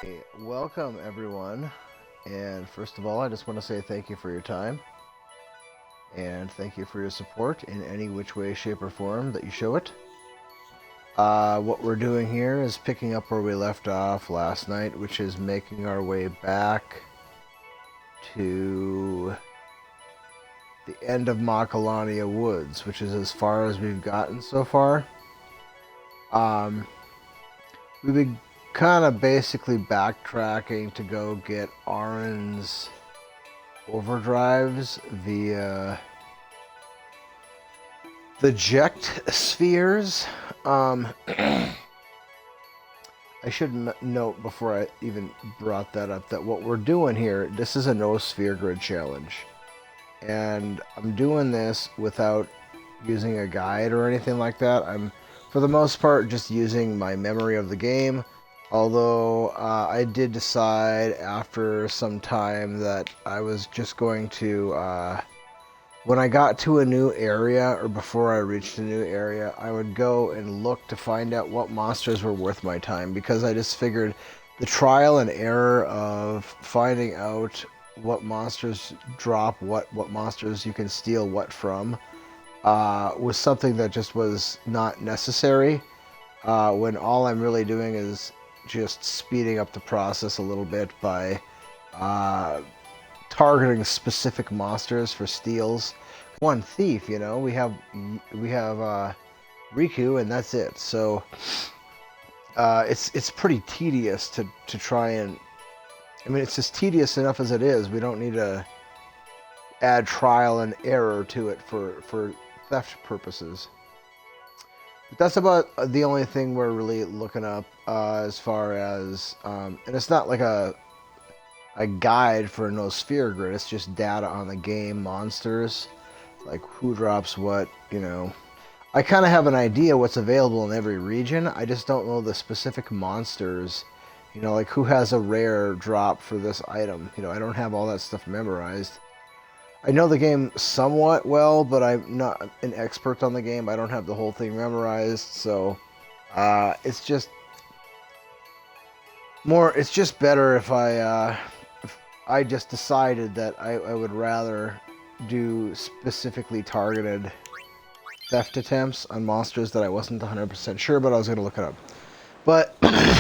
Hey, welcome everyone, and first of all I just want to say thank you for your time and thank you for your support in any which way, shape, or form that you show it. What we're doing here is picking up where we left off last night, which is making our way back to the end of Macalania Woods, which is as far as we've gotten so far. We've been kind of basically backtracking to go get Arin's overdrives via the Ject spheres. I should note before I even brought that up that what we're doing here, this is a no sphere grid challenge. And I'm doing this without using a guide or anything like that. I'm, for the most part, just using my memory of the game. Although I did decide after some time that I was just going to, when I got to a new area, or before I reached a new area, I would go and look to find out what monsters were worth my time, because I just figured the trial and error of finding out what monsters drop what monsters you can steal what from, was something that just was not necessary, when all I'm really doing is just speeding up the process a little bit by targeting specific monsters for steals. One thief, you know, we have Riku, and that's it. So it's pretty tedious to try and. I mean, it's just tedious enough as it is. We don't need to add trial and error to it for theft purposes. But that's about the only thing we're really looking up as far as, and it's not like a guide for no sphere grid. It's just data on the game, monsters, like who drops what. You know, I kind of have an idea what's available in every region. I just don't know the specific monsters. You know, like who has a rare drop for this item. You know, I don't have all that stuff memorized. I know the game somewhat well, but I'm not an expert on the game. I don't have the whole thing memorized, so it's just more. It's just better if I just decided that I would rather do specifically targeted theft attempts on monsters that I wasn't 100% sure, but I was going to look it up. But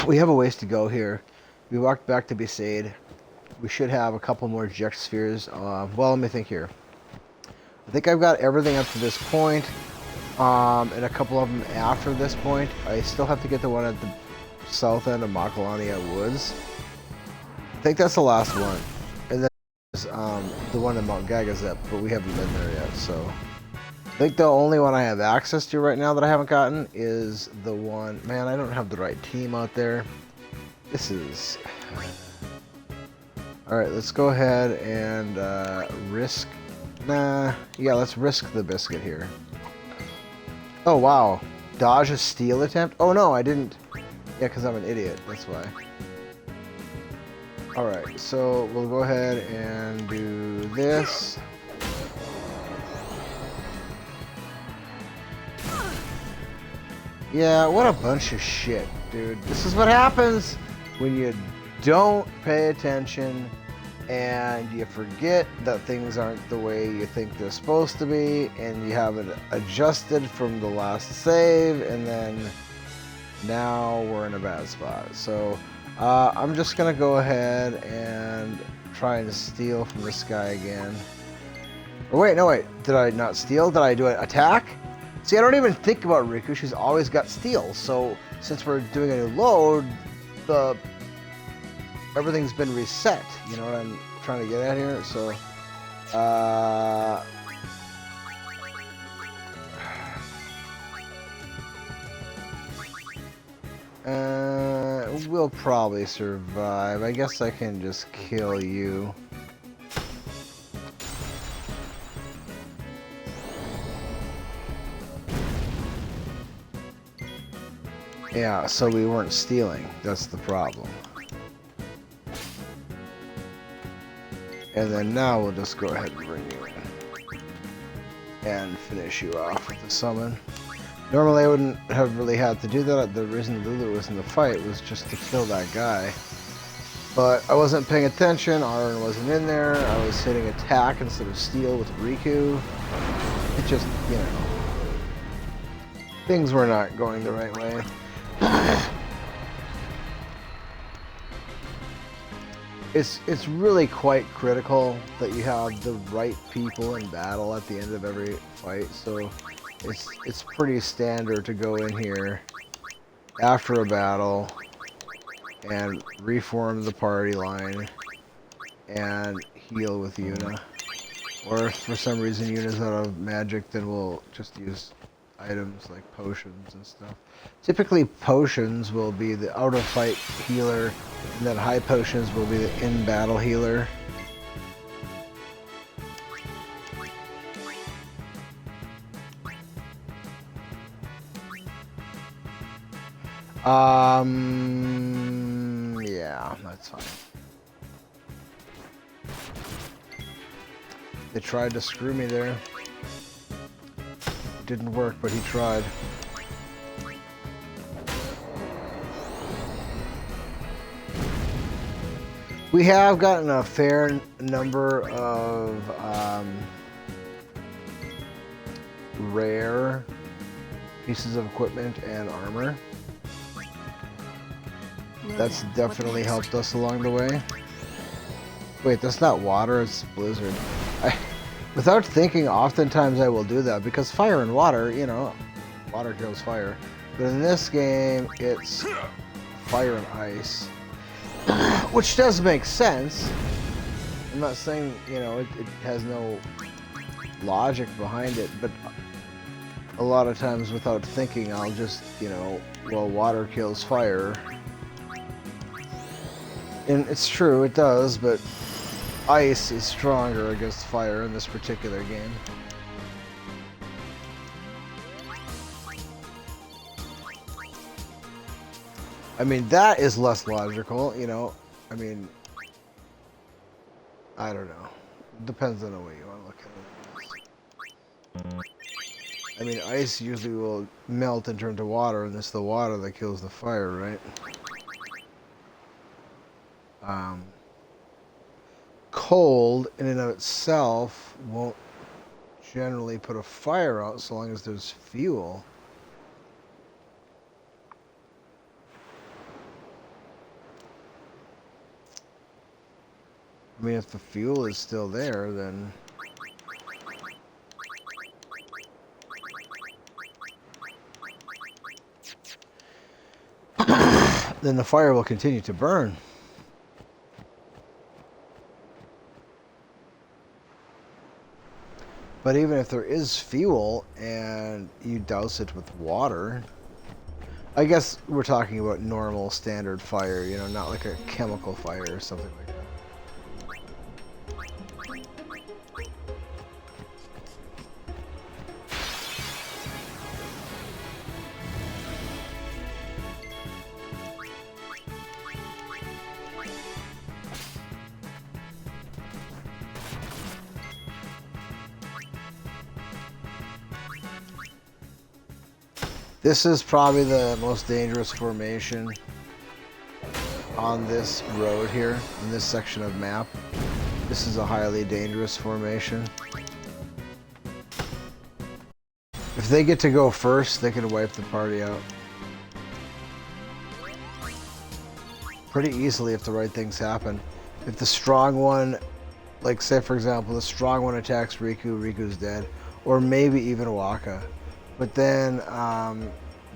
we have a ways to go here. We walked back to Besaid. We should have a couple more Ject spheres. Well, let me think here. I think I've got everything up to this point, and a couple of them after this point. I still have to get the one at the south end of Macalania Woods. I think that's the last one. And then there's the one in Mount Gagazep, but we haven't been there yet, so... I think the only one I have access to right now that I haven't gotten is the one... Man, I don't have the right team out there. This is... Alright, let's go ahead and risk... Nah, yeah, let's risk the biscuit here. Oh, wow. Dodge a steal attempt? Oh, no, I didn't... Yeah, because I'm an idiot, that's why. Alright, so we'll go ahead and do this. Yeah, what a bunch of shit, dude. This is what happens when you don't pay attention and you forget that things aren't the way you think they're supposed to be, and you haven't adjusted from the last save, and then now we're in a bad spot. So I'm just gonna go ahead and try and steal from this guy again. Or wait, no wait, did I not steal? Did I do an attack? See, I don't even think about Riku. She's always got steals. So since we're doing a new load, everything's been reset. You know what I'm trying to get at here? So, we'll probably survive. I guess I can just kill you. Yeah, so we weren't stealing. That's the problem. And then now we'll just go ahead and bring you in. And finish you off with the summon. Normally I wouldn't have really had to do that. The reason Lulu was in the fight was just to kill that guy. But I wasn't paying attention, Iron wasn't in there, I was hitting attack instead of steel with Riku. It just, you know, things were not going the right way. It's really quite critical that you have the right people in battle at the end of every fight, so it's pretty standard to go in here after a battle and reform the party line and heal with Yuna. Or if for some reason Yuna's out of magic, then we'll just use items like potions and stuff. Typically potions will be the out of fight healer, and then high potions will be the in battle healer. Yeah, that's fine. They tried to screw me there. It didn't work, but he tried. We have gotten a fair number of rare pieces of equipment and armor. That's definitely helped us along the way. Wait, that's not water, it's blizzard. Without thinking, oftentimes I will do that because fire and water, you know, water kills fire. But in this game, it's fire and ice, which does make sense. I'm not saying, you know, it has no logic behind it, but a lot of times without thinking, I'll just, you know, well, water kills fire. And it's true, it does, but ice is stronger against fire in this particular game. I mean, that is less logical, you know. I mean, I don't know. Depends on the way you want to look at it. I mean, ice usually will melt and turn to water, and it's the water that kills the fire, right? Cold in and of itself won't generally put a fire out so long as there's fuel. I mean, if the fuel is still there, then then the fire will continue to burn. But even if there is fuel and you douse it with water, I guess we're talking about normal standard fire, you know, not like a chemical fire or something like that. This is probably the most dangerous formation on this road here, in this section of map. This is a highly dangerous formation. If they get to go first, they can wipe the party out pretty easily if the right things happen. If the strong one, like say for example, the strong one attacks Riku, Riku's dead. Or maybe even Waka. But then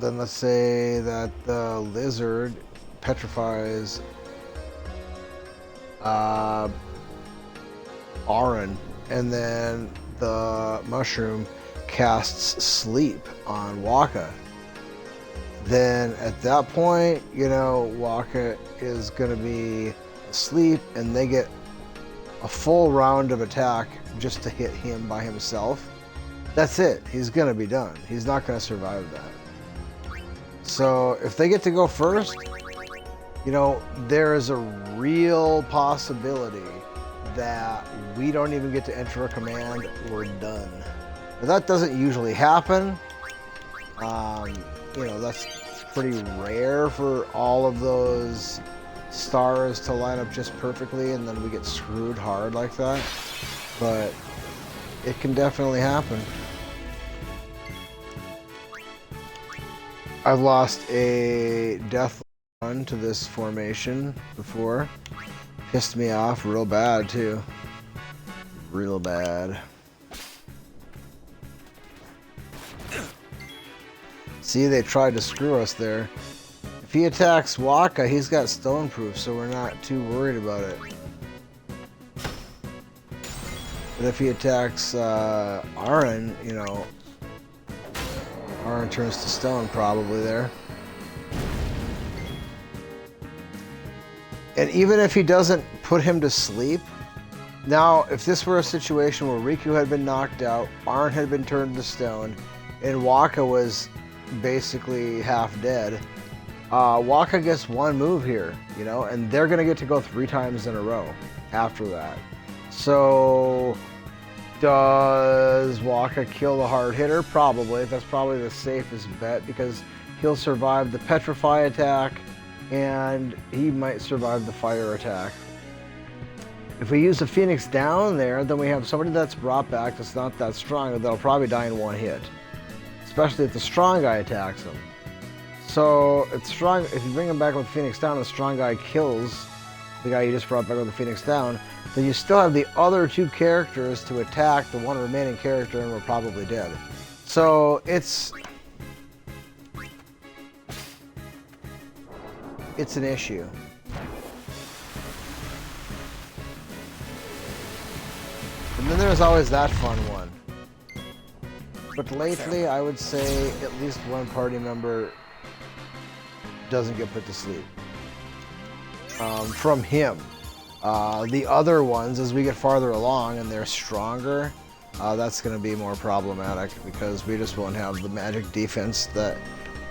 let's say that the lizard petrifies Auron, and then the mushroom casts sleep on Waka. Then at that point, you know, Waka is going to be asleep, and they get a full round of attack just to hit him by himself. That's it. He's going to be done. He's not going to survive that. So if they get to go first, you know, there is a real possibility that we don't even get to enter a command. We're done. Now, that doesn't usually happen. You know, that's pretty rare for all of those stars to line up just perfectly and then we get screwed hard like that. But it can definitely happen. I've lost a death run to this formation before. Pissed me off real bad too. Real bad. See, they tried to screw us there. If he attacks Waka, he's got stone proof, so we're not too worried about it. But if he attacks Aaron, you know, Aaron turns to stone probably there. And even if he doesn't put him to sleep, now if this were a situation where Riku had been knocked out, Aaron had been turned to stone, and Waka was basically half dead, Waka gets one move here, you know, and they're gonna get to go 3 times in a row after that. So does Waka kill the hard hitter? Probably. That's probably the safest bet because he'll survive the petrify attack and he might survive the fire attack. If we use the Phoenix down there, then we have somebody that's brought back that's not that strong that'll probably die in 1 hit. Especially if the strong guy attacks him. So it's strong. If you bring him back with Phoenix down, the strong guy kills the guy you just brought back with the Phoenix down. Then you still have the other 2 characters to attack the one remaining character, and we're probably dead. So it's an issue. And then there's always that fun one. But lately, I would say at least one party member doesn't get put to sleep. From him. The other ones, as we get farther along and they're stronger, that's going to be more problematic because we just won't have the magic defense that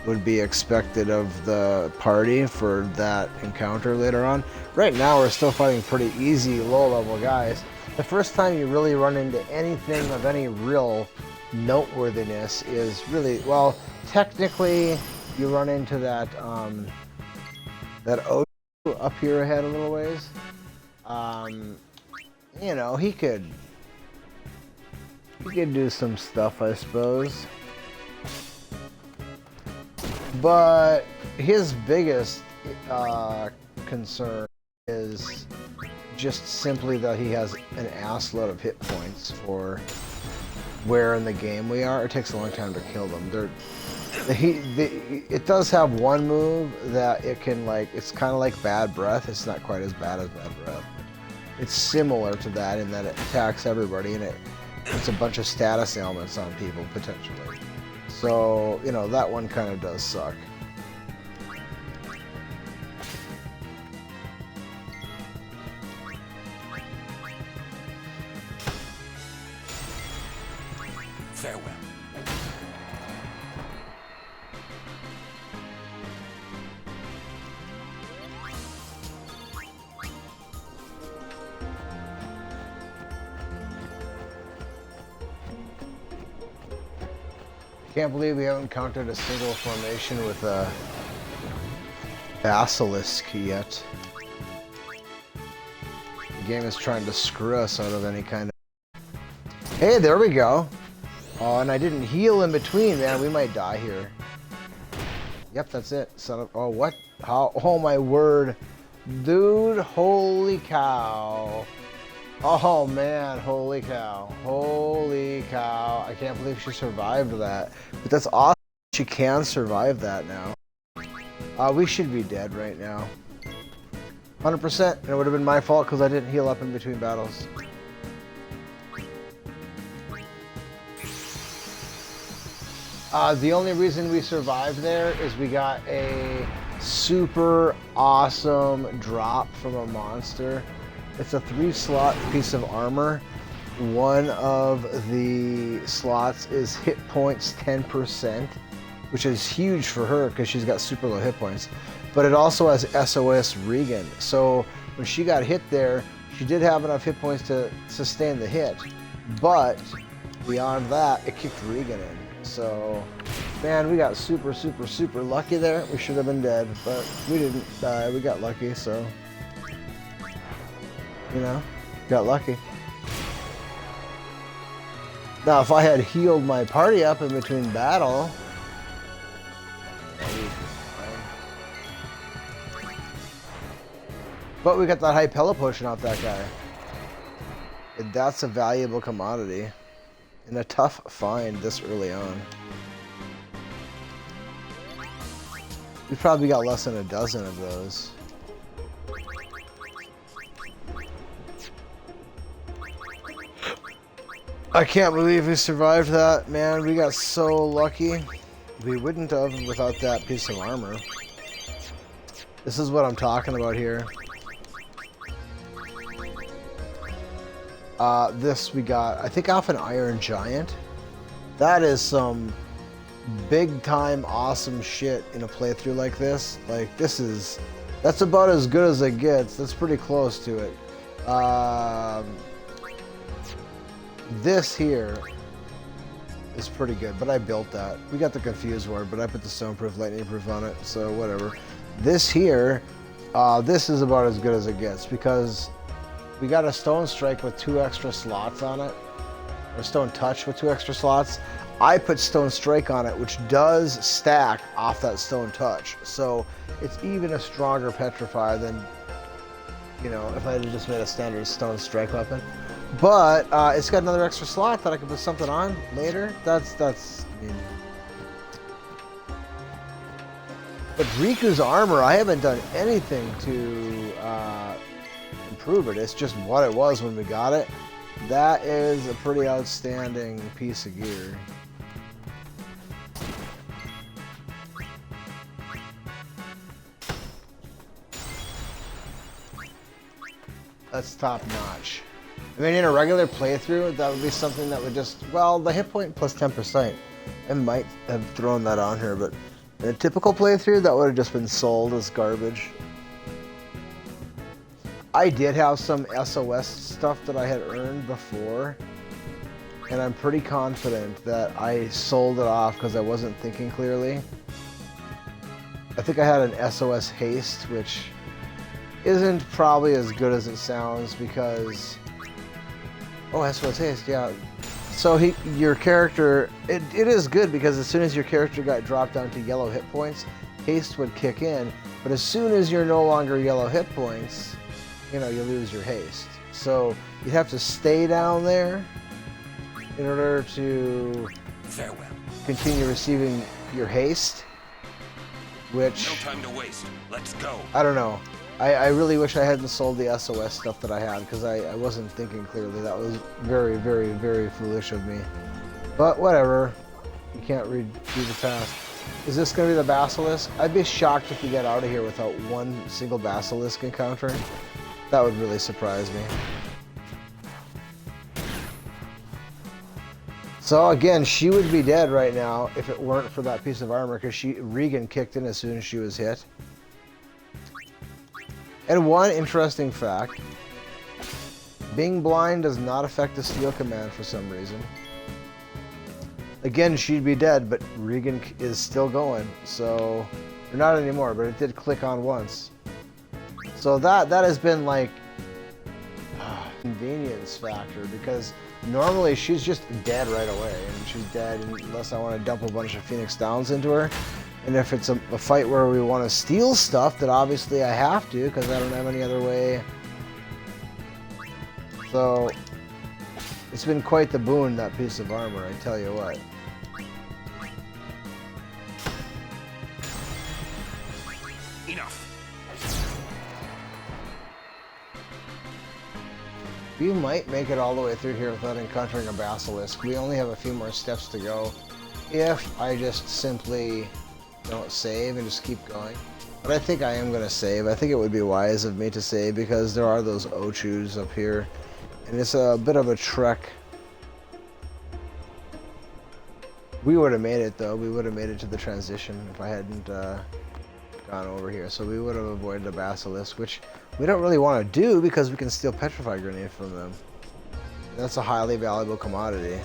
would be expected of the party for that encounter later on. Right now, we're still fighting pretty easy, low-level guys. The first time you really run into anything of any real noteworthiness is really, well, technically you run into that that O up here ahead a little ways. You know, he could do some stuff, I suppose, but his biggest concern is just simply that he has an assload of hit points for where in the game we are. It takes a long time to kill them. It does have one move that it can, like, it's kind of like Bad Breath. It's not quite as bad as Bad Breath. It's similar to that in that it attacks everybody and it puts a bunch of status ailments on people potentially. So, you know, that one kind of does suck. Farewell. Can't believe we haven't encountered a single formation with a basilisk yet. The game is trying to screw us out of any kind of... Hey, there we go. Oh, and I didn't heal in between, man. We might die here. Yep, that's it. Son of... Oh, what? How? Oh, my word. Dude, holy cow. Oh, man. Holy cow. Holy cow. I can't believe she survived that. But that's awesome. She can survive that now. We should be dead right now. 100%. And it would have been my fault because I didn't heal up in between battles. The only reason we survived there is we got a super awesome drop from a monster. It's a 3-slot piece of armor. One of the slots is hit points 10%, which is huge for her because she's got super low hit points. But it also has SOS Regan. So when she got hit there, she did have enough hit points to sustain the hit. But beyond that, it kicked Regan in. So Man, we got super lucky there. We should have been dead, but we didn't die. We got lucky, so... You know, got lucky. Now, if I had healed my party up in between battle... But we got that high pellet potion off that guy. And that's a valuable commodity. And a tough find this early on. We probably got less than a dozen of those. I can't believe we survived that, man. We got so lucky. We wouldn't have without that piece of armor. This is what I'm talking about here. This we got, I think, off an Iron Giant. That is some big time awesome shit in a playthrough like this. Like, that's about as good as it gets. That's pretty close to it. This here is pretty good, but I built that. We got the Confused Ward, but I put the Stoneproof, Lightning Proof on it, so whatever. This here, this is about as good as it gets, because we got a Stone Strike with 2 extra slots on it, or Stone Touch with 2 extra slots. I put Stone Strike on it, which does stack off that Stone Touch, so it's even a stronger Petrify than, you know, if I had just made a standard Stone Strike weapon. But it's got another extra slot that I can put something on later. That's I mean. But Riku's armor, I haven't done anything to improve it. It's just what it was when we got it. That is a pretty outstanding piece of gear. That's top notch. I mean, in a regular playthrough, that would be something that would just, well, the hit point plus 10%. I might have thrown that on here, but in a typical playthrough, that would have just been sold as garbage. I did have some SOS stuff that I had earned before, and I'm pretty confident that I sold it off because I wasn't thinking clearly. I think I had an SOS haste, which isn't probably as good as it sounds because... Oh, SOS haste, yeah. So your character, it is good because as soon as your character got dropped down to yellow hit points, haste would kick in. But as soon as you're no longer yellow hit points, you know, you lose your haste. So you have to stay down there in order to continue receiving your haste, which... No time to waste. Let's go. I don't know. I really wish I hadn't sold the SOS stuff that I had because I wasn't thinking clearly. That was very, very, very foolish of me. But whatever. You can't redo the past. Is this going to be the Basilisk? I'd be shocked if we get out of here without one single Basilisk encounter. That would really surprise me. So again, she would be dead right now if it weren't for that piece of armor because Regan kicked in as soon as she was hit. And one interesting fact, being blind does not affect the steal command for some reason. Again, she'd be dead, but Regan is still going, so, or not anymore, but it did click on once. So that has been like convenience factor because normally she's just dead right away, and she's dead unless I want to dump a bunch of Phoenix Downs into her. And if it's a fight where we want to steal stuff, then obviously I have to, because I don't have any other way. So, it's been quite the boon, that piece of armor, I tell you what. Enough. We might make it all the way through here without encountering a Basilisk. We only have a few more steps to go. If I just simply... don't save and just keep going. But I think I am going to save. I think it would be wise of me to save because there are those Ochus up here. And it's a bit of a trek. We would have made it though. We would have made it to the transition if I hadn't gone over here. So we would have avoided a Basilisk, which we don't really want to do because we can steal Petrify Grenade from them. And that's a highly valuable commodity.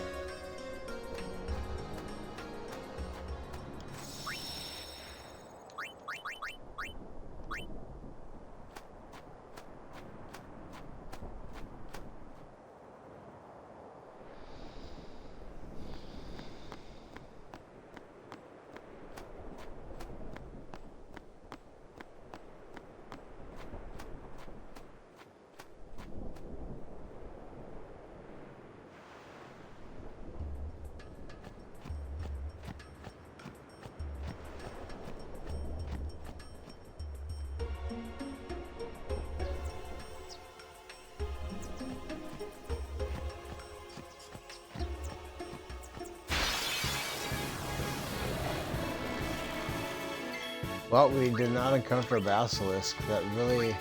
Well, we did not encounter a basilisk. That really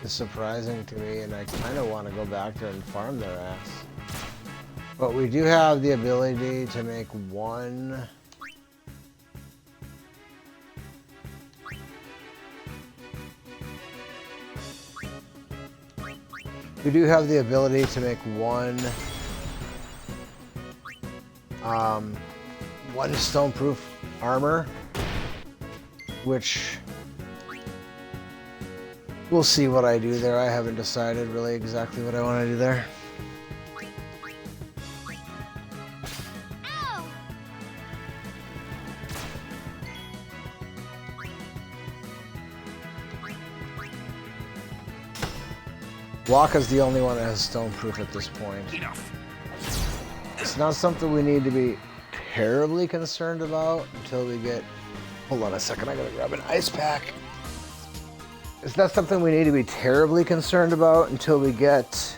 is surprising to me, and I kind of want to go back there and farm their ass. But we do have the ability to make one... We do have the ability to make one stoneproof armor, which we'll see what I do there. I haven't decided really exactly what I want to do there. Waka's the only one that has stoneproof at this point. Enough. It's not something we need to be terribly concerned about until we get... Hold on a second, I gotta grab an ice pack. It's not something we need to be terribly concerned about until we get...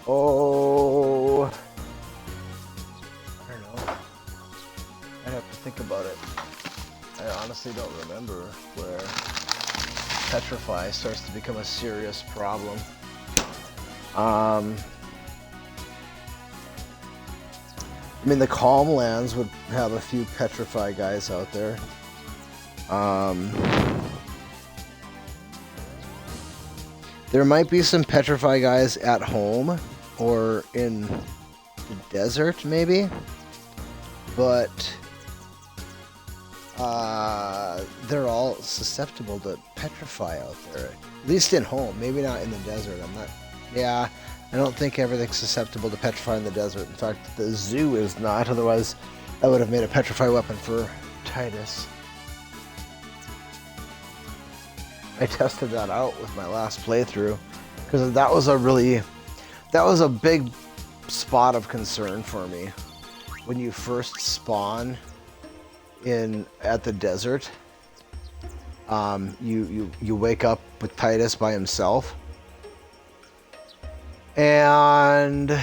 Oh... I don't know. I'd have to think about it. I honestly don't remember where petrify starts to become a serious problem. I mean, the Calm Lands would have a few petrify guys out there. There might be some petrify guys at home or in the desert, maybe, but they're all susceptible to petrify out there. At least in home, maybe not in the desert. I don't think everything's susceptible to petrify in the desert. In fact, the zoo is not. Otherwise, I would have made a petrify weapon for Titus. I tested that out with my last playthrough because that was a big spot of concern for me when you first spawn at the desert. You wake up with Titus by himself, and you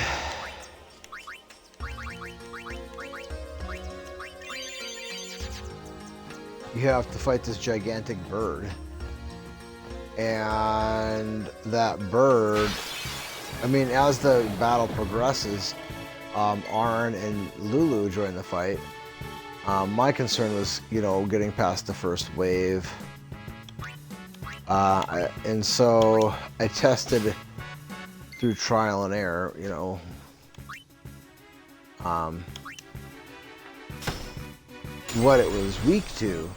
have to fight this gigantic bird. And that bird, I mean, as the battle progresses, Arn and Lulu join the fight. My concern was, getting past the first wave. And so I tested through trial and error, what it was weak to.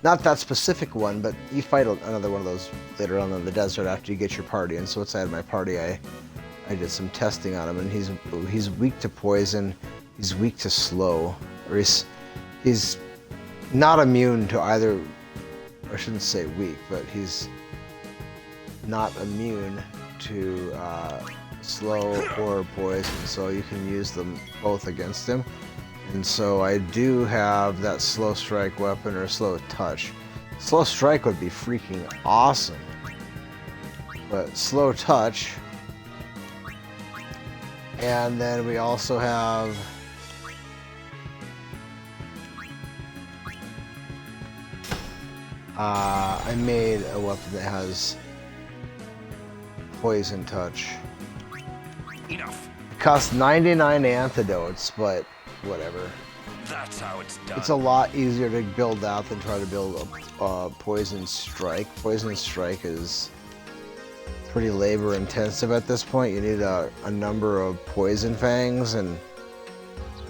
Not that specific one, but you fight another one of those later on in the desert after you get your party. And so inside my party, I did some testing on him, and he's weak to poison, he's weak to slow, or he's not immune to either. I shouldn't say weak, but he's not immune to slow or poison, so you can use them both against him. And so I do have that slow strike weapon, or slow touch. Slow strike would be freaking awesome, but slow touch. And then we also have I made a weapon that has poison touch. Enough. It costs 99 antidotes, but whatever. That's how it's done. It's a lot easier to build that than try to build a poison strike. Poison strike is pretty labor intensive at this point. You need a number of poison fangs, and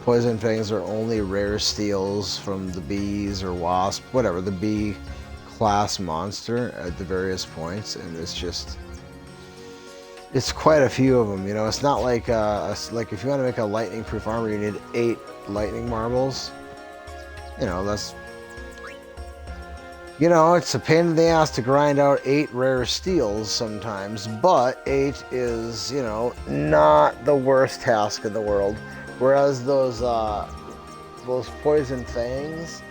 poison fangs are only rare steals from the bees or wasp, whatever, the bee class monster at the various points, and it's quite a few of them. It's not like like if you want to make a lightning proof armor, you need 8 lightning marbles. That's it's a pain in the ass to grind out 8 rare steals sometimes, but 8 is not the worst task in the world. Whereas those poison fangs,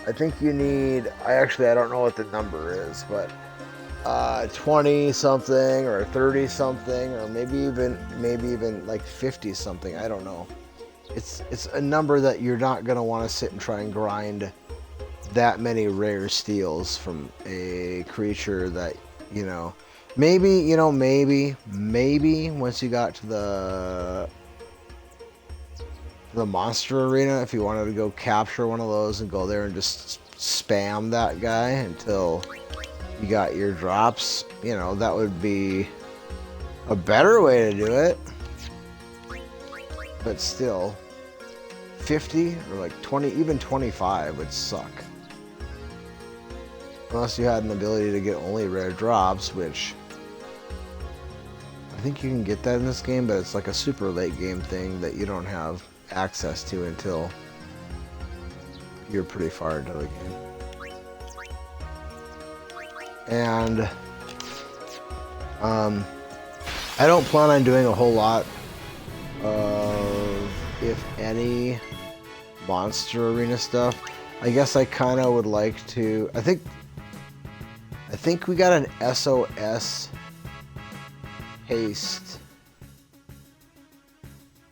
I think you need, I don't know what the number is, but 20 something or 30 something, or maybe even like 50 something. I don't know. It's a number that you're not going to want to sit and try and grind that many rare steals from a creature that, you know, maybe, maybe once you got to the monster arena, if you wanted to go capture one of those and go there and just spam that guy until you got your drops, you know, that would be a better way to do it. But still, 50 or like 20, even 25 would suck. Unless you had an ability to get only rare drops, which I think you can get that in this game, but it's like a super late game thing that you don't have access to until you're pretty far into the game. And I don't plan on doing a whole lot of, if any, monster arena stuff. I guess I kind of would like to. I think we got an SOS haste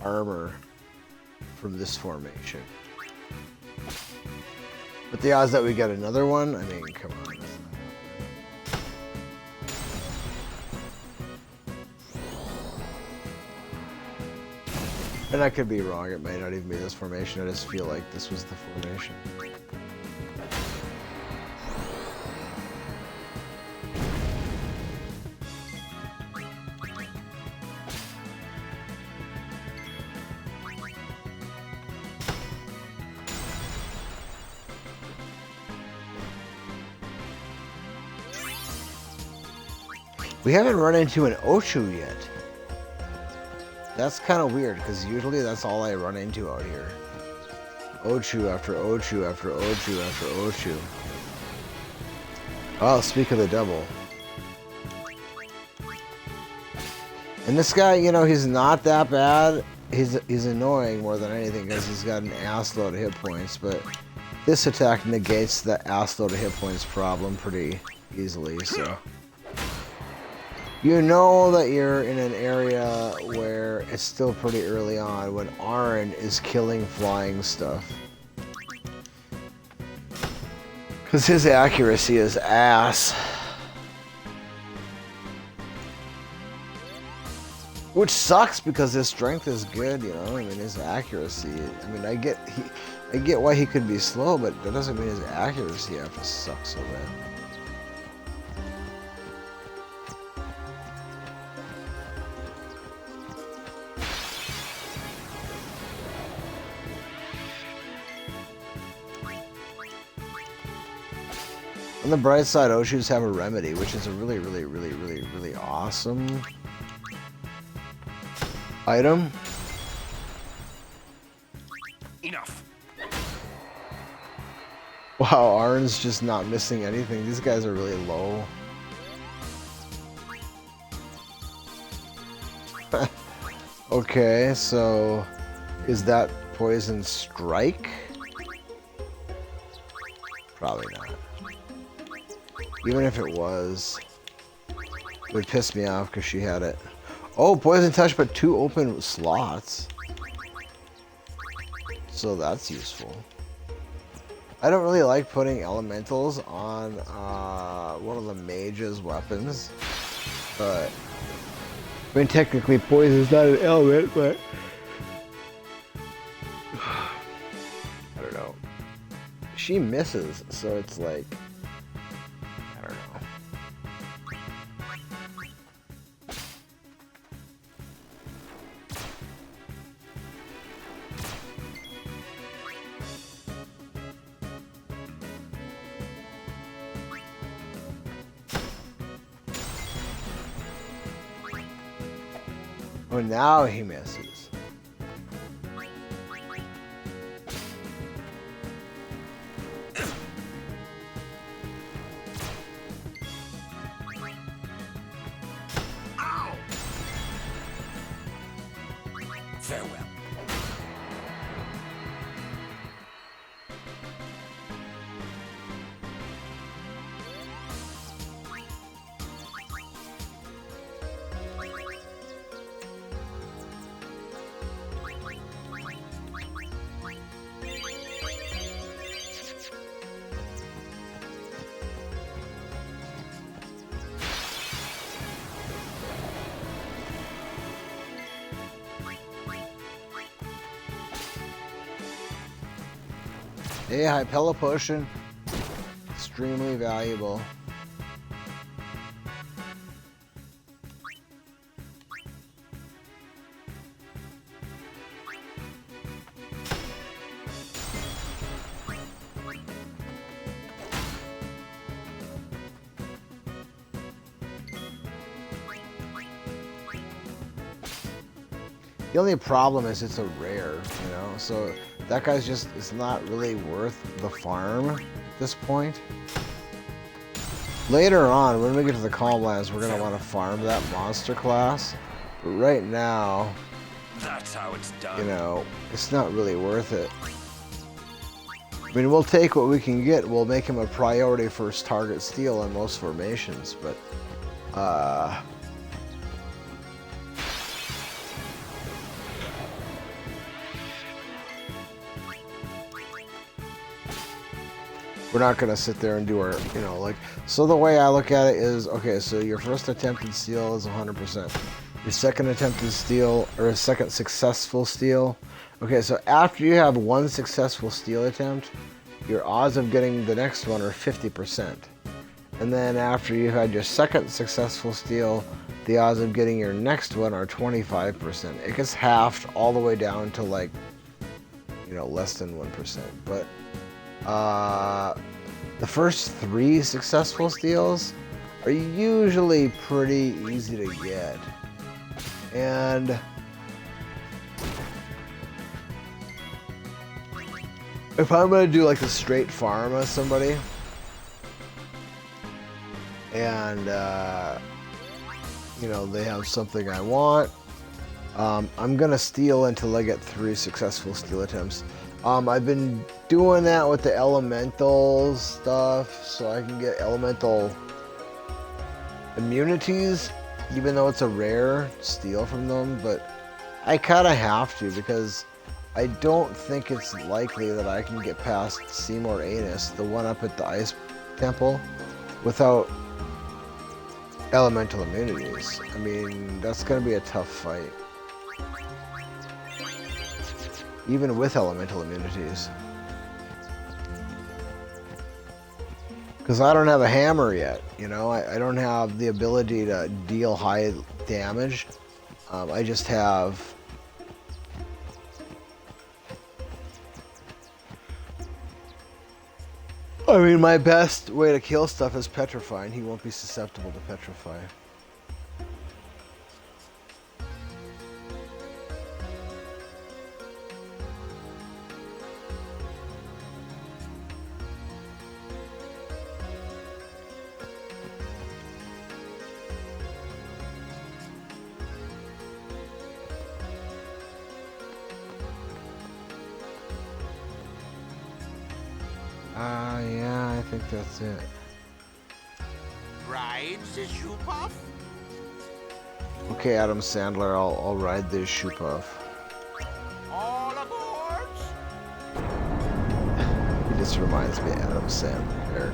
armor from this formation. But the odds that we get another one, I mean, come on. And I could be wrong, it may not even be this formation, I just feel like this was the formation. We haven't run into an Ochu yet. That's kind of weird, because usually that's all I run into out here. Ochu after Ochu after Ochu after Ochu. Oh, speak of the devil. And this guy, you know, he's not that bad. He's annoying more than anything because he's got an ass load of hit points, but this attack negates the ass load of hit points problem pretty easily, so. You know that you're in an area where it's still pretty early on when Arn is killing flying stuff. Because his accuracy is ass. Which sucks because his strength is good, you know? I mean, his accuracy. I mean, I get why he could be slow, but that doesn't mean his accuracy has to suck so bad. On the bright side, Oshus have a remedy, which is a really, really, really, really, really awesome item. Enough. Wow, Arn's just not missing anything. These guys are really low. Okay, so is that Poison Strike? Probably not. Even if it was, it would piss me off because she had it. Oh, Poison Touch, but 2 open slots. So that's useful. I don't really like putting elementals on one of the mage's weapons. But, I mean, technically Poison's not an element, but I don't know. She misses, so it's like, I don't know. Oh, now he misses. Ow! Farewell. Hey, Hypella Potion. Extremely valuable. The only problem is it's a rare, you know, so that guy's just, it's not really worth the farm at this point. Later on, when we get to the Calm Lands, we're going to want to farm that monster class. But right now, That's how it's done. you know, it's not really worth it. I mean, we'll take what we can get. We'll make him a priority first target steal in most formations, but, we're not going to sit there and do our, you know, like, so the way I look at it is, okay, so your first attempted steal is 100%. Your second attempted steal, or a second successful steal. Okay, so after you have one successful steal attempt, your odds of getting the next one are 50%. And then after you've had your second successful steal, the odds of getting your next one are 25%. It gets halved all the way down to like, you know, less than 1%. But the first 3 successful steals are usually pretty easy to get. And if I'm gonna do like a straight farm of somebody, and you know, they have something I want, I'm gonna steal until I get 3 successful steal attempts. I've been doing that with the elemental stuff, so I can get elemental immunities, even though it's a rare steal from them, but I kind of have to because I don't think it's likely that I can get past Seymour Anus, the one up at the Ice Temple, without elemental immunities. I mean, that's going to be a tough fight. Even with elemental immunities. Because I don't have a hammer yet, you know? I don't have the ability to deal high damage. I just have... I mean, my best way to kill stuff is petrify, and he won't be susceptible to petrify. Yeah, I think that's it. Ride the shoe puff? Okay, Adam Sandler, I'll ride this shoe puff. All aboard? He just reminds me of Adam Sandler.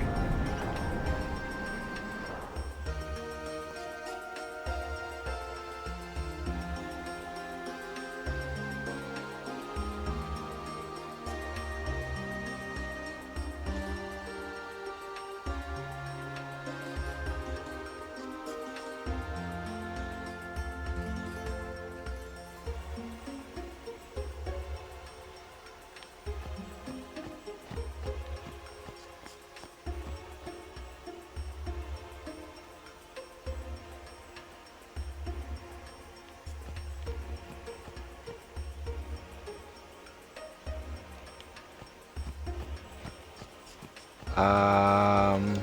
Um...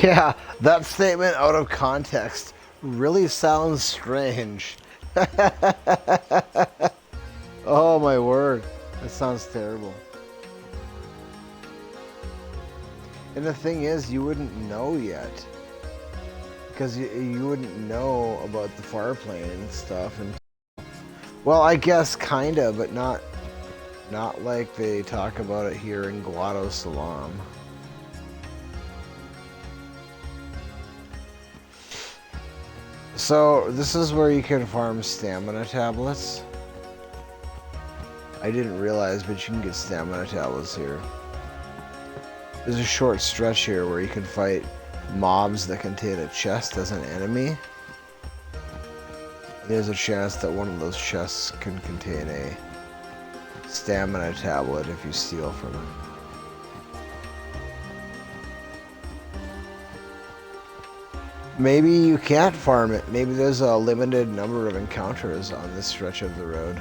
Yeah, that statement out of context really sounds strange. Oh my word, that sounds terrible. And the thing is, you wouldn't know yet. Because you wouldn't know about the far plane and stuff. And well, I guess kinda, but not like they talk about it here in Guado Salam. So this is where you can farm stamina tablets. I didn't realize, but you can get stamina tablets here. There's a short stretch here where you can fight mobs that contain a chest as an enemy. There's a chance that one of those chests can contain a stamina tablet if you steal from it. Maybe you can't farm it. Maybe there's a limited number of encounters on this stretch of the road.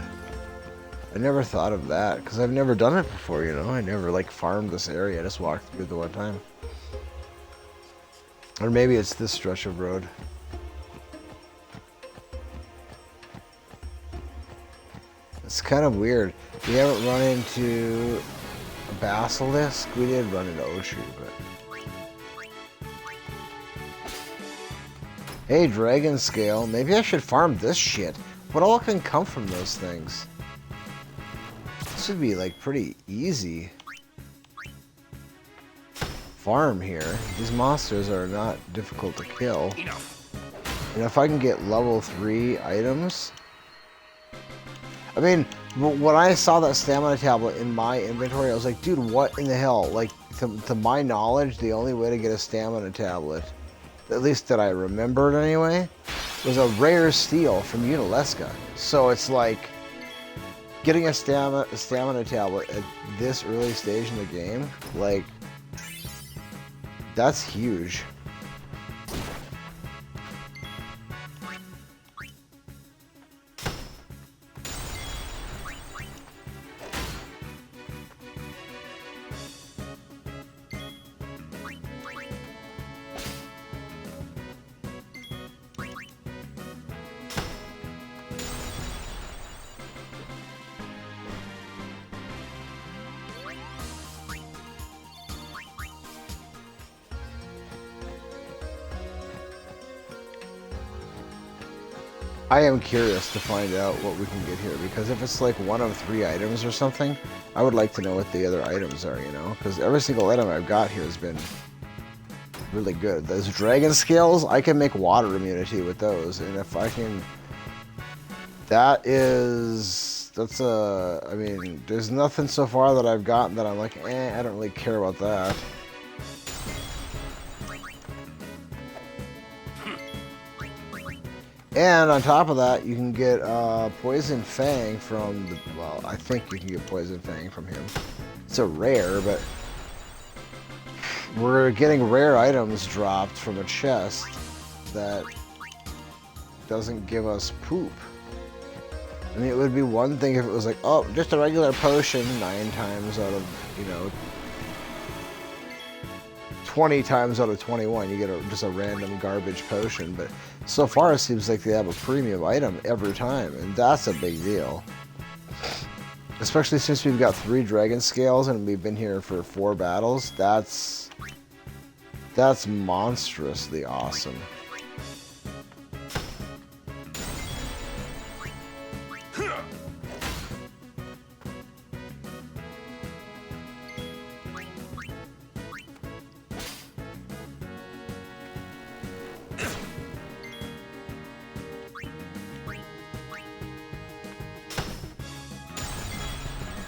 I never thought of that, because I've never done it before, you know? I never, like, farmed this area. I just walked through the one time. Or maybe it's this stretch of road. It's kind of weird. We haven't run into a basilisk. We did run into Oshu, but... Hey, dragon scale. Maybe I should farm this shit. What all can come from those things? This should be, like, pretty easy. Farm here. These monsters are not difficult to kill. And if I can get level 3 items... I mean, when I saw that stamina tablet in my inventory, I was like, dude, what in the hell? Like, to my knowledge, the only way to get a stamina tablet, at least that I remembered anyway, was a rare steal from Unalesca. So it's like, getting a stamina tablet at this early stage in the game, like, that's huge. I am curious to find out what we can get here, because if it's like one of 3 items or something, I would like to know what the other items are, you know? Because every single item I've got here has been really good. Those dragon scales, I can make water immunity with those, and if I can... That's a... I mean, there's nothing so far that I've gotten that I'm like, I don't really care about that. And on top of that, you can get Poison Fang from the... Well, I think you can get Poison Fang from him. It's a rare, but... We're getting rare items dropped from a chest that doesn't give us poop. I mean, it would be one thing if it was like, oh, just a regular potion 9 times out of, 20 times out of 21, you get just a random garbage potion, but so far it seems like they have a premium item every time, and that's a big deal. Especially since we've got 3 dragon scales and we've been here for 4 battles, that's monstrously awesome.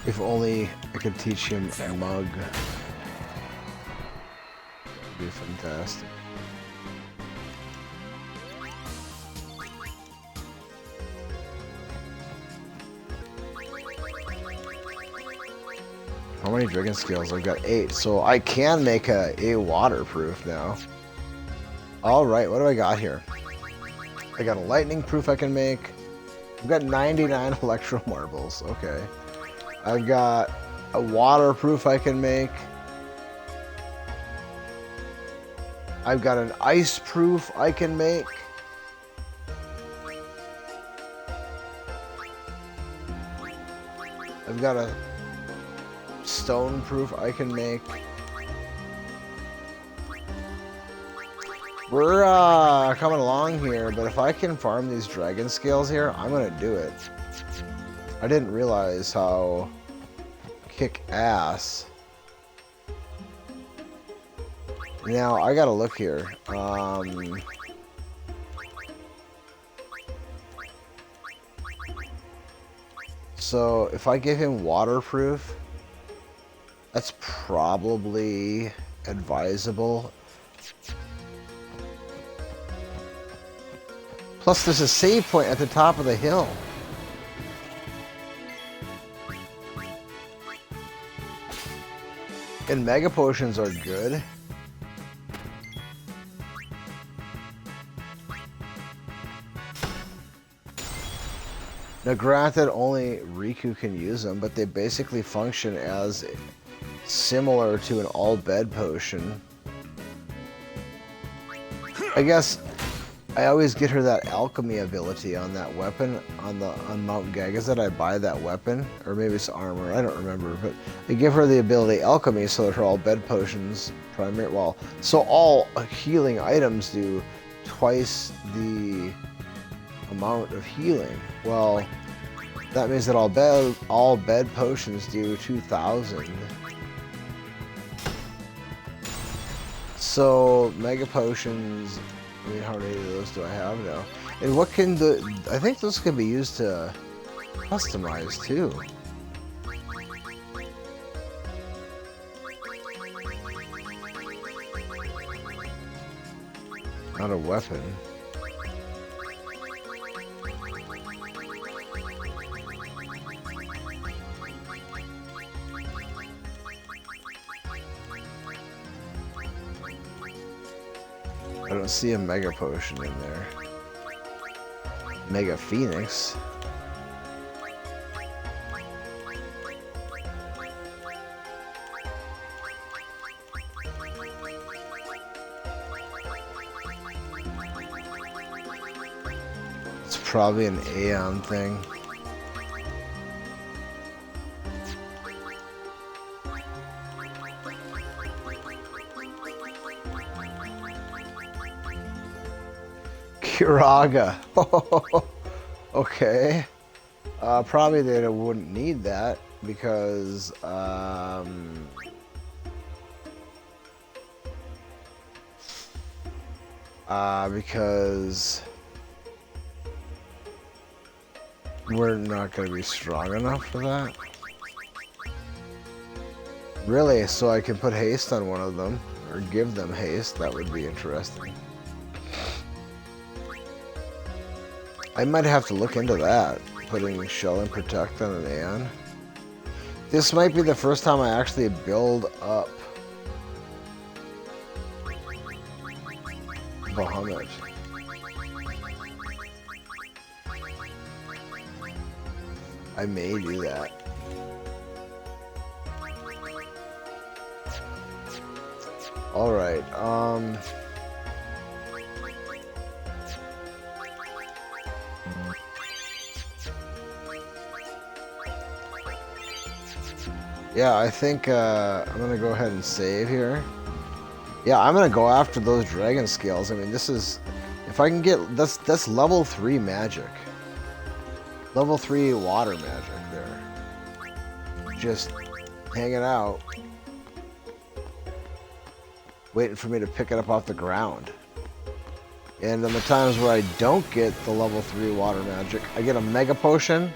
If only I could teach him a mug. That'd be fantastic. How many dragon scales? I've got 8, so I can make a waterproof now. Alright, what do I got here? I got a lightning proof I can make. I've got 99 electro marbles, okay. I've got a waterproof I can make. I've got an ice proof I can make. I've got a stone proof I can make. We're coming along here, but if I can farm these dragon scales here, I'm gonna do it. I didn't realize how kick ass. Now I gotta look here. So if I give him waterproof, that's probably advisable. Plus there's a save point at the top of the hill. And mega potions are good. Now granted, only Riku can use them, but they basically function as similar to an all-bed potion. I guess I always get her that alchemy ability on that weapon on Mount Gagazet. I buy that weapon, or maybe it's armor, I don't remember, but I give her the ability alchemy so that her all-bed potions so all healing items do twice the amount of healing. Well, that means that all bed potions do 2,000. So mega potions, I mean, how many of those do I have now? And what can I think those can be used to customize too. Not a weapon. I don't see a mega potion in there. Mega Phoenix. It's probably an Aeon thing. Kiraga. Okay. Probably they wouldn't need that because we're not going to be strong enough for that. Really? So I can put haste on one of them or give them haste? That would be interesting. I might have to look into that, putting Shell and Protect on an Aeon. This might be the first time I actually build up Bahamut. I may do that. Alright, yeah, I think I'm gonna go ahead and save here. Yeah, I'm gonna go after those dragon scales. I mean, this is, if I can get, that's level 3 magic. Level 3 water magic there. Just hanging out. Waiting for me to pick it up off the ground. And on the times where I don't get the level 3 water magic, I get a mega potion.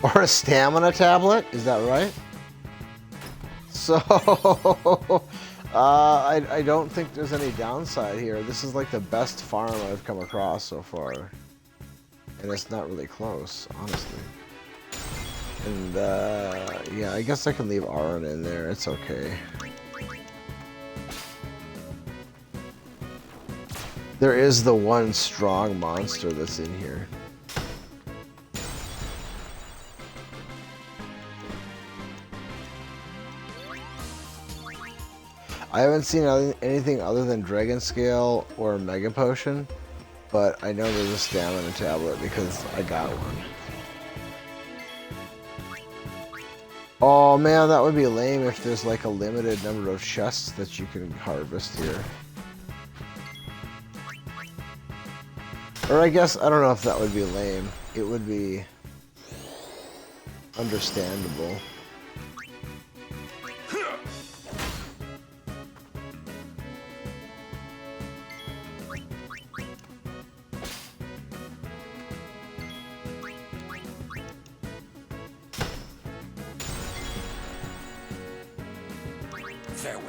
Or a stamina tablet, is that right? So, I don't think there's any downside here. This is like the best farm I've come across so far. And it's not really close, honestly. And, yeah, I guess I can leave Aaron in there. It's okay. There is the one strong monster that's in here. I haven't seen anything other than Dragon Scale or Mega Potion, but I know there's a stamina tablet because I got one. Oh man, that would be lame if there's like a limited number of chests that you can harvest here. Or I guess, I don't know if that would be lame. It would be understandable. Farewell.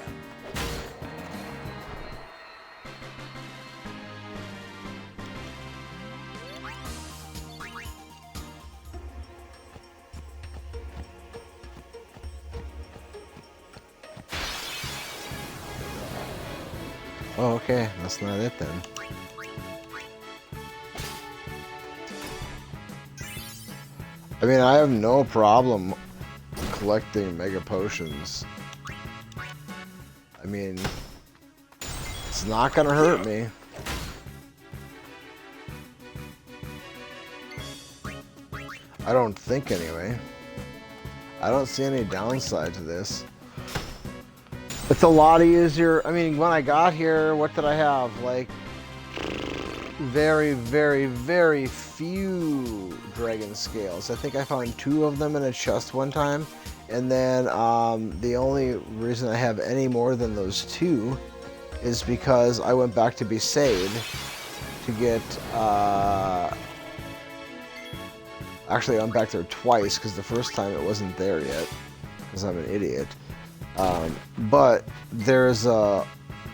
Oh, okay, that's not it then. I mean, I have no problem collecting Mega Potions. I mean, it's not gonna hurt me. I don't think anyway. I don't see any downside to this. It's a lot easier. I mean, when I got here, what did I have? Like, very, very, very few dragon scales. I think I found 2 of them in a chest one time. And then the only reason I have any more than those 2 is because I went back to Besaid to get... Actually, I went back there twice because the first time it wasn't there yet because I'm an idiot. But there's a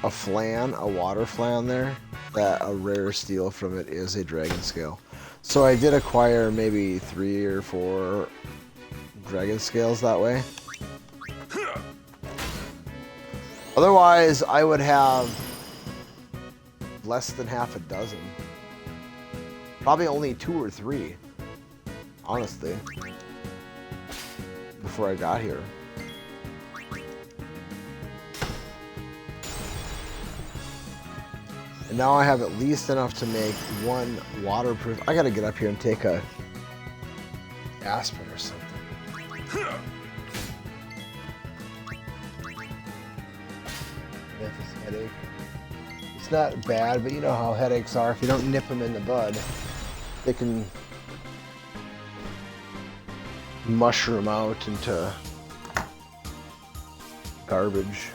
flan, a water flan there, that a rare steal from it is a dragon scale. So I did acquire maybe 3 or 4 dragon scales that way. Otherwise, I would have less than half a dozen. Probably only 2 or 3, honestly, before I got here. And now I have at least enough to make 1 waterproof. I gotta get up here and take a aspirin or something. I have this headache. It's not bad, but you know how headaches are. If you don't nip them in the bud, they can mushroom out into garbage.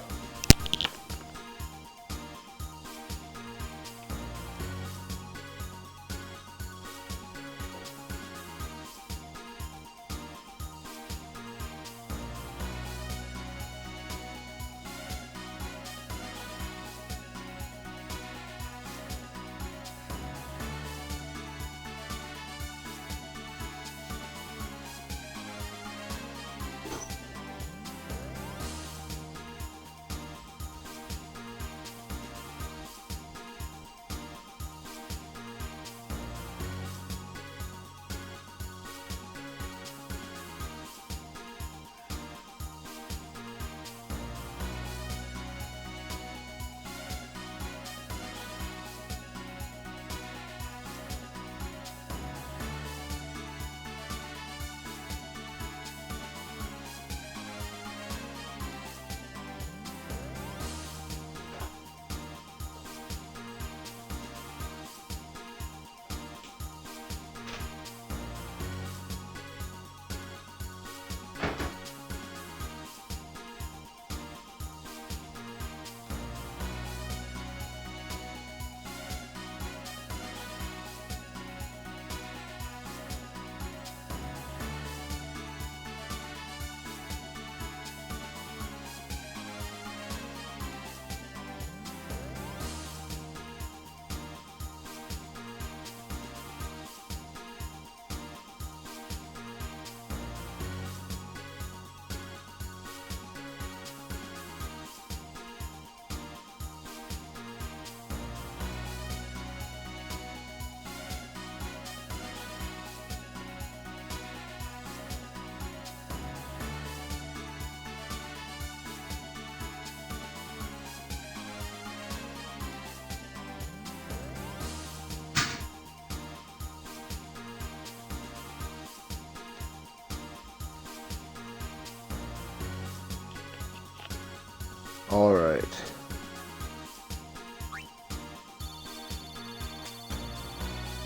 All right.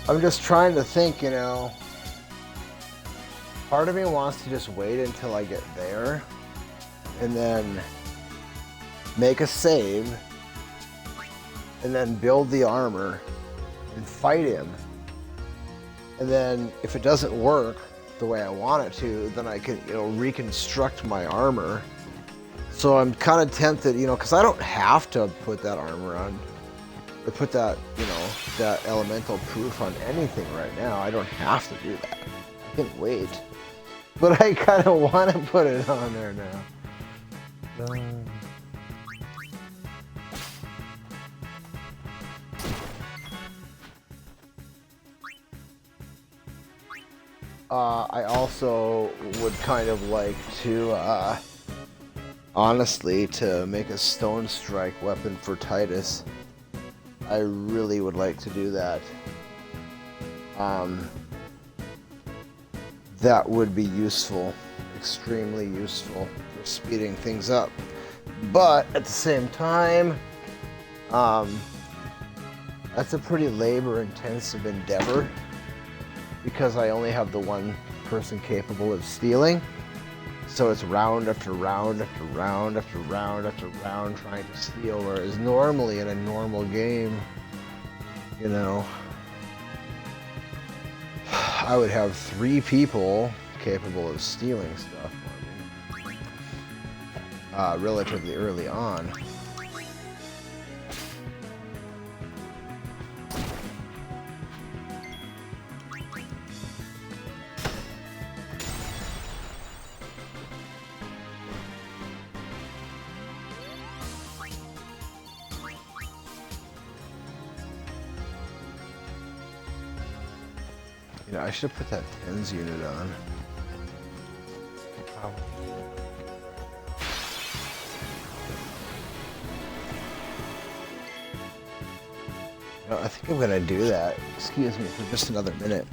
I'm just trying to think, you know. Part of me wants to just wait until I get there and then make a save and then build the armor and fight him. And then if it doesn't work the way I want it to, then I can, you know, reconstruct my armor. So I'm kind of tempted, you know, because I don't have to put that armor on. Or put that, you know, that elemental proof on anything right now. I don't have to do that. I can wait. But I kind of want to put it on there now. I also would kind of like to, honestly, to make a stone strike weapon for Titus. I really would like to do that. That would be useful, extremely useful for speeding things up. But at the same time, that's a pretty labor-intensive endeavor because I only have the one person capable of stealing. So it's round after round after round after round after round trying to steal, whereas normally in a normal game, you know, I would have 3 people capable of stealing stuff for me relatively early on. You know, I should have put that tens unit on. You know, I think I'm gonna do that. Excuse me for just another minute.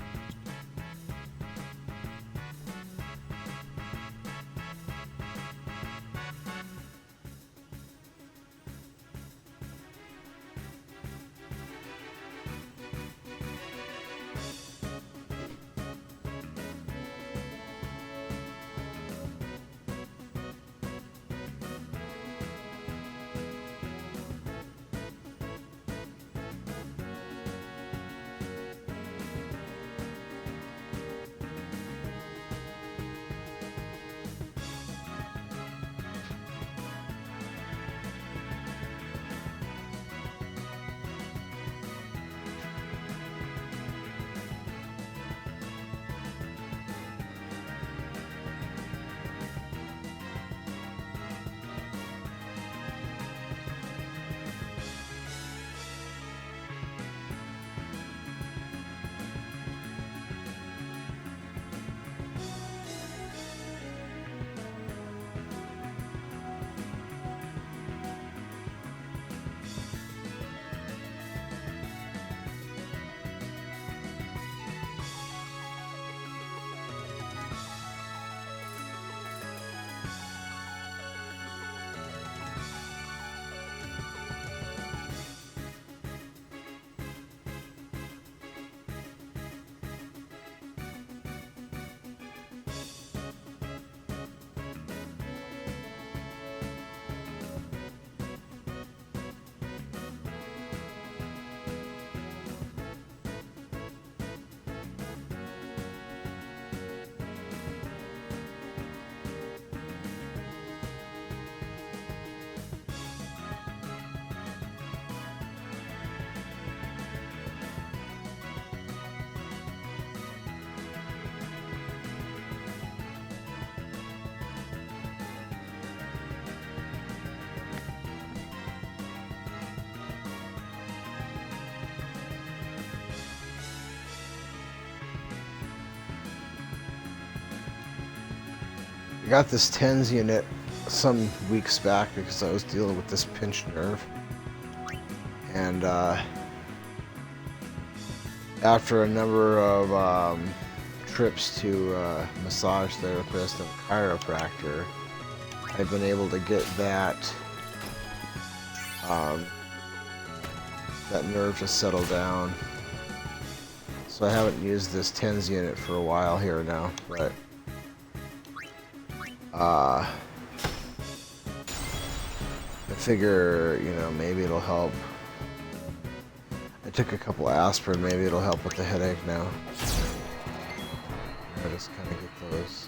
I got this tens unit some weeks back because I was dealing with this pinched nerve. And after a number of trips to a massage therapist and a chiropractor, I've been able to get that um, that nerve to settle down. So I haven't used this TENS unit for a while here now, but I figure, you know, maybe it'll help. I took a couple aspirin, maybe it'll help with the headache now. I just kind of get those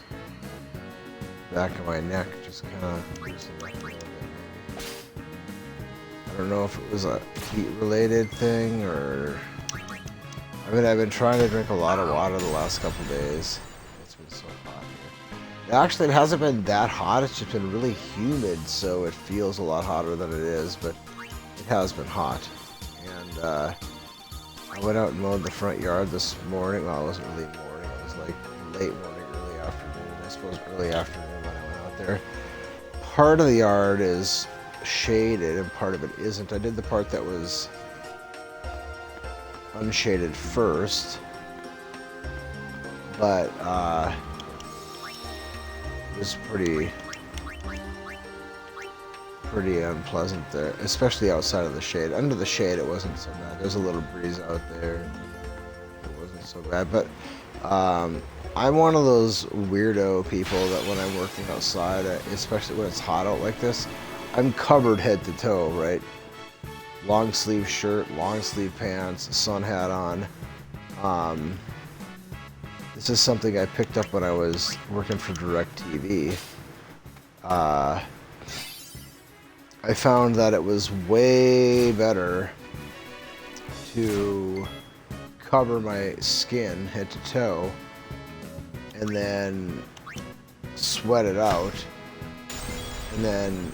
back of my neck, just kind of loosen up a little bit. I don't know if it was a heat-related thing or... I mean, I've been trying to drink a lot of water the last couple days. It's been so hot here. Actually, it hasn't been that hot. It's just been really humid, so it feels a lot hotter than it is, but it has been hot. And I went out and mowed the front yard this morning. Well, it wasn't really morning. It was like late morning, early afternoon. I suppose early afternoon when I went out there. Part of the yard is shaded and part of it isn't. I did the part that was unshaded first, but it was pretty unpleasant there, especially outside of the shade. Under the shade, it wasn't so bad. There's a little breeze out there. It wasn't so bad, but I'm one of those weirdo people that when I'm working outside, especially when it's hot out like this, I'm covered head to toe, right? Long sleeve shirt, long sleeve pants, sun hat on. This is something I picked up when I was working for DirecTV. I found that it was way better to cover my skin head to toe and then sweat it out, and then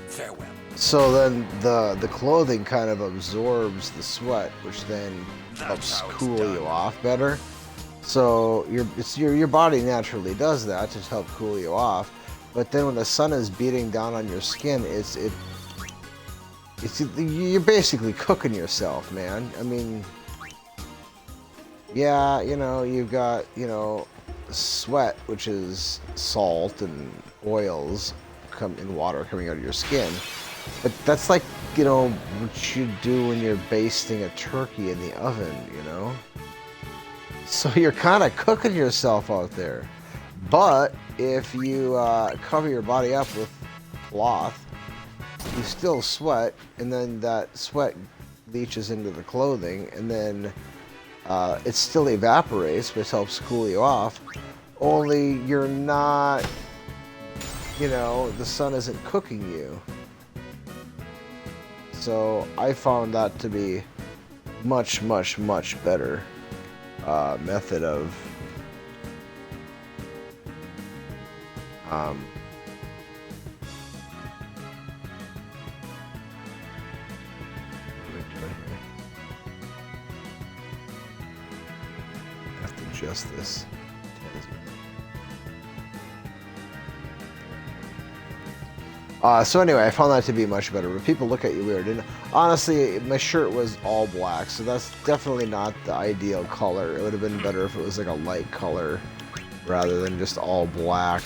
Farewell. so then the clothing kind of absorbs the sweat, which then That's helps how it's cool done. you off better. So your body naturally does that to help cool you off. But then when the sun is beating down on your skin, you're basically cooking yourself, man. I mean, yeah, you know, you've got, you know, sweat, which is salt and oils come in water coming out of your skin. But that's like, you know, what you do when you're basting a turkey in the oven, you know? So you're kind of cooking yourself out there. But if you cover your body up with cloth, you still sweat, and then that sweat leaches into the clothing, and then it still evaporates, which helps cool you off. Only you're not, you know, the sun isn't cooking you. So I found that to be much, much, much better method of I have to adjust this. So anyway, I found that to be much better, but people look at you weird. And honestly, my shirt was all black, so that's definitely not the ideal color. It would have been better if it was like a light color rather than just all black,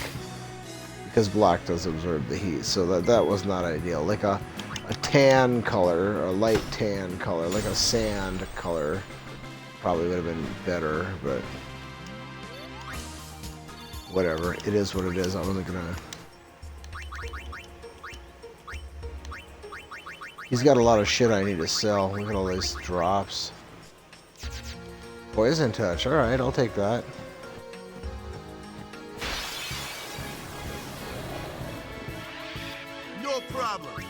because black does absorb the heat, so that was not ideal. Like a tan color, a light tan color, like a sand color, probably would have been better, but whatever. It is what it is. I wasn't gonna... He's got a lot of shit I need to sell. Look at all these drops. Poison touch. Alright, I'll take that. No problem.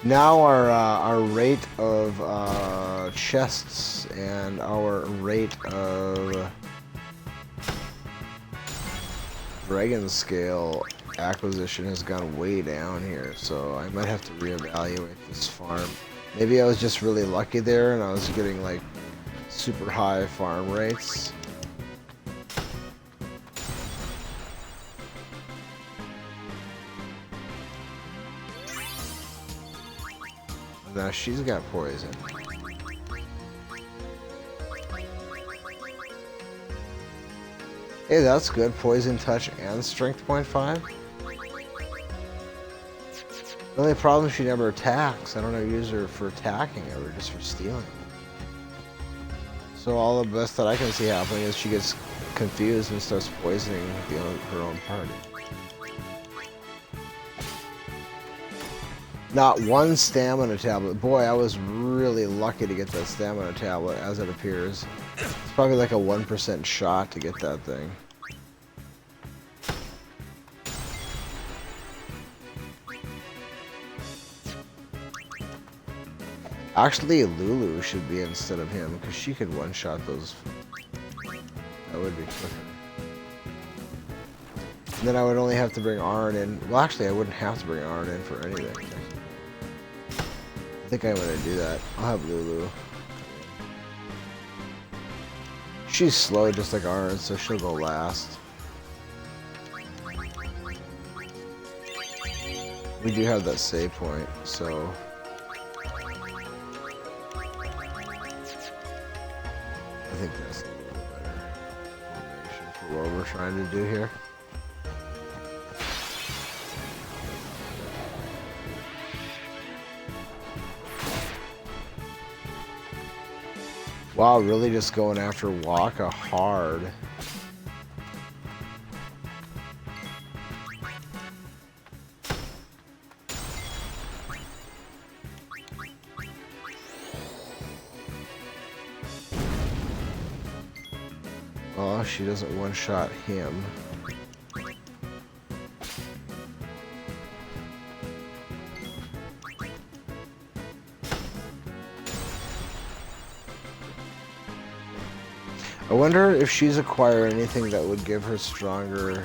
Now our rate of chests and our rate of dragon scale acquisition has gone way down here, so I might have to reevaluate this farm. Maybe I was just really lucky there and I was getting like super high farm rates. Now she's got poison. Hey, that's good. Poison touch and strength 0.5. The only problem is she never attacks. I don't ever use her for attacking, ever, just for stealing. So all the best that I can see happening is she gets confused and starts poisoning her own party. Not one stamina tablet. Boy, I was really lucky to get that stamina tablet as it appears. It's probably like a 1% shot to get that thing. Actually, Lulu should be instead of him, because she could one-shot those. That would be quicker. And then I would only have to bring Arn in. Well, actually, I wouldn't have to bring Arn in for anything. I think I'm going to do that. I'll have Lulu. She's slow just like Arn, so she'll go last. We do have that save point, so... I think that's a little better formation for what we're trying to do here. Wow, really just going after Waka hard. Oh, she doesn't one-shot him. I wonder if she's acquired anything that would give her stronger...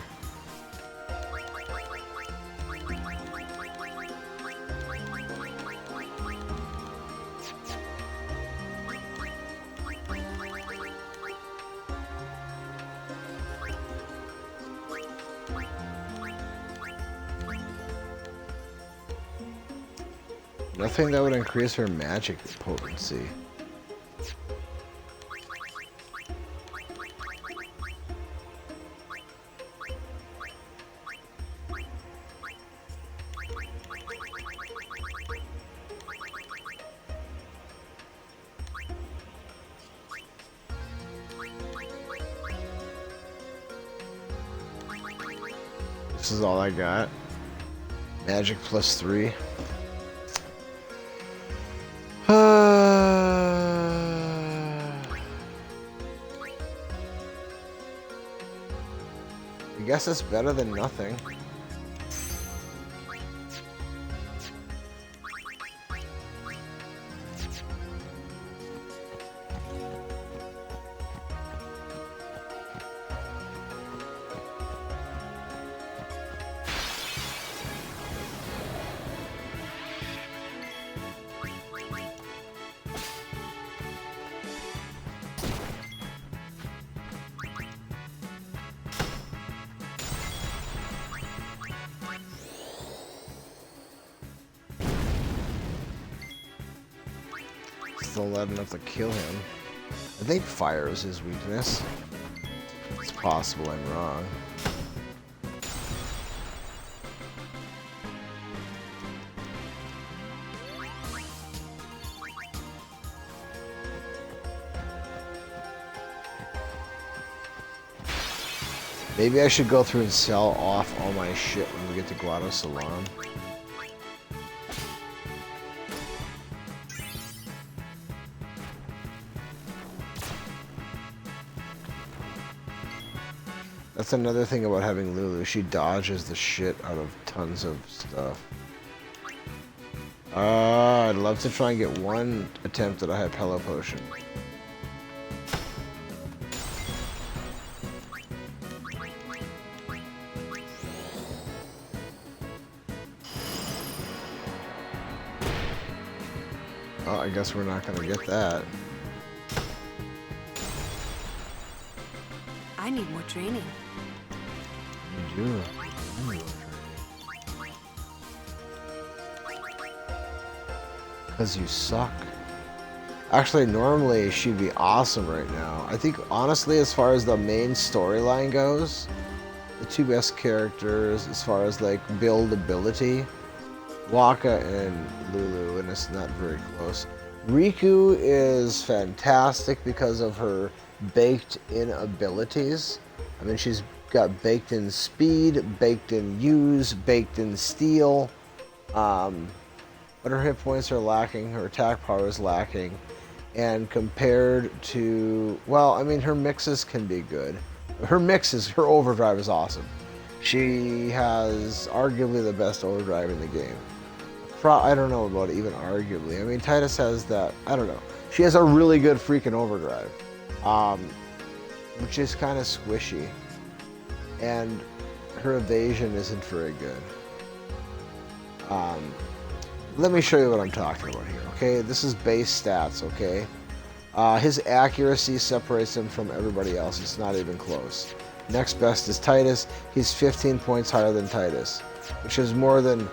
Nothing that would increase her magic potency. This is all I got. Magic +3. I guess it's better than nothing. Still not enough to kill him. I think fire is his weakness. It's possible I'm wrong. Maybe I should go through and sell off all my shit when we get to Guado Salon. That's another thing about having Lulu. She dodges the shit out of tons of stuff. I'd love to try and get one attempt at a Hypello potion. Oh, I guess we're not gonna get that. I need more training. You do. Because you suck. Actually, normally she'd be awesome right now. I think, honestly, as far as the main storyline goes, the two best characters, as far as, like, buildability, Waka and Lulu, and it's not very close. Riku is fantastic because of her baked-in abilities. I mean, she's got baked-in speed, baked-in use, baked-in steal. But her hit points are lacking, her attack power is lacking. And compared to, well, I mean, her mixes can be good. Her overdrive is awesome. She has arguably the best overdrive in the game. I don't know about even arguably. I mean, Titus has that, I don't know. She has a really good freaking overdrive, which is kind of squishy. And her evasion isn't very good. Let me show you what I'm talking about here, okay? This is base stats, okay? His accuracy separates him from everybody else. It's not even close. Next best is Titus. He's 15 points higher than Titus, which is more than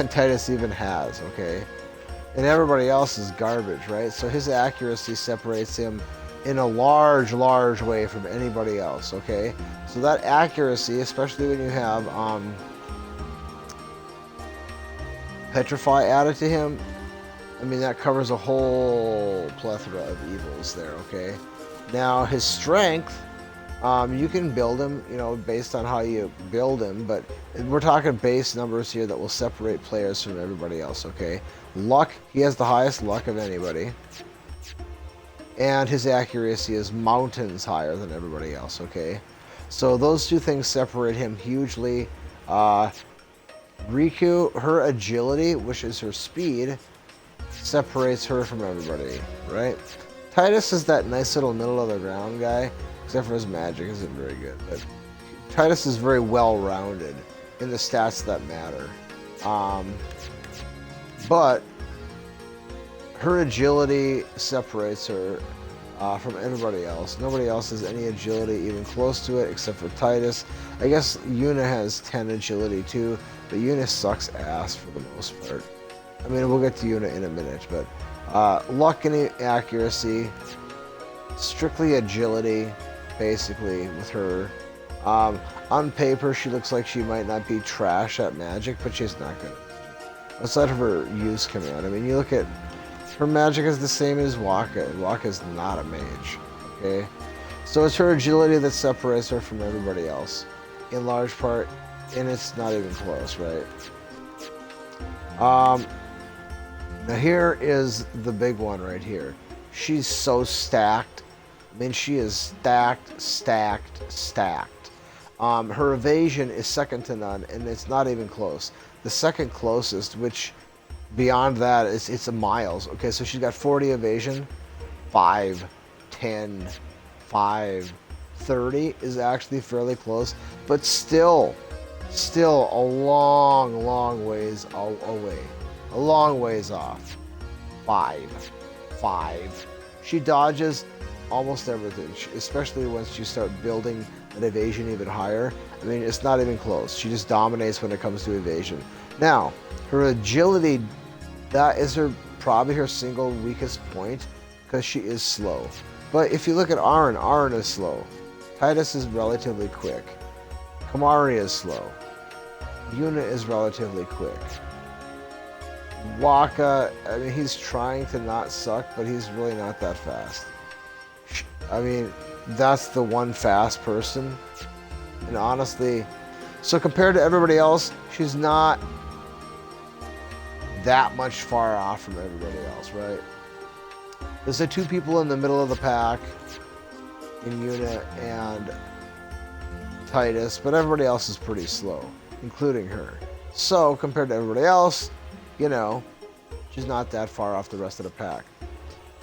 Titus even has, okay? And everybody else is garbage, right? So his accuracy separates him in a large way from anybody else, okay? So that accuracy, especially when you have Petrify added to him, I mean, that covers a whole plethora of evils there, okay? Now, his strength, you can build him, you know, based on how you build him, but we're talking base numbers here that will separate players from everybody else, okay? Luck, he has the highest luck of anybody. And his accuracy is mountains higher than everybody else, okay? So those two things separate him hugely. Riku, her agility, which is her speed, separates her from everybody, right? Titus is that nice little middle of the ground guy, except for his magic isn't very good. But Titus is very well-rounded in the stats that matter. But her agility separates her from everybody else. Nobody else has any agility even close to it except for Titus. I guess Yuna has 10 agility too, but Yuna sucks ass for the most part. I mean, we'll get to Yuna in a minute, but luck and accuracy, strictly agility, basically, with her. On paper, she looks like she might not be trash at magic, but she's not good. Outside of her use command, I mean, you look at her magic is the same as Waka, and Waka is not a mage, okay? So it's her agility that separates her from everybody else, in large part, and it's not even close, right? Now here is the big one right here. She's so stacked. I mean, she is stacked. Her evasion is second to none, and it's not even close. The second closest, which beyond that, it's a miles. Okay, so she's got 40 evasion, 5, 10, 5, 30 is actually fairly close, but still a long ways away. A long ways off. 5. She dodges almost everything, especially once you start building an evasion even higher. I mean, it's not even close. She just dominates when it comes to evasion. Now, her agility, that is probably her single weakest point, because she is slow. But if you look at Aaron is slow. Titus is relatively quick. Kamari is slow. Yuna is relatively quick. Waka, I mean, he's trying to not suck, but he's really not that fast. I mean, that's the one fast person. And honestly, so compared to everybody else, she's not that much far off from everybody else, right? There's the two people in the middle of the pack in Yuna and Titus, but everybody else is pretty slow, including her. So compared to everybody else, you know, she's not that far off the rest of the pack.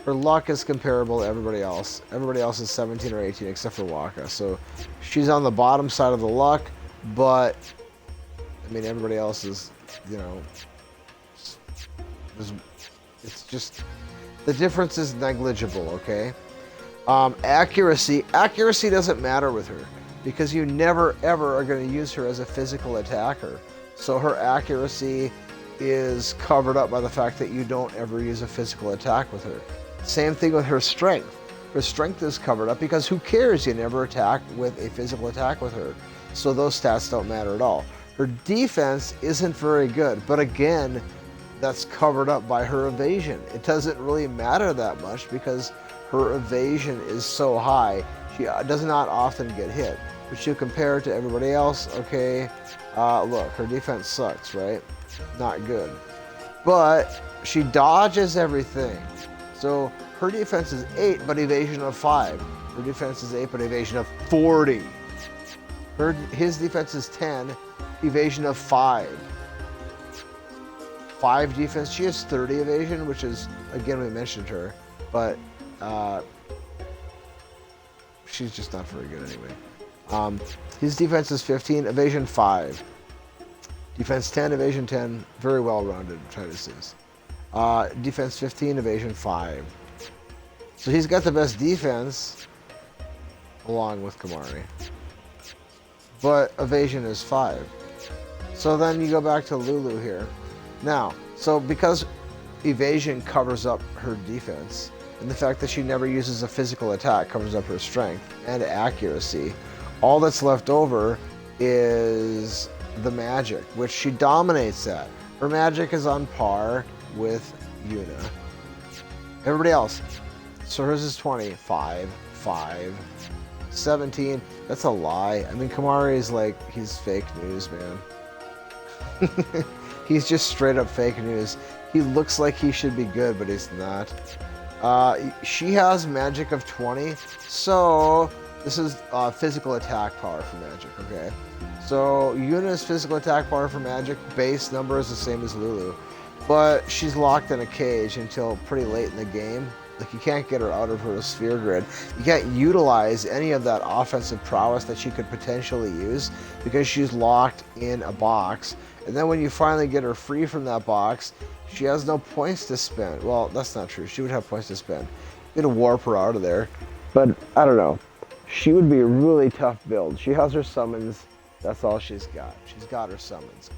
Her luck is comparable to everybody else. Everybody else is 17 or 18 except for Waka. So she's on the bottom side of the luck, but I mean, everybody else is, you know, it's just, the difference is negligible, okay? Accuracy doesn't matter with her because you never ever are going to use her as a physical attacker. So her accuracy is covered up by the fact that you don't ever use a physical attack with her. Same thing with her strength. Her strength is covered up because who cares? You never attack with a physical attack with her. So those stats don't matter at all. Her defense isn't very good, but again, that's covered up by her evasion. It doesn't really matter that much because her evasion is so high. She does not often get hit. But you compare it to everybody else, okay, look, her defense sucks, right? Not good. But she dodges everything. So her defense is 8, but evasion of 5. Her defense is 8, but evasion of 40. His defense is 10, evasion of 5. 5 defense. She has 30 evasion, which is, again, we mentioned her, but she's just not very good anyway. His defense is 15, evasion 5. Defense 10, evasion 10, very well-rounded Titus. Defense 15, evasion 5. So he's got the best defense, along with Kamari. But evasion is 5. So then you go back to Lulu here. Now, so because evasion covers up her defense, and the fact that she never uses a physical attack covers up her strength and accuracy, all that's left over is the magic, which she dominates at. Her magic is on par with Yuna. Everybody else, so hers is 20, 5, 5, 17. That's a lie. I mean, Kamari is like, he's fake news, man. He's just straight up fake news. He looks like he should be good, but he's not. She has magic of 20, so this is physical attack power for magic, okay? So Yuna's physical attack power for magic base number is the same as Lulu, but she's locked in a cage until pretty late in the game. Like, you can't get her out of her sphere grid. You can't utilize any of that offensive prowess that she could potentially use because she's locked in a box. And then when you finally get her free from that box, she has no points to spend. Well, that's not true. She would have points to spend. You're gonna warp her out of there. But, I don't know. She would be a really tough build. She has her summons. That's all she's got. She's got her summons.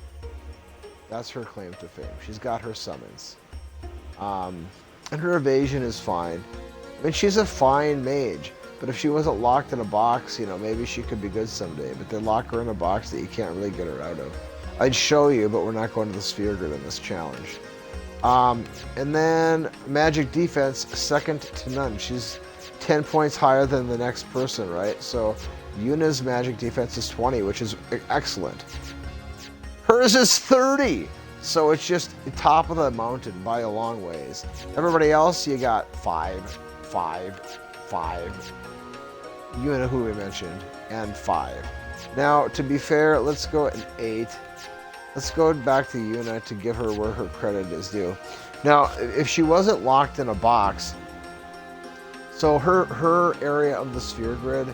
That's her claim to fame. She's got her summons. And her evasion is fine. I mean, she's a fine mage. But if she wasn't locked in a box, you know, maybe she could be good someday. But they lock her in a box that you can't really get her out of. I'd show you, but we're not going to the sphere grid in this challenge. And then magic defense, second to none. She's 10 points higher than the next person, right? So Yuna's magic defense is 20, which is excellent. Hers is 30. So it's just top of the mountain by a long ways. Everybody else, you got 5, 5, 5. Yuna, who we mentioned, and 5. Now, to be fair, let's go at an 8. Let's go back to Yuna to give her where her credit is due. Now, if she wasn't locked in a box, so her area of the sphere grid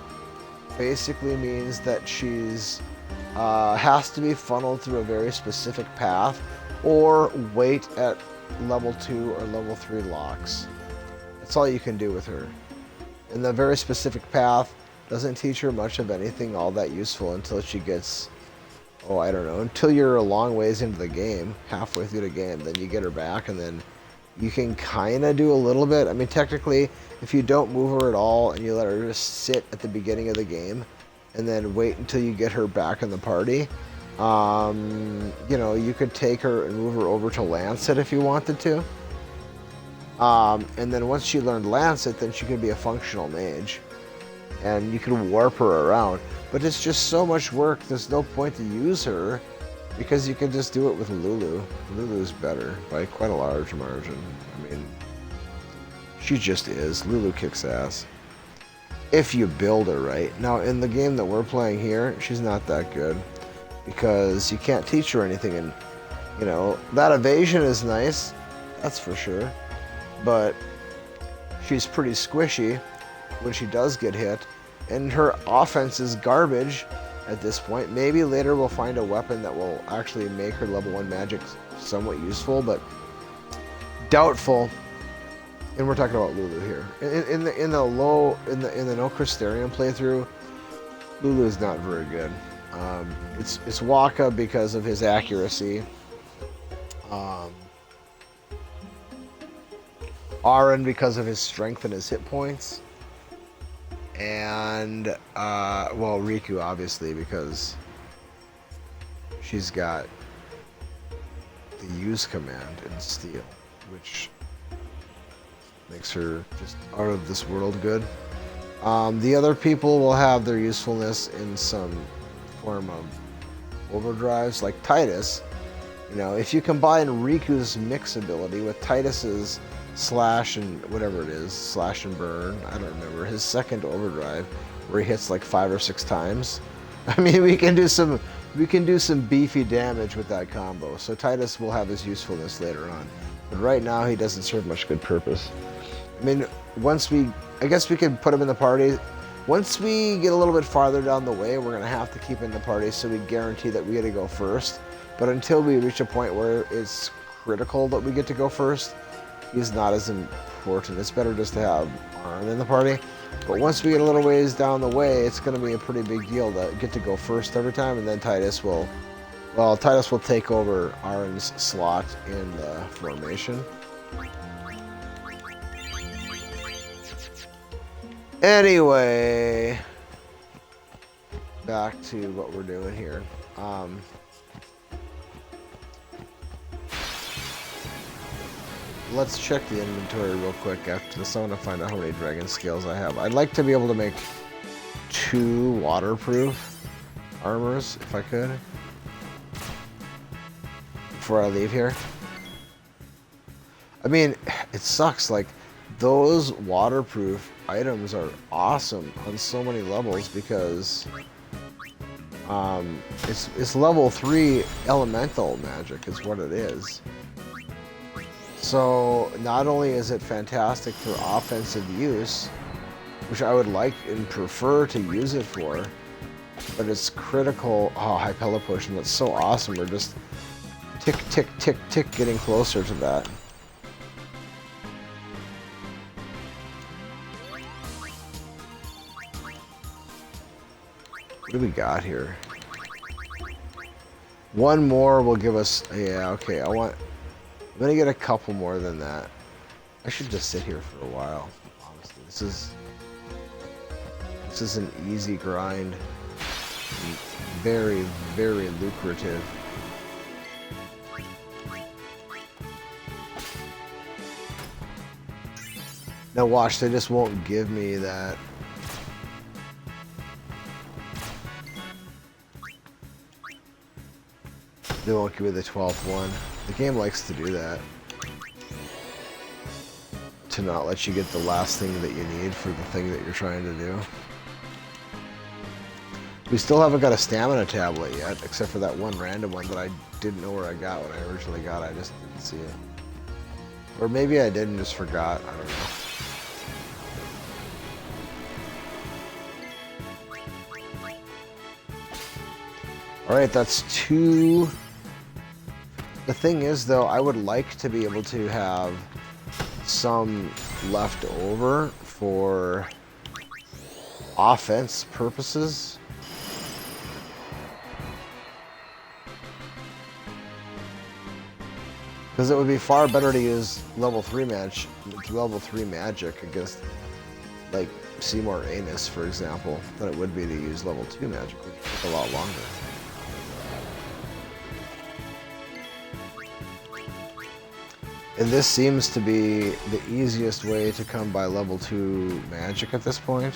basically means that she's has to be funneled through a very specific path or wait at level 2 or level 3 locks. That's all you can do with her. And the very specific path doesn't teach her much of anything all that useful until she gets, oh, I don't know, until you're a long ways into the game, halfway through the game, then you get her back and then you can kind of do a little bit. I mean, technically, if you don't move her at all and you let her just sit at the beginning of the game and then wait until you get her back in the party, you know, you could take her and move her over to Lancet if you wanted to. And then once she learned Lancet, then she could be a functional mage. And you could warp her around. But it's just so much work, there's no point to use her because you can just do it with Lulu. Lulu's better by quite a large margin. I mean, she just is. Lulu kicks ass. If you build her right. Now, in the game that we're playing here, she's not that good because you can't teach her anything. And, you know, that evasion is nice, that's for sure. But she's pretty squishy when she does get hit. And her offense is garbage at this point. Maybe later we'll find a weapon that will actually make her level 1 magic somewhat useful, but doubtful. And we're talking about Lulu here. In the no Crystarium playthrough, Lulu is not very good. It's Waka because of his accuracy. Aaron because of his strength and his hit points. And, well, Riku, obviously, because she's got the use command in steel, which makes her just out of this world good. The other people will have their usefulness in some form of overdrives, like Titus. You know, if you combine Riku's mix ability with Titus's slash and whatever it is, slash and burn, I don't remember, his second overdrive, where he hits like 5 or 6 times. I mean, we can do some beefy damage with that combo. So Titus will have his usefulness later on, but right now he doesn't serve much good purpose. I mean, I guess we could put him in the party. Once we get a little bit farther down the way, we're gonna have to keep him in the party so we guarantee that we get to go first. But until we reach a point where it's critical that we get to go first, he's not as important. It's better just to have Arn in the party. But once we get a little ways down the way, it's going to be a pretty big deal to get to go first every time, and then Titus will take over Arn's slot in the formation. Anyway, back to what we're doing here. Let's check the inventory real quick after this. I want to find out how many dragon scales I have. I'd like to be able to make 2 waterproof armors, if I could, before I leave here. I mean, it sucks. Like, those waterproof items are awesome on so many levels because it's level 3 elemental magic is what it is. So not only is it fantastic for offensive use, which I would like and prefer to use it for, but it's critical. Oh, Hypella Potion, that's so awesome. We're just tick, tick, tick, tick getting closer to that. What do we got here? One more will give us, yeah, okay, I'm gonna get a couple more than that. I should just sit here for a while, honestly. This is an easy grind. Very, very lucrative. Now watch, they just won't give me that. They won't give me the 12th one. The game likes to do that. To not let you get the last thing that you need for the thing that you're trying to do. We still haven't got a stamina tablet yet, except for that one random one that I didn't know where I got when I originally got it. I just didn't see it. Or maybe I did and just forgot. I don't know. Alright, that's 2. The thing is, though, I would like to be able to have some left over for offense purposes. Because it would be far better to use level 3 magic against, like, Seymour Anus, for example, than it would be to use level 2 magic, which would take a lot longer. And this seems to be the easiest way to come by level 2 magic at this point.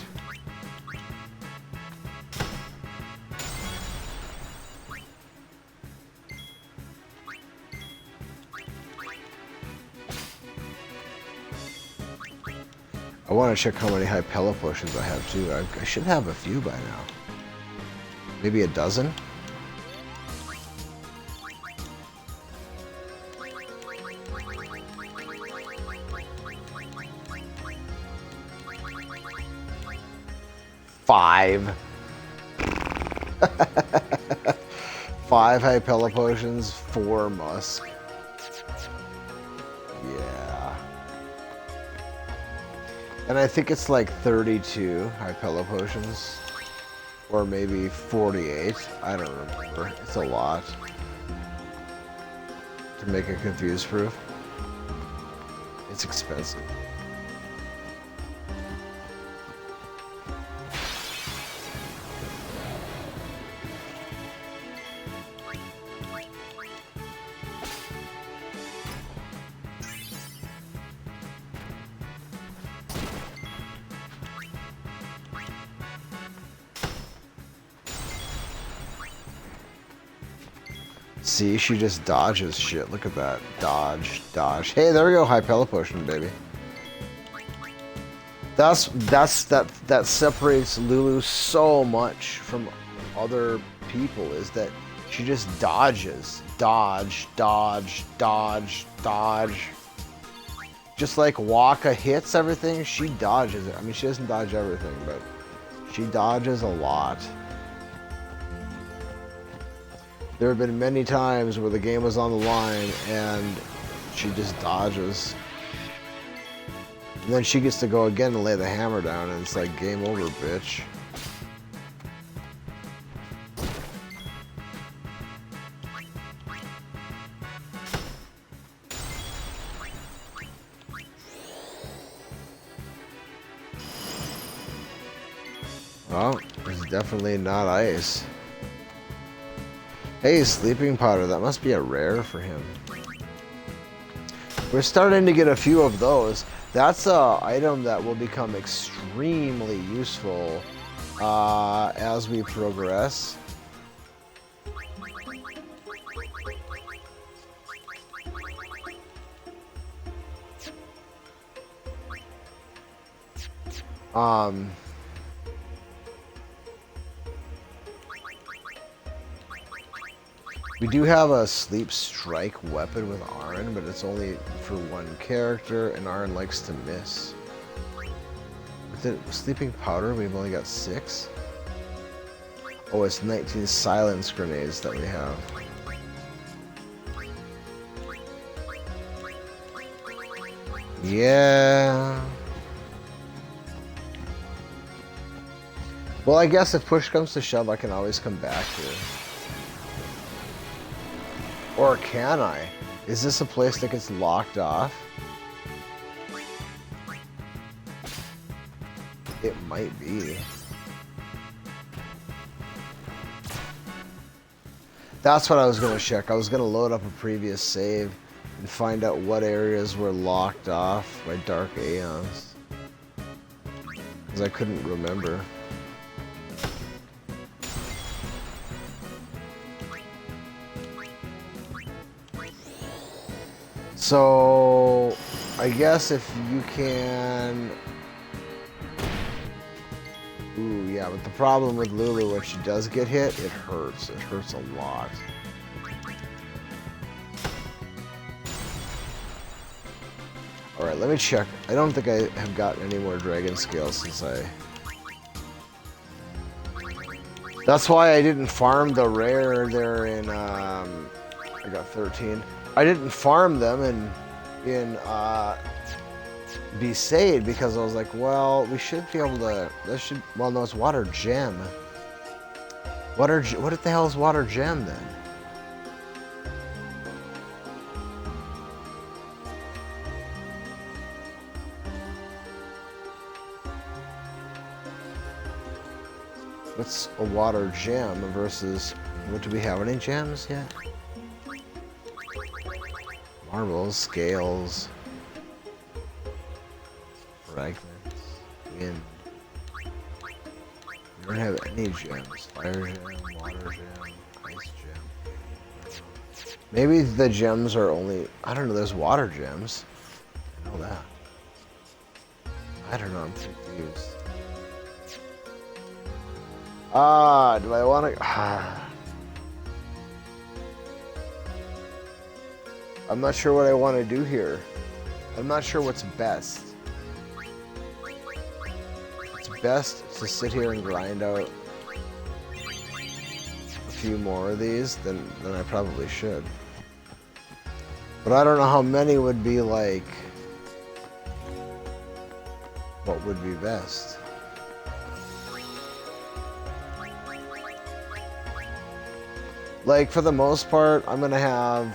I want to check how many Hypella Potions I have too. I should have a few by now. Maybe a dozen? Five. 5 Hypella Potions, 4 Musk. Yeah. And I think it's like 32 Hypella Potions. Or maybe 48. I don't remember. It's a lot. To make a confuse proof. It's expensive. See, she just dodges shit. Look at that. Dodge, dodge. Hey, there we go. High pellet potion, baby. That separates Lulu so much from other people is that she just dodges. Dodge, dodge, dodge, dodge. Just like Waka hits everything, she dodges it. I mean, she doesn't dodge everything, but she dodges a lot. There have been many times where the game was on the line and she just dodges. And then she gets to go again and lay the hammer down and it's like game over, bitch. Well, it's definitely not ice. Hey, sleeping powder. That must be a rare for him. We're starting to get a few of those. That's an item that will become extremely useful as we progress. We do have a sleep strike weapon with Arn, but it's only for one character, and Arn likes to miss. With the sleeping powder, we've only got 6. Oh, it's 19 silence grenades that we have. Yeah. Well, I guess if push comes to shove, I can always come back here. Or can I? Is this a place that gets locked off? It might be. That's what I was going to check. I was going to load up a previous save and find out what areas were locked off by Dark Aeons. Because I couldn't remember. So, I guess if you can... Ooh, yeah, but the problem with Lulu, when she does get hit, it hurts. It hurts a lot. Alright, let me check. I don't think I have gotten any more dragon scales since I... That's why I didn't farm the rare there in, I got 13. I didn't farm them in Besaid because I was like, well, we should be able to, well, no, it's water gem. What the hell is water gem then? What's a water gem versus, what do we have, any gems yet? Marbles, scales, fragments, wind. We don't have any gems. Fire gem, water gem, ice gem. Maybe the gems are only, I don't know, there's water gems. I know that. I don't know, I'm confused. Do I want to... I'm not sure what I want to do here. I'm not sure what's best. It's best to sit here and grind out a few more of these, then I probably should. But I don't know how many would be like... What would be best? Like, for the most part, I'm gonna have,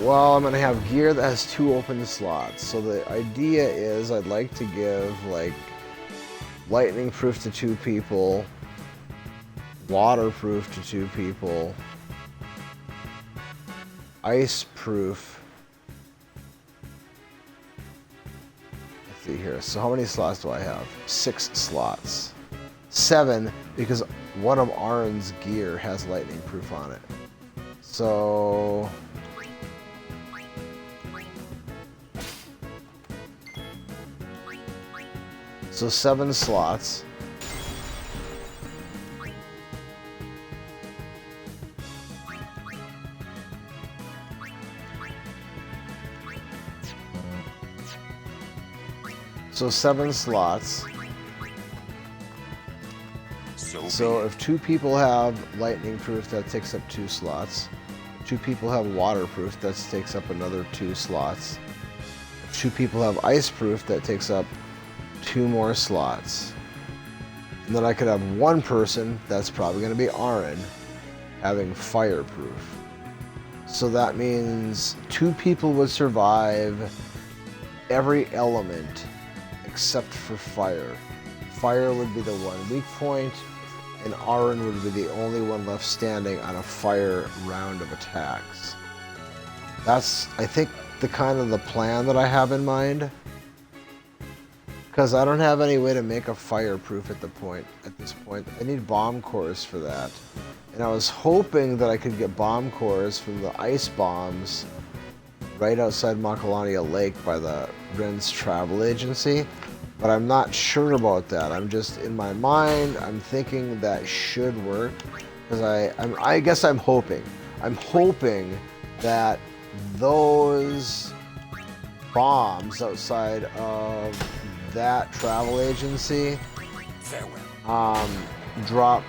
well, I'm gonna have gear that has 2 open slots. So the idea is I'd like to give, like, lightning proof to 2 people, waterproof to 2 people, ice proof. Let's see here. So how many slots do I have? 6 slots. 7, because one of Arn's gear has lightning proof on it. So So 7 slots. So 7 slots. So if 2 people have lightning proof, that takes up 2 slots. If 2 people have waterproof, that takes up another 2 slots. If 2 people have ice proof, that takes up 2 more slots. And then I could have 1 person, that's probably going to be Aaron, having fireproof. So that means 2 people would survive every element except for fire. Fire would be the one weak point, and Aaron would be the only one left standing on a fire round of attacks. That's, I think, the kind of the plan that I have in mind. Because I don't have any way to make a fireproof at this point. I need bomb cores for that. And I was hoping that I could get bomb cores from the ice bombs right outside Makalania Lake by the Rin's travel agency. But I'm not sure about that. I'm just, in my mind, I'm thinking that should work. Because I guess I'm hoping. I'm hoping that those bombs outside of that travel agency drop,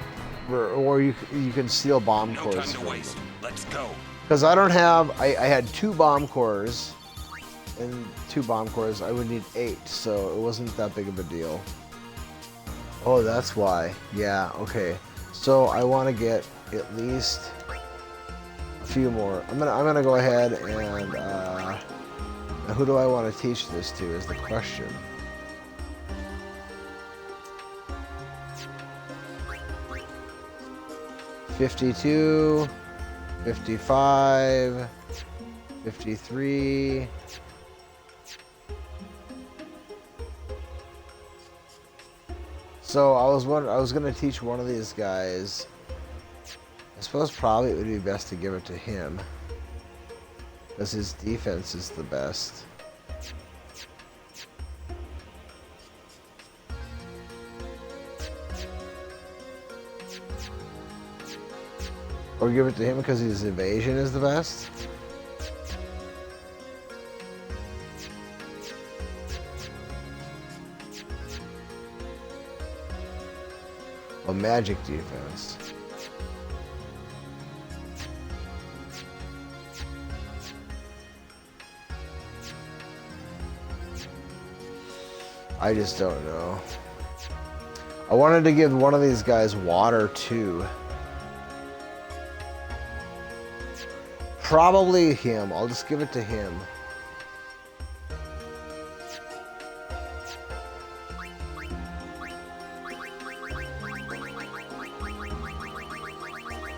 or you can steal bomb cores. No time to waste. Let's go. Because I don't have, I had 2 bomb cores, and 2 bomb cores, I would need 8, so it wasn't that big of a deal. Oh, that's why. Yeah, okay. So I want to get at least a few more. I'm gonna go ahead and now who do I want to teach this to is the question. $52, $55, $53. So I was gonna teach one of these guys. I suppose probably it would be best to give it to him, because his defense is the best. Or give it to him because his evasion is the best? A magic defense. I just don't know. I wanted to give one of these guys water too. Probably him. I'll just give it to him.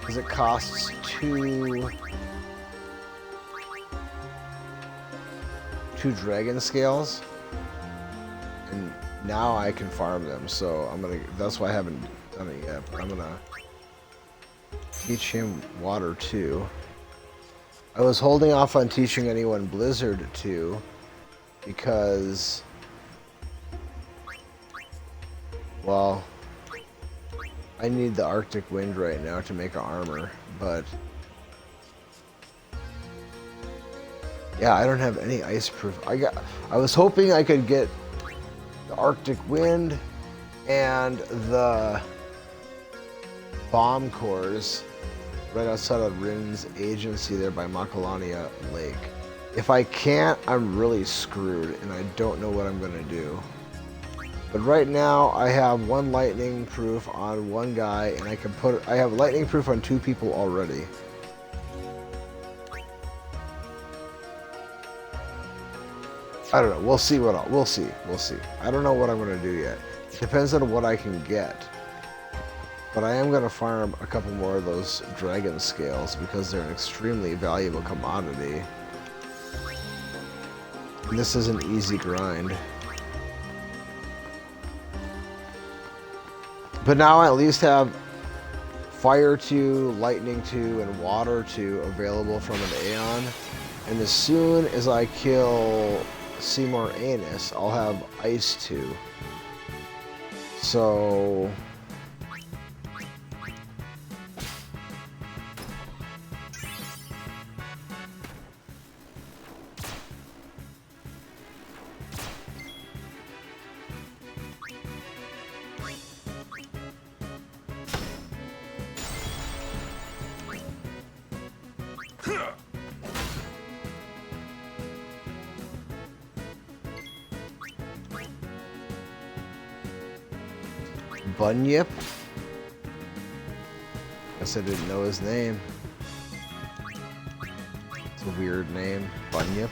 Because it costs 2 dragon scales. And now I can farm them, so that's why I haven't done it yet. But I'm gonna teach him water too. I was holding off on teaching anyone Blizzard too, because, well, I need the Arctic Wind right now to make armor, but yeah, I don't have any ice proof. I was hoping I could get the Arctic Wind and the bomb cores right outside of Rin's agency there by Makalania Lake. If I can't, I'm really screwed, and I don't know what I'm gonna do. But right now, I have 1 lightning proof on 1 guy, and I have lightning proof on 2 people already. I don't know. We'll see we'll see. I don't know what I'm gonna do yet. It depends on what I can get. But I am going to farm a couple more of those dragon scales because they're an extremely valuable commodity. And this is an easy grind. But now I at least have Fire 2, Lightning 2, and Water 2 available from an Aeon. And as soon as I kill Seymour Anus, I'll have Ice 2. So... Bunyip? Guess I didn't know his name. It's a weird name. Bunyip.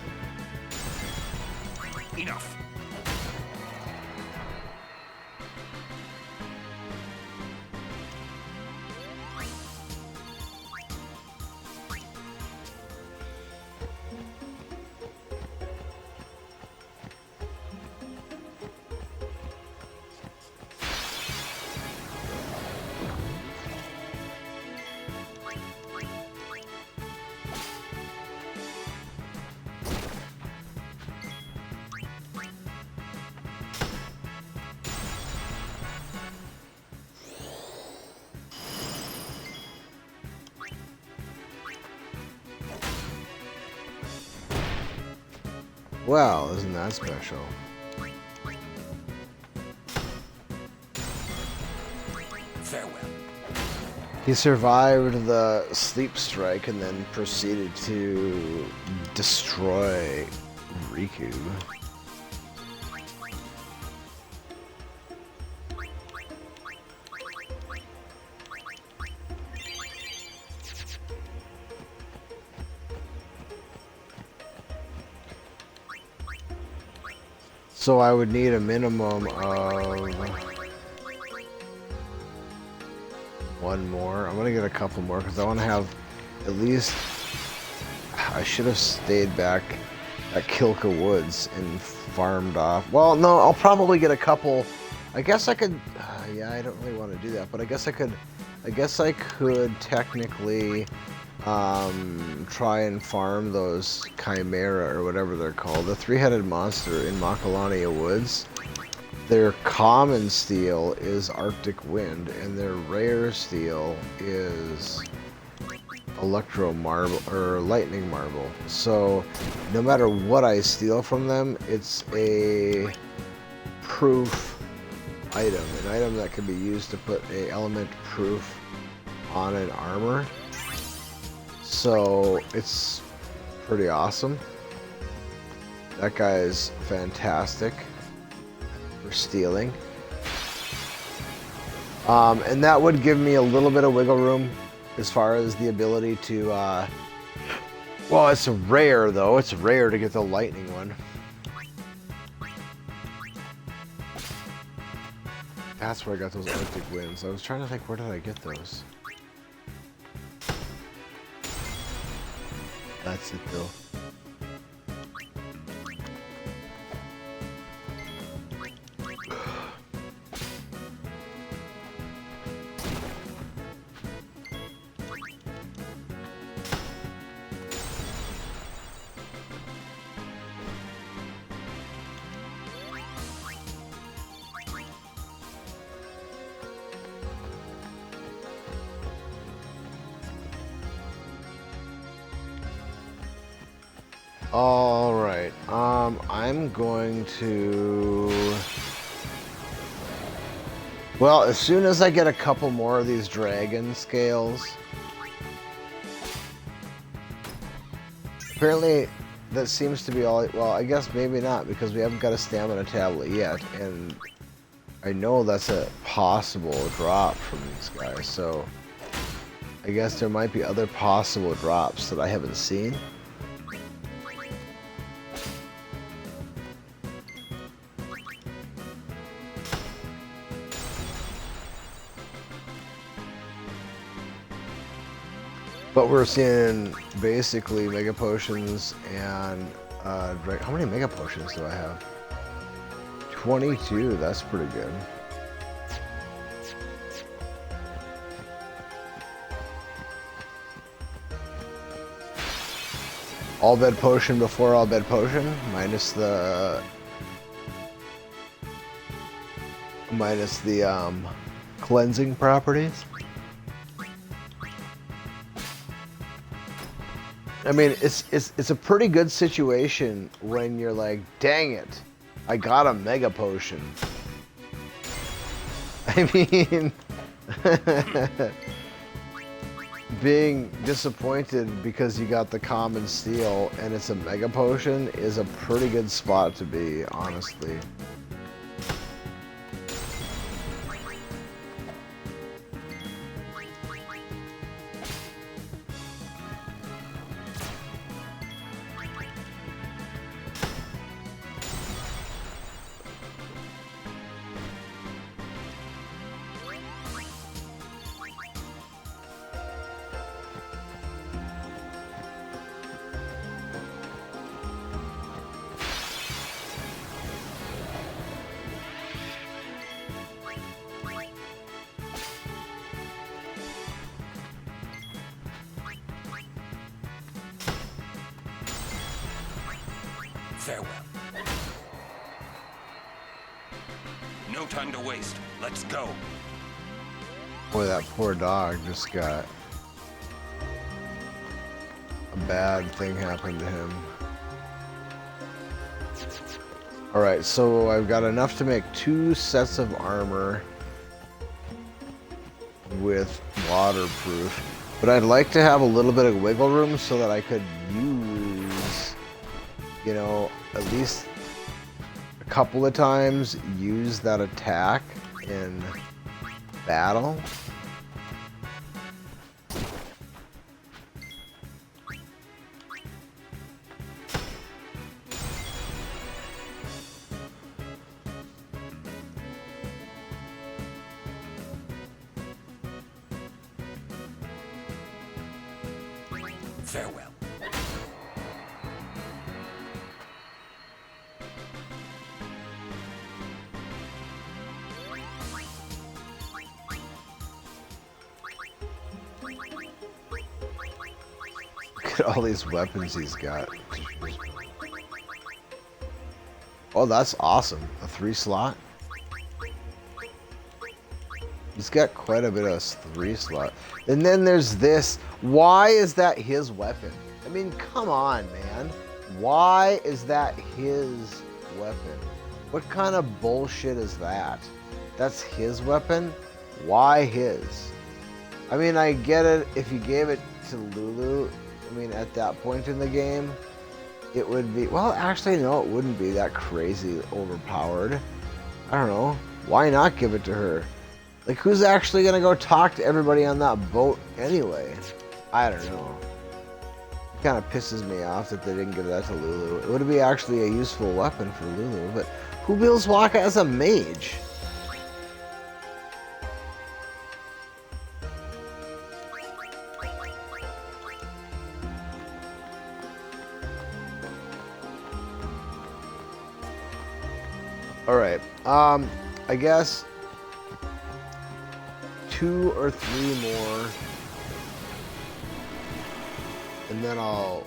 Enough. Well, isn't that special? Farewell. He survived the sleep strike and then proceeded to destroy Riku. So I would need a minimum of one more. I'm gonna get a couple more because I want to have at least. I should have stayed back at Kilka Woods and farmed off. Well, no, I'll probably get a couple. I guess I could. Yeah, I don't really want to do that, but I guess I could. I guess I could technically try and farm those Chimera or whatever they're called, the three-headed monster in Macalania Woods. Their common steel is Arctic Wind, and their rare steel is Electro Marble or Lightning Marble. So no matter what I steal from them, it's a proof item, an item that can be used to put a element proof on an armor. So it's pretty awesome. That guy is fantastic for stealing. And that would give me a little bit of wiggle room as far as the ability to, well, it's rare though. It's rare to get the lightning one. That's where I got those Arctic Winds. I was trying to think, where did I get those? That's it though. All right. I'm going to. Well, as soon as I get a couple more of these dragon scales. Apparently, that seems to be all. Well, I guess maybe not because we haven't got a stamina tablet yet, and I know that's a possible drop from these guys. So I guess there might be other possible drops that I haven't seen. But we're seeing basically Mega Potions and how many Mega Potions do I have? 22, that's pretty good. All bed potion before all bed potion, minus the cleansing properties. I mean, it's a pretty good situation when you're like, dang it, I got a mega potion. I mean, being disappointed because you got the common steel and it's a mega potion is a pretty good spot to be, honestly. Farewell. No time to waste. Let's go. Boy, that poor dog just got a bad thing happen to him. Alright, so I've got enough to make 2 sets of armor with waterproof, but I'd like to have a little bit of wiggle room so that I could use, you know, at least a couple of times use that attack in battle. Farewell. Look at all these weapons he's got. Oh, that's awesome. A 3 slot. He's got quite a bit of 3 slot. And then there's this. Why is that his weapon? I mean, come on, man. Why is that his weapon? What kind of bullshit is that? That's his weapon? Why his? I mean, I get it if you gave it to Lulu. I mean, at that point in the game, it would be... Well, actually, no, it wouldn't be that crazy overpowered. I don't know. Why not give it to her? Like, who's actually going to go talk to everybody on that boat anyway? I don't know. It kind of pisses me off that they didn't give that to Lulu. It would be actually a useful weapon for Lulu, but who builds Waka as a mage? Alright, I guess 2 or 3 more, and then I'll...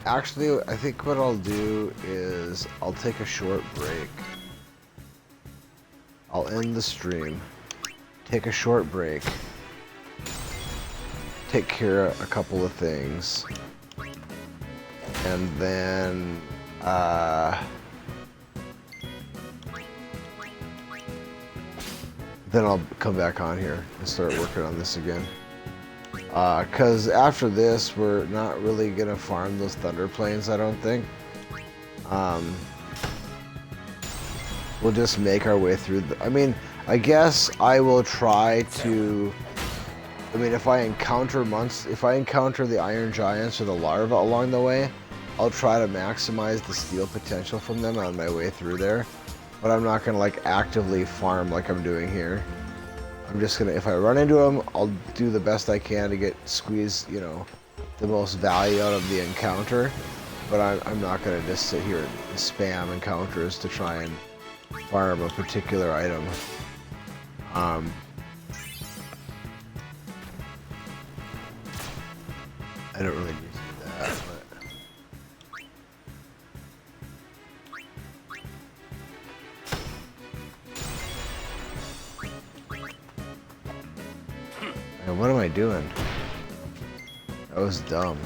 Actually, I think what I'll do is I'll take a short break. I'll end the stream, take a short break, take care of a couple of things, and then I'll come back on here and start working on this again. Because after this, we're not really going to farm those Thunder Plains, I don't think. We'll just make our way through the... I mean, I guess I will try to... I mean, if I encounter the Iron Giants or the Larva along the way, I'll try to maximize the steel potential from them on my way through there. But I'm not gonna like actively farm like I'm doing here. I'm just gonna, if I run into them, I'll do the best I can to squeeze, you know, the most value out of the encounter. But I'm not gonna just sit here and spam encounters to try and farm a particular item. I don't really need to do that, but... Man, what am I doing? That was dumb.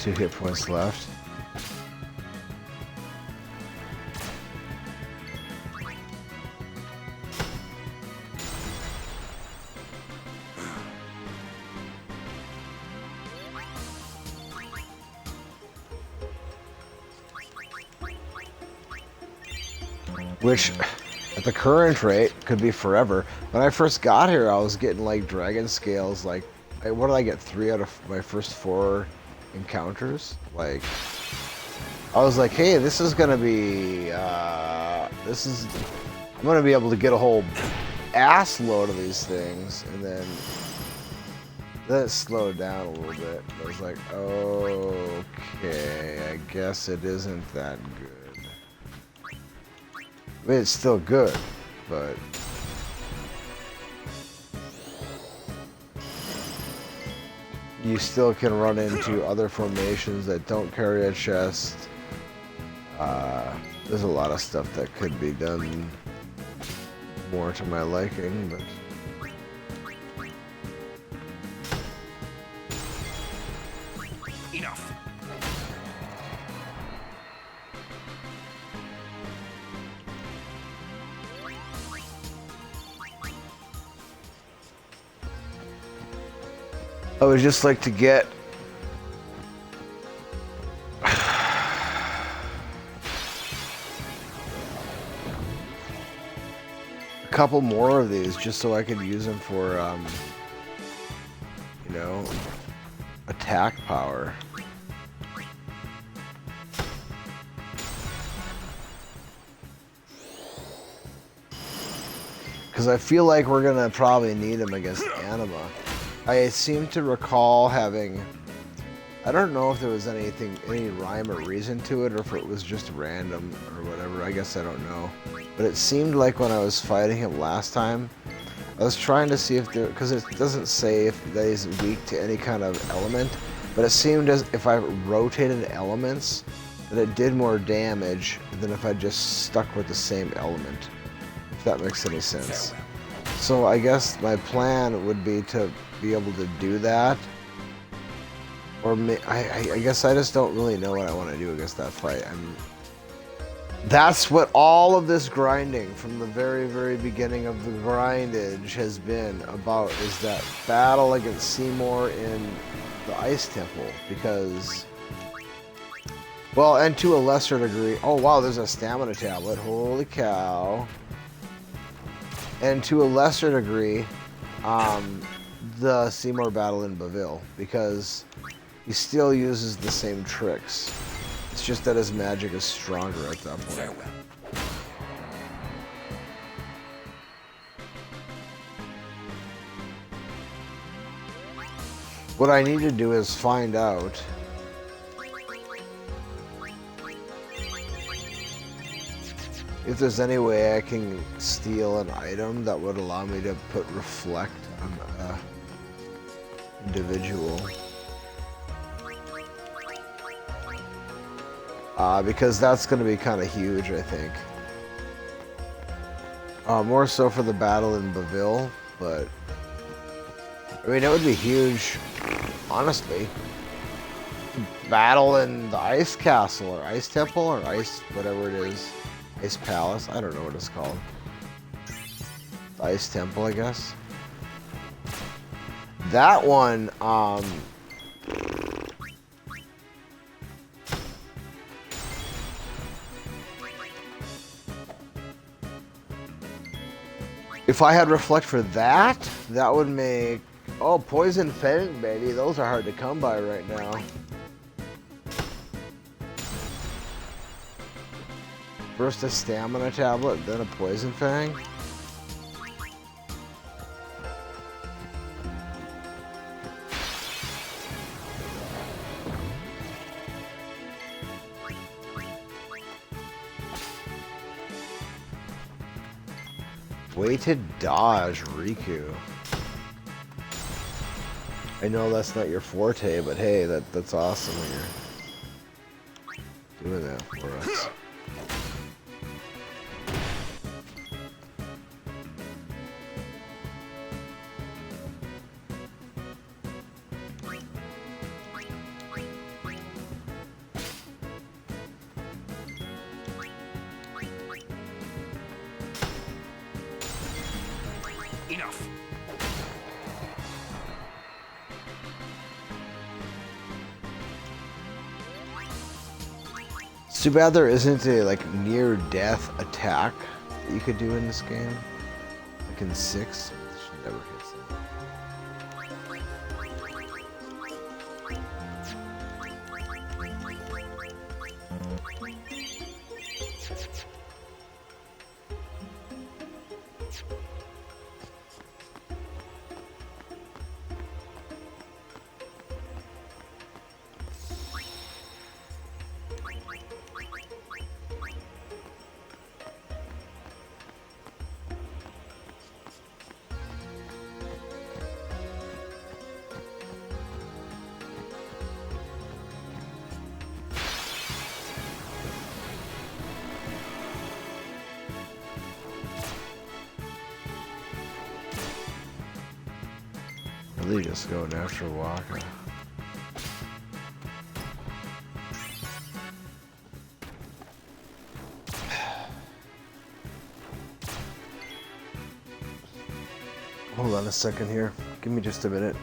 Two hit points left. Which, at the current rate, could be forever. When I first got here, I was getting like dragon scales. Like, what did I get? 3 out of my first 4 encounters. Like, I was like, hey, this is gonna be, I'm gonna be able to get a whole ass load of these things, and then it slowed down a little bit. I was like, okay, I guess it isn't that good. I mean, it's still good, but you still can run into other formations that don't carry a chest. There's a lot of stuff that could be done more to my liking, but Enough. I would just like to get a couple more of these just so I could use them for, you know, attack power. Because I feel like we're gonna probably need them against Anima. I seem to recall having, I don't know if there was any rhyme or reason to it, or if it was just random or whatever. I guess I don't know. But it seemed like when I was fighting him last time, I was trying to see if there, because it doesn't say if that he's weak to any kind of element, but it seemed as if I rotated elements, that it did more damage than if I just stuck with the same element. If that makes any sense. So I guess my plan would be to be able to do that, or I guess I just don't really know what I want to do against that fight. That's what all of this grinding from the very, very beginning of the grindage has been about, is that battle against Seymour in the Ice Temple, because, well, and to a lesser degree, oh wow, there's a stamina tablet, holy cow, and to a lesser degree, the Seymour battle in Baville, because he still uses the same tricks. It's just that his magic is stronger at that point. Farewell. What I need to do is find out if there's any way I can steal an item that would allow me to put reflect on individual. Because that's going to be kind of huge, I think. More so for the battle in Baville, but I mean, it would be huge, honestly. Battle in the Ice Castle, or Ice Temple, or Ice, whatever it is. Ice Palace, I don't know what it's called. The Ice Temple, I guess. That one, if I had reflect for that, that would make, oh, Poison Fang, baby. Those are hard to come by right now. First a stamina tablet, then a Poison Fang. Weighted dodge, Riku. I know that's not your forte, but hey, that's awesome that you're doing that for us. Enough. It's too bad there isn't a like near death attack that you could do in this game. Like in 6. She never hits it. Really just going after Waka. Hold on a second here. Give me just a minute.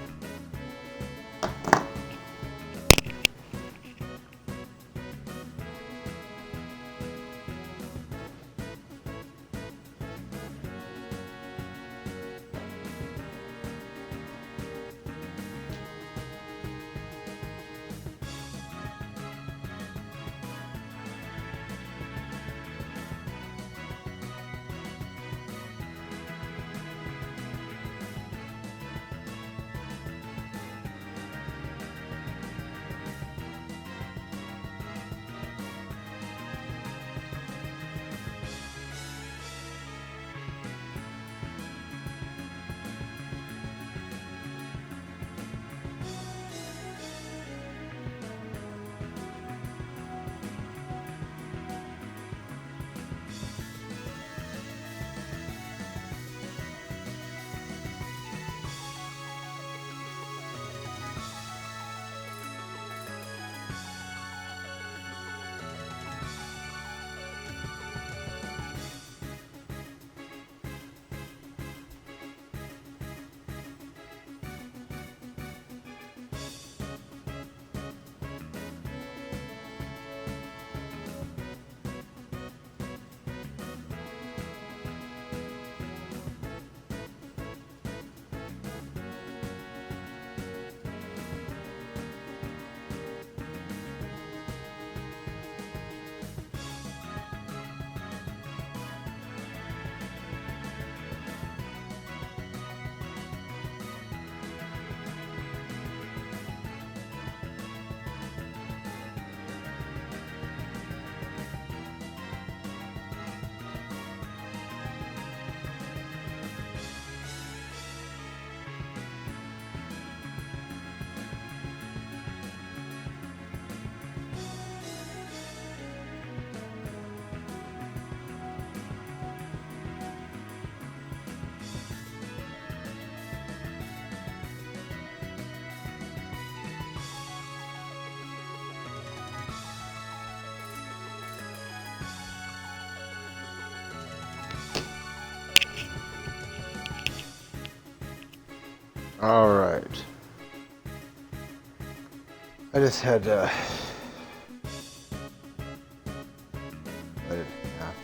All right. I just had to let it have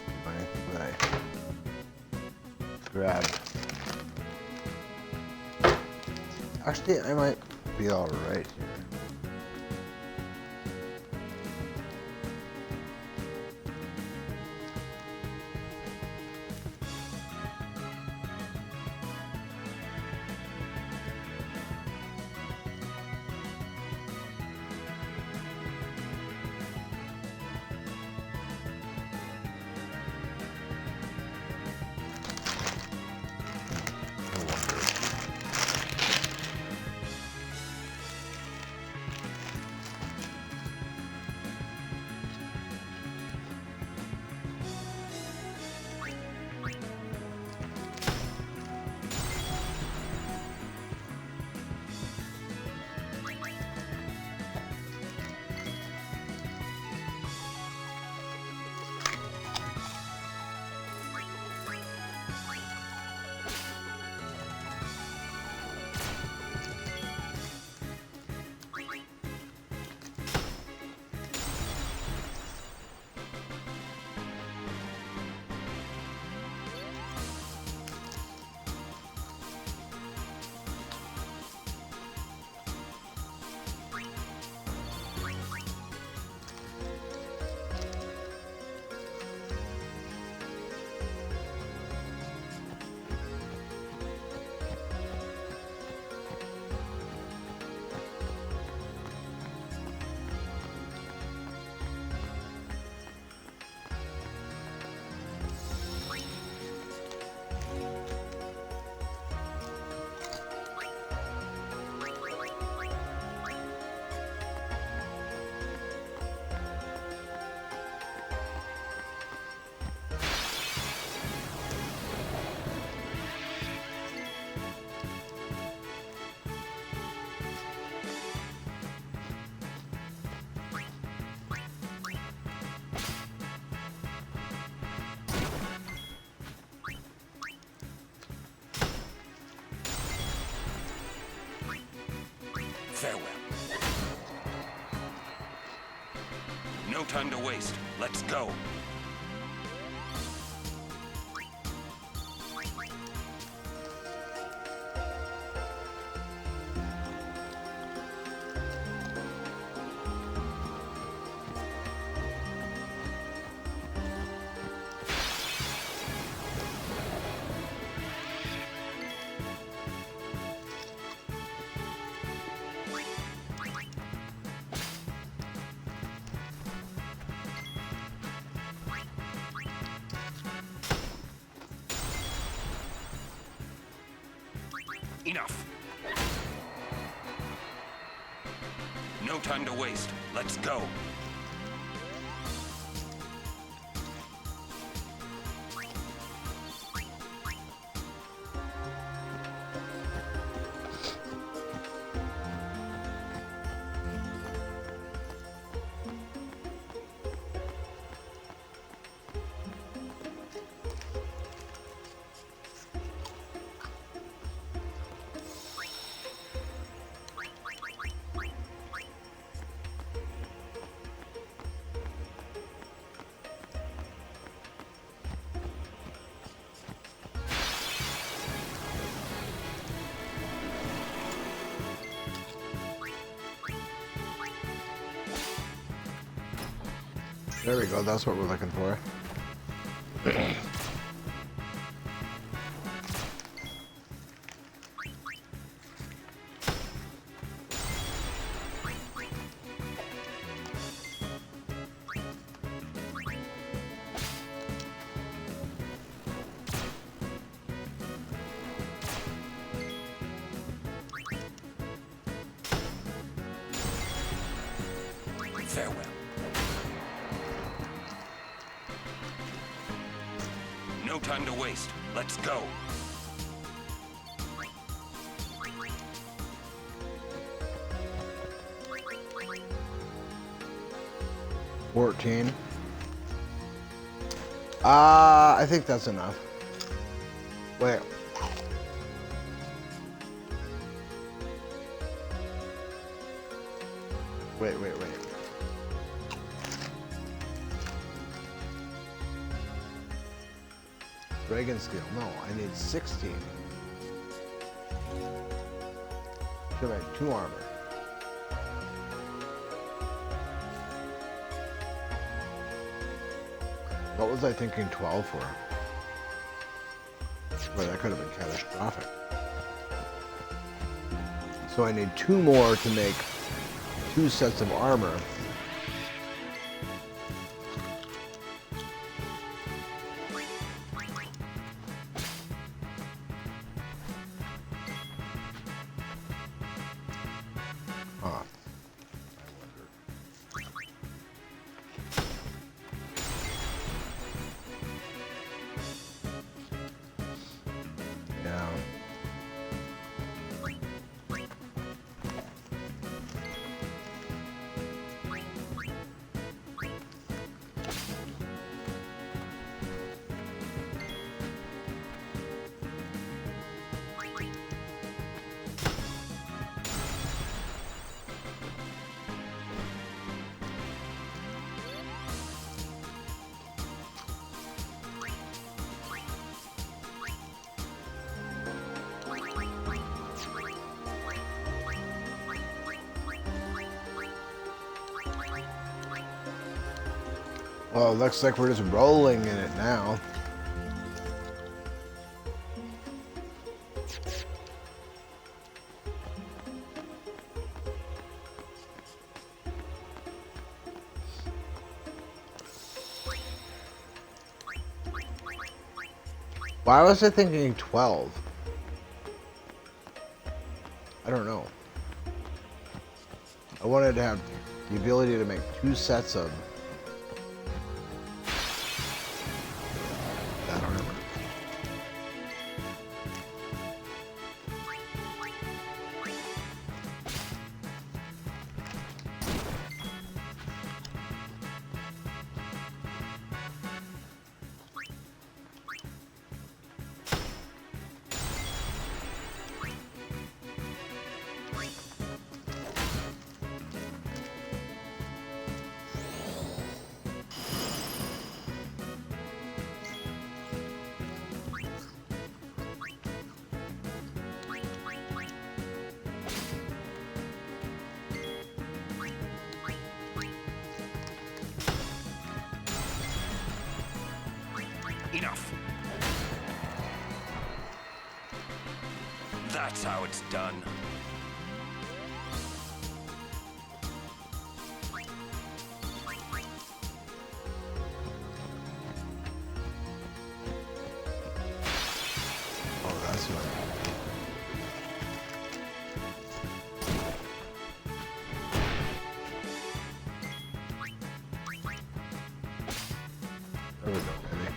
my grab. Actually, I might be all right here. Farewell. No time to waste. Let's go. Enough. No time to waste. Let's go. There we go, that's what we're looking for. Farewell. No time to waste. Let's go. $14. I think that's enough. Wait. Wait. Dragon skill. No, I need 16. Should make 2 armor. What was I thinking 12 for? Boy, that could have been catastrophic. So I need 2 more to make 2 sets of armor. Huh. Yeah. Well, it looks like we're just rolling in it now. Why was I thinking 12? I don't know. I wanted to have the ability to make 2 sets of... I don't remember. Enough. That's how it's done. Oh, that's what. There we go, baby.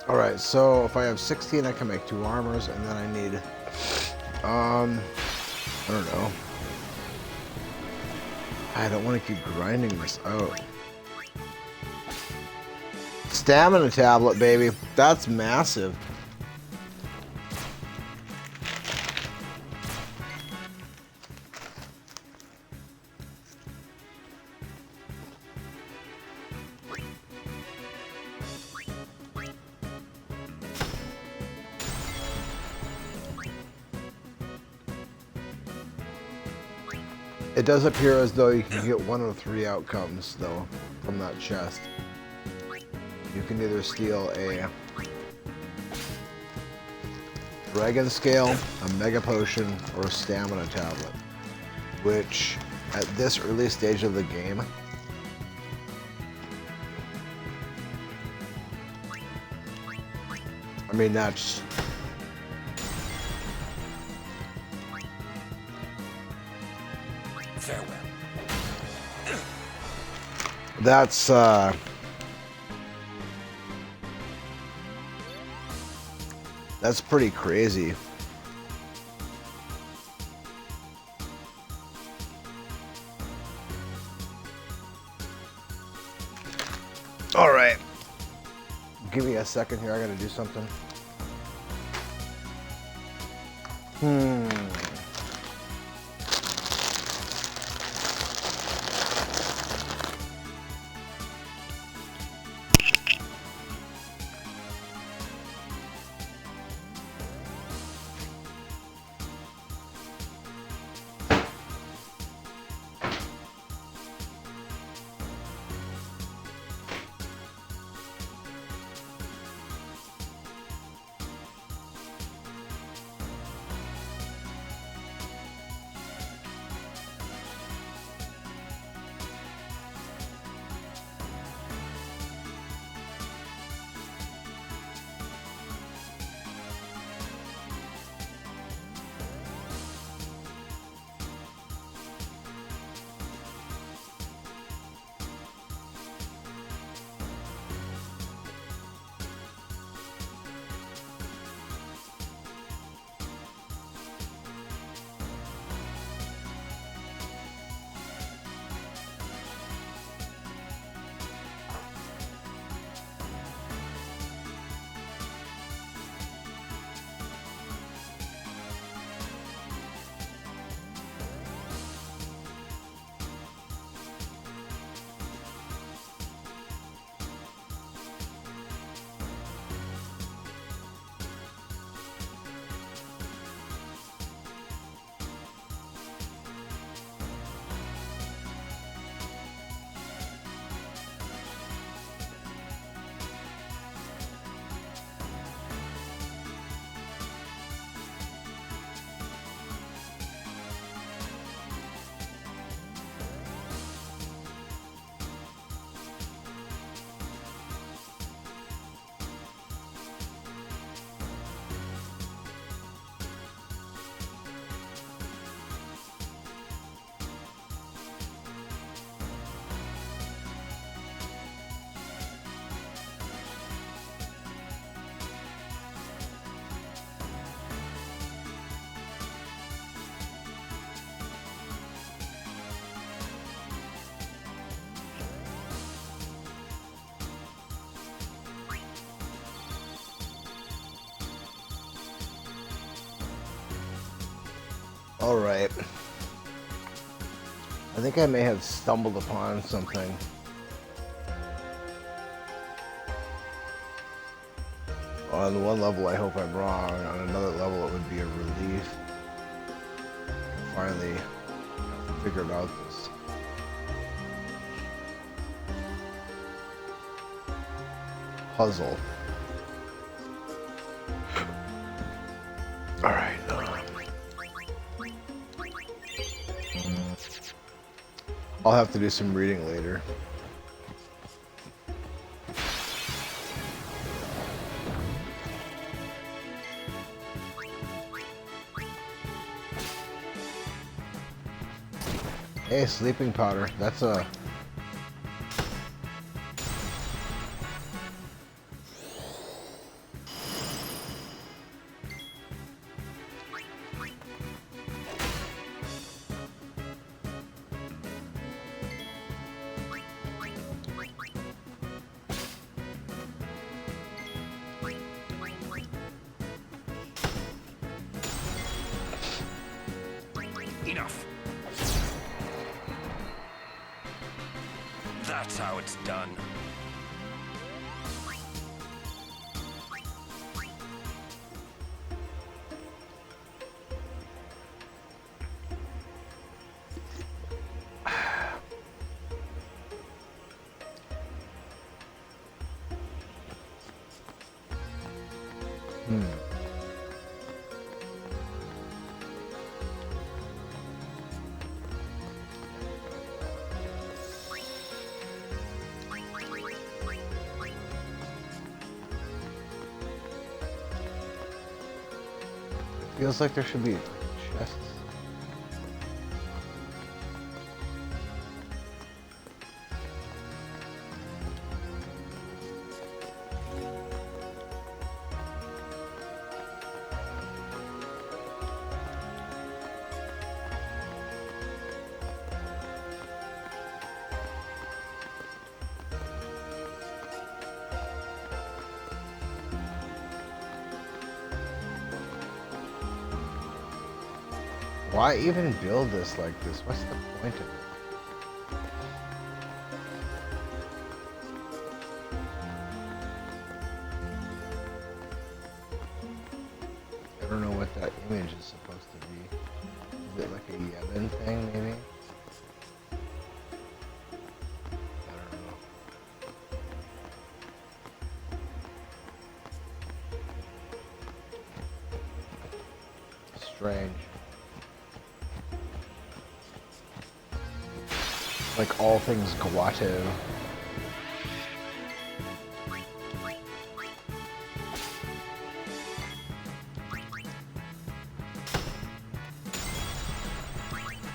Alright, so if I have 16, I can make 2 armors, and then I need, I don't know. I don't want to keep grinding this out. Stamina tablet, baby. That's massive. It does appear as though you can get 1 of 3 outcomes, though, from that chest. You can either steal a Dragon Scale, a Mega Potion, or a Stamina Tablet. Which, at this early stage of the game, I mean, that's... Farewell. That's, that's pretty crazy. All right. Give me a second here. I gotta do something. Alright. I think I may have stumbled upon something. On one level, I hope I'm wrong. On another level, it would be a relief. Finally figured out this puzzle. Alright. I'll have to do some reading later. Hey, sleeping powder. That's a... Enough. That's how it's done. Feels like there should be chests. Why even build this like this? What's the point of it? I don't know what that image is supposed to be. Is it like a Yevon thing, maybe? I don't know. Strange. Like all things Guato.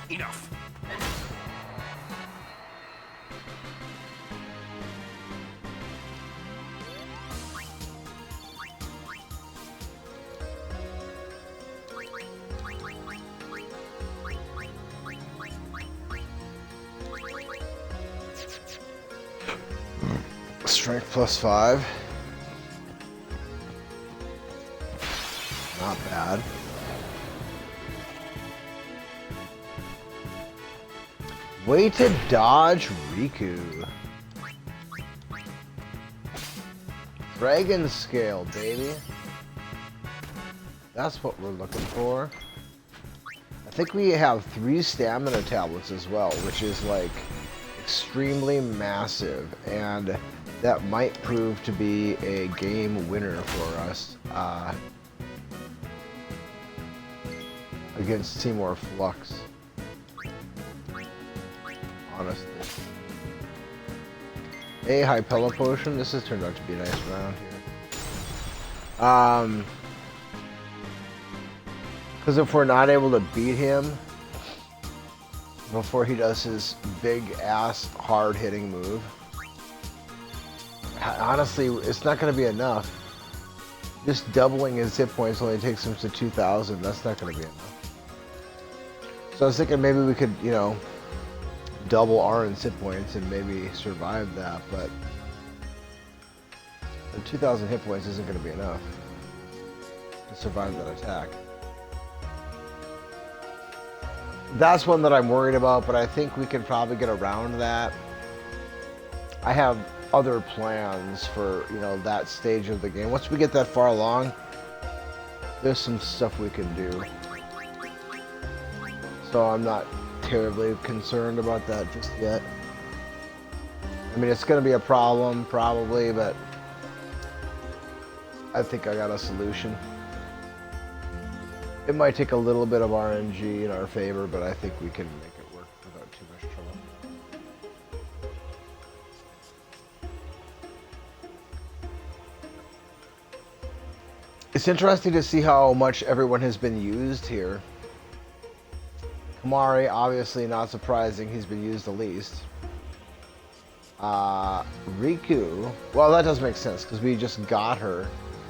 Enough. Strength +5. Not bad. Way to dodge Riku. Dragon scale, baby. That's what we're looking for. I think we have 3 stamina tablets as well, which is like extremely massive, and that might prove to be a game winner for us against Seymour Flux. Honestly. Hey, Hypella Potion. This has turned out to be a nice round here. Because if we're not able to beat him before he does his big ass hard hitting move, honestly, it's not going to be enough. Just doubling his hit points only takes him to 2,000. That's not going to be enough. So I was thinking maybe we could, you know, double Aaron's hit points and maybe survive that, but the 2,000 hit points isn't going to be enough to survive that attack. That's one that I'm worried about, but I think we can probably get around that. I have other plans for, you know, that stage of the game. Once we get that far along, there's some stuff we can do. So I'm not terribly concerned about that just yet. I mean, it's going to be a problem, probably, but I think I got a solution. It might take a little bit of RNG in our favor, but I think we can make it work without too much trouble. It's interesting to see how much everyone has been used here. Kamari, obviously not surprising, he's been used the least. Riku, well, that does make sense because we just got her.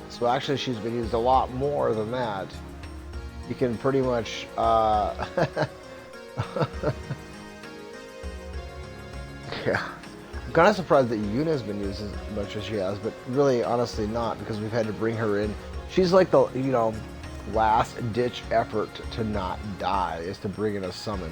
So actually she's been used a lot more than that. You can pretty much, yeah. I'm kind of surprised that Yuna's been used as much as she has, but really, honestly, not, because we've had to bring her in. She's like the, you know, last-ditch effort to not die, is to bring in a summon.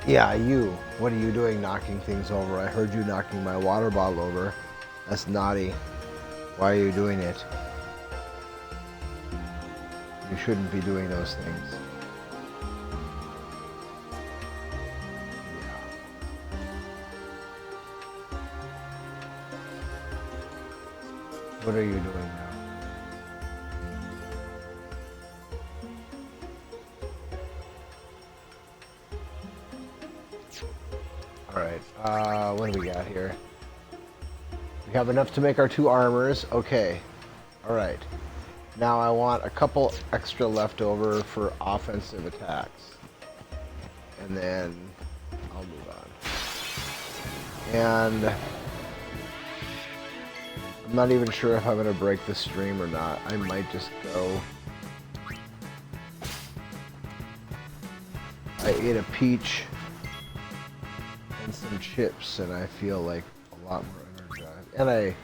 Yeah, you. What are you doing knocking things over? I heard you knocking my water bottle over. That's naughty. Why are you doing it? You shouldn't be doing those things. What are you doing now? Alright, what do we got here? We have enough to make our 2 armors. Okay. Alright. Now I want a couple extra left over for offensive attacks. And then I'll move on. And I'm not even sure if I'm going to break the stream or not. I might just go. I ate a peach and some chips, and I feel like a lot more energized. And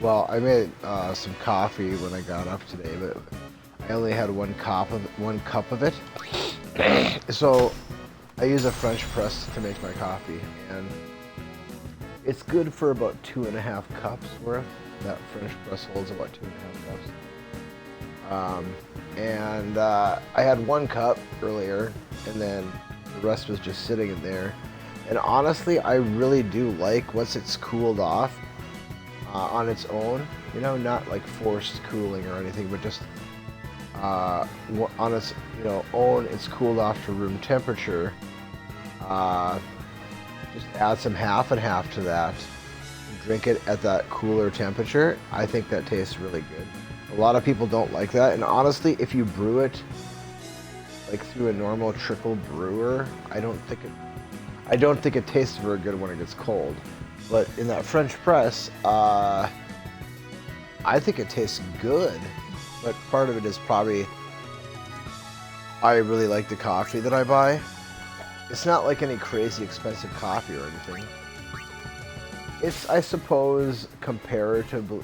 well, I made some coffee when I got up today, but I only had one cup of it. So I use a French press to make my coffee, and it's good for about 2.5 cups worth. That French press holds about 2.5 cups. And I had 1 cup earlier, and then the rest was just sitting in there. And honestly, I really do like once it's cooled off on its own. You know, not like forced cooling or anything, but just on its own. It's cooled off to room temperature. Just add some half and half to that. Drink it at that cooler temperature. I think that tastes really good. A lot of people don't like that, and honestly, if you brew it like through a normal trickle brewer, I don't think it tastes very good when it gets cold. But in that French press, I think it tastes good. But part of it is probably I really like the coffee that I buy. It's not like any crazy expensive coffee or anything. It's, I suppose, comparatively,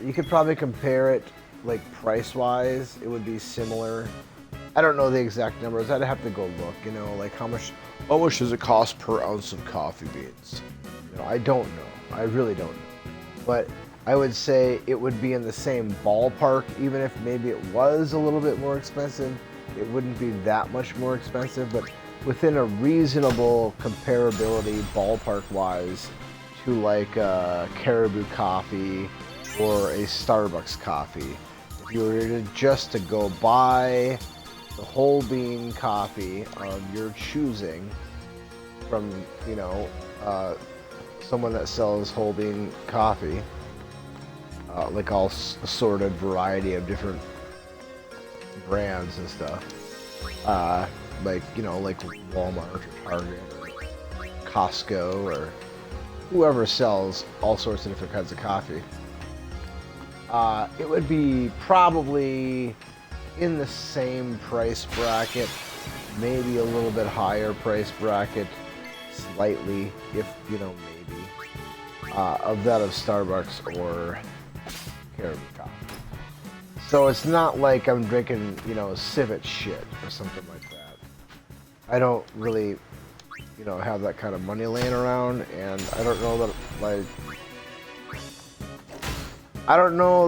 you could probably compare it, like, price-wise. It would be similar. I don't know the exact numbers. I'd have to go look, you know, like how much does it cost per ounce of coffee beans? You know, I don't know. I really don't know. But I would say it would be in the same ballpark, even if maybe it was a little bit more expensive. It wouldn't be that much more expensive, but within a reasonable comparability, ballpark-wise, to like Caribou coffee or a Starbucks coffee. If you were just to go buy the whole bean coffee of your choosing from, you know, someone that sells whole bean coffee, like all assorted variety of different brands and stuff, like, you know, like Walmart or Target or Costco or whoever sells all sorts of different kinds of coffee. It would be probably in the same price bracket, maybe a little bit higher price bracket, slightly, if you know, maybe, of that of Starbucks or Caribou Coffee. So it's not like I'm drinking, you know, civet shit or something like that. I don't really, you know, have that kind of money laying around, and I don't know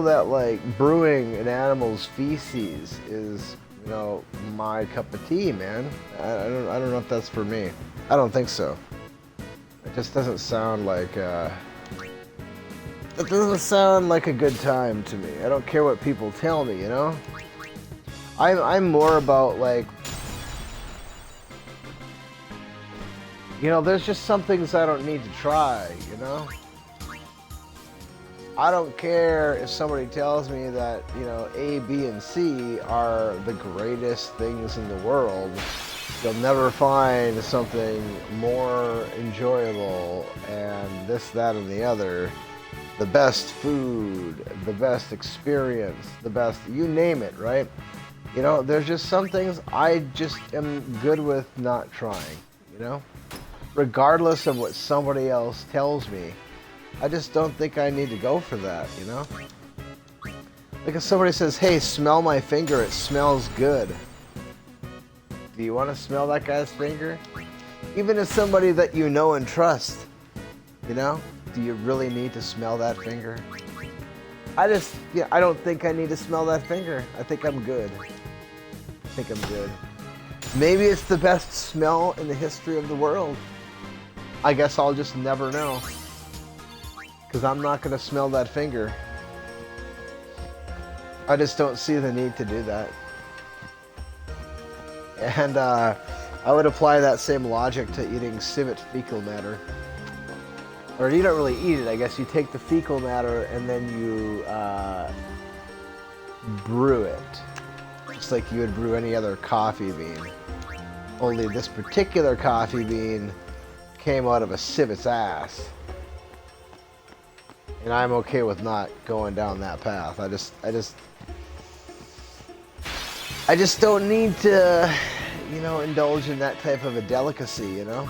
that, like, brewing an animal's feces is, you know, my cup of tea, man. I don't know if that's for me. I don't think so. It just doesn't sound like, it doesn't sound like a good time to me. I don't care what people tell me, you know? I'm more about, like, you know, there's just some things I don't need to try, you know? I don't care if somebody tells me that, you know, A, B, and C are the greatest things in the world. You'll never find something more enjoyable and this, that, and the other. The best food, the best experience, the best, you name it, right? You know, there's just some things I just am good with not trying, you know? Regardless of what somebody else tells me, I just don't think I need to go for that, you know? Like if somebody says, hey, smell my finger, it smells good. Do you want to smell that guy's finger? Even as somebody that you know and trust, you know? Do you really need to smell that finger? I don't think I need to smell that finger. I think I'm good. Maybe it's the best smell in the history of the world. I guess I'll just never know. Because I'm not going to smell that finger. I just don't see the need to do that. And I would apply that same logic to eating civet fecal matter. Or you don't really eat it, I guess. You take the fecal matter and then you brew it. Just like you would brew any other coffee bean. Only this particular coffee bean came out of a civet's ass. And I'm okay with not going down that path. I just don't need to, you know, indulge in that type of a delicacy, you know?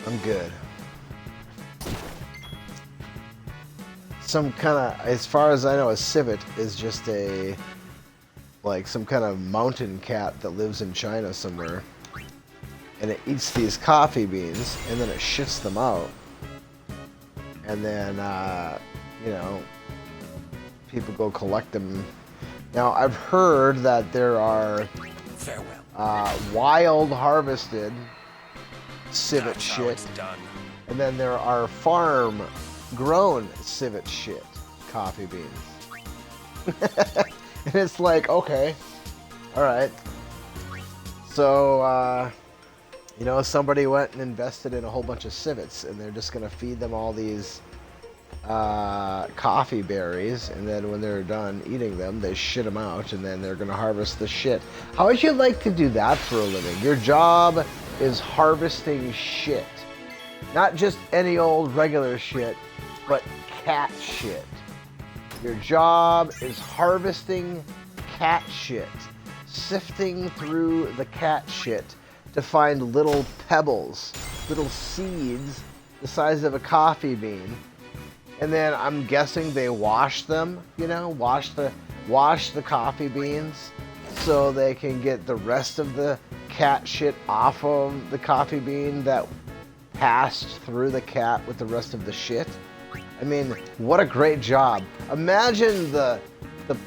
I'm good. Some kind of, as far as I know, a civet is just like some kind of mountain cat that lives in China somewhere. And it eats these coffee beans, and then it shits them out. And then, you know, people go collect them. Now, I've heard that there are wild harvested civet That's shit. how it's done. And then there are farm grown civet shit coffee beans. And it's like, okay, all right. So, you know, somebody went and invested in a whole bunch of civets, and they're just going to feed them all these coffee berries, and then when they're done eating them, they shit them out, and then they're going to harvest the shit. How would you like to do that for a living? Your job is harvesting shit. Not just any old regular shit, but cat shit. Your job is harvesting cat shit, sifting through the cat shit to find little pebbles, little seeds the size of a coffee bean. And then I'm guessing they wash them, you know, wash the coffee beans so they can get the rest of the cat shit off of the coffee bean that passed through the cat with the rest of the shit. I mean, what a great job. Imagine the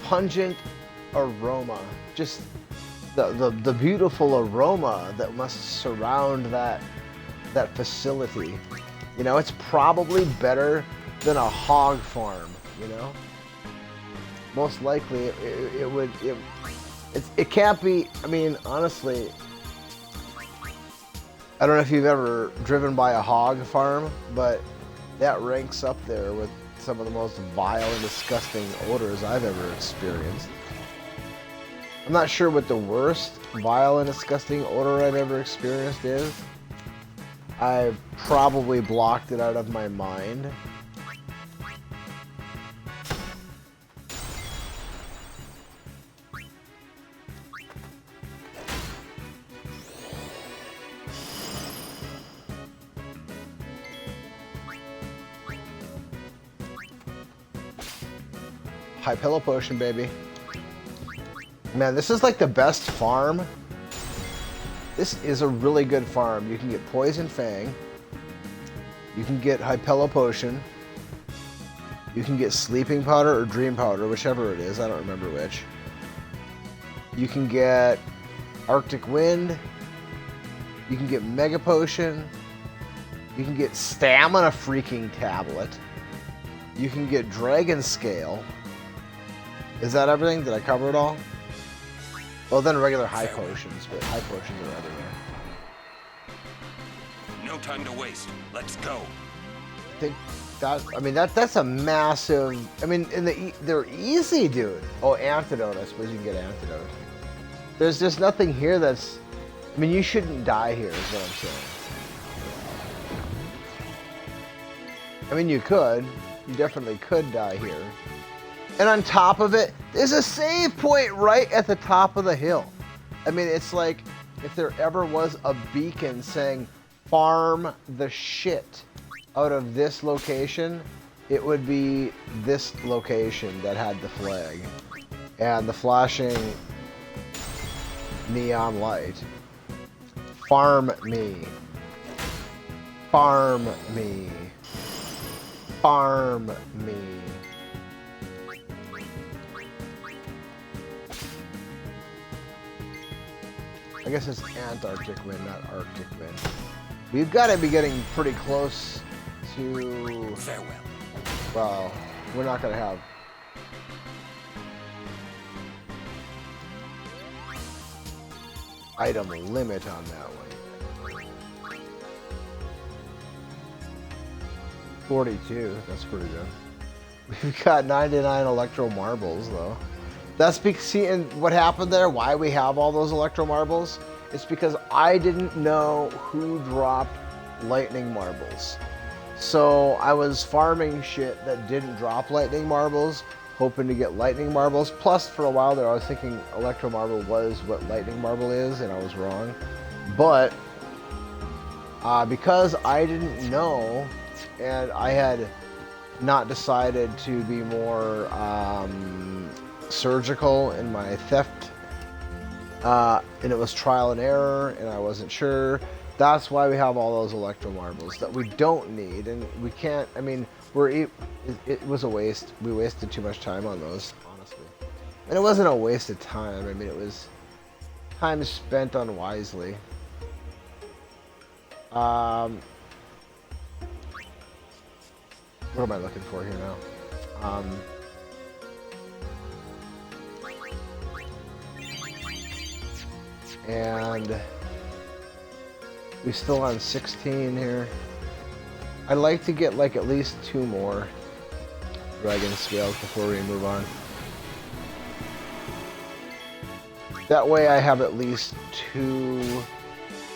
pungent aroma, just the beautiful aroma that must surround that facility. You know, it's probably better than a hog farm, you know? Most likely it can't be. I mean, honestly, I don't know if you've ever driven by a hog farm, but that ranks up there with some of the most vile and disgusting odors I've ever experienced. I'm not sure what the worst vile and disgusting odor I've ever experienced is. I've probably blocked it out of my mind. High pillow potion, baby. Man, this is like the best farm. This is a really good farm. You can get Poison Fang. You can get High pillow potion. You can get Sleeping Powder or Dream Powder, whichever it is. I don't remember which. You can get Arctic Wind. You can get Mega Potion. You can get Stamina freaking Tablet. You can get Dragon Scale. Is that everything? Did I cover it all? Well, then regular high potions, but high potions are everywhere. No time to waste. Let's go. I think that, I mean, that's a massive, I mean, they're easy, dude. Oh, Antidote. I suppose you can get Antidote. There's just nothing here that's, I mean, you shouldn't die here is what I'm saying. I mean, you could. You definitely could die here. And on top of it, there's a save point right at the top of the hill. I mean, it's like if there ever was a beacon saying, farm the shit out of this location, it would be this location that had the flag. And the flashing neon light. Farm me. Farm me. Farm me. I guess it's Antarctic Wind, not Arctic Wind. We've got to be getting pretty close to... Farewell. Well, we're not going to have... item limit on that one. 42, that's pretty good. We've got 99 Electro Marbles, though. That's because, see, and what happened there, why we have all those Electro Marbles, it's because I didn't know who dropped Lightning Marbles. So I was farming shit that didn't drop Lightning Marbles, hoping to get Lightning Marbles. Plus, for a while there, I was thinking Electro Marble was what Lightning Marble is, and I was wrong. But, because I didn't know, and I had not decided to be more surgical in my theft, and it was trial and error, and I wasn't sure. That's why we have all those Electro Marbles that we don't need, and we can't, I mean, it was a waste. We wasted too much time on those, honestly. And it wasn't a waste of time. I mean, it was time spent unwisely. What am I looking for here now? And we're still on 16 here. I'd like to get like at least 2 more dragon scales before we move on. That way I have at least 2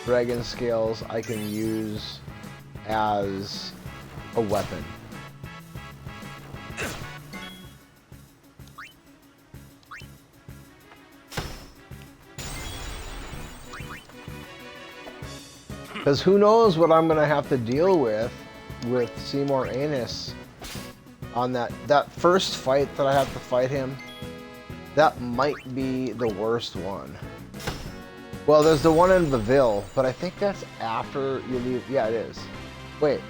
dragon scales I can use as a weapon. Because who knows what I'm going to have to deal with Seymour Anus on that first fight that I have to fight him. That might be the worst one. Well, there's the one in Beville, but I think that's after you leave. Yeah, it is. Wait.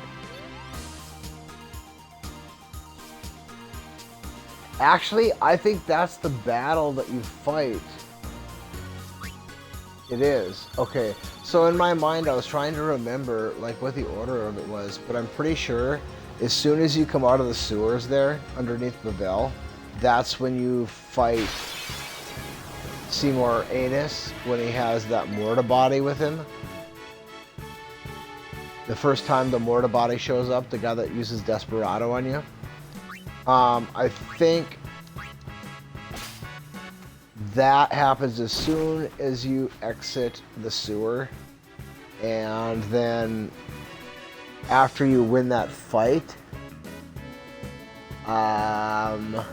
Actually, I think that's the battle that you fight. It is. Okay. So in my mind, I was trying to remember like what the order of it was, but I'm pretty sure as soon as you come out of the sewers there underneath Bevelle, that's when you fight Seymour Anus when he has that Morta body with him. The first time the Morta body shows up, the guy that uses Desperado on you. I think that happens as soon as you exit the sewer, and then after you win that fight, I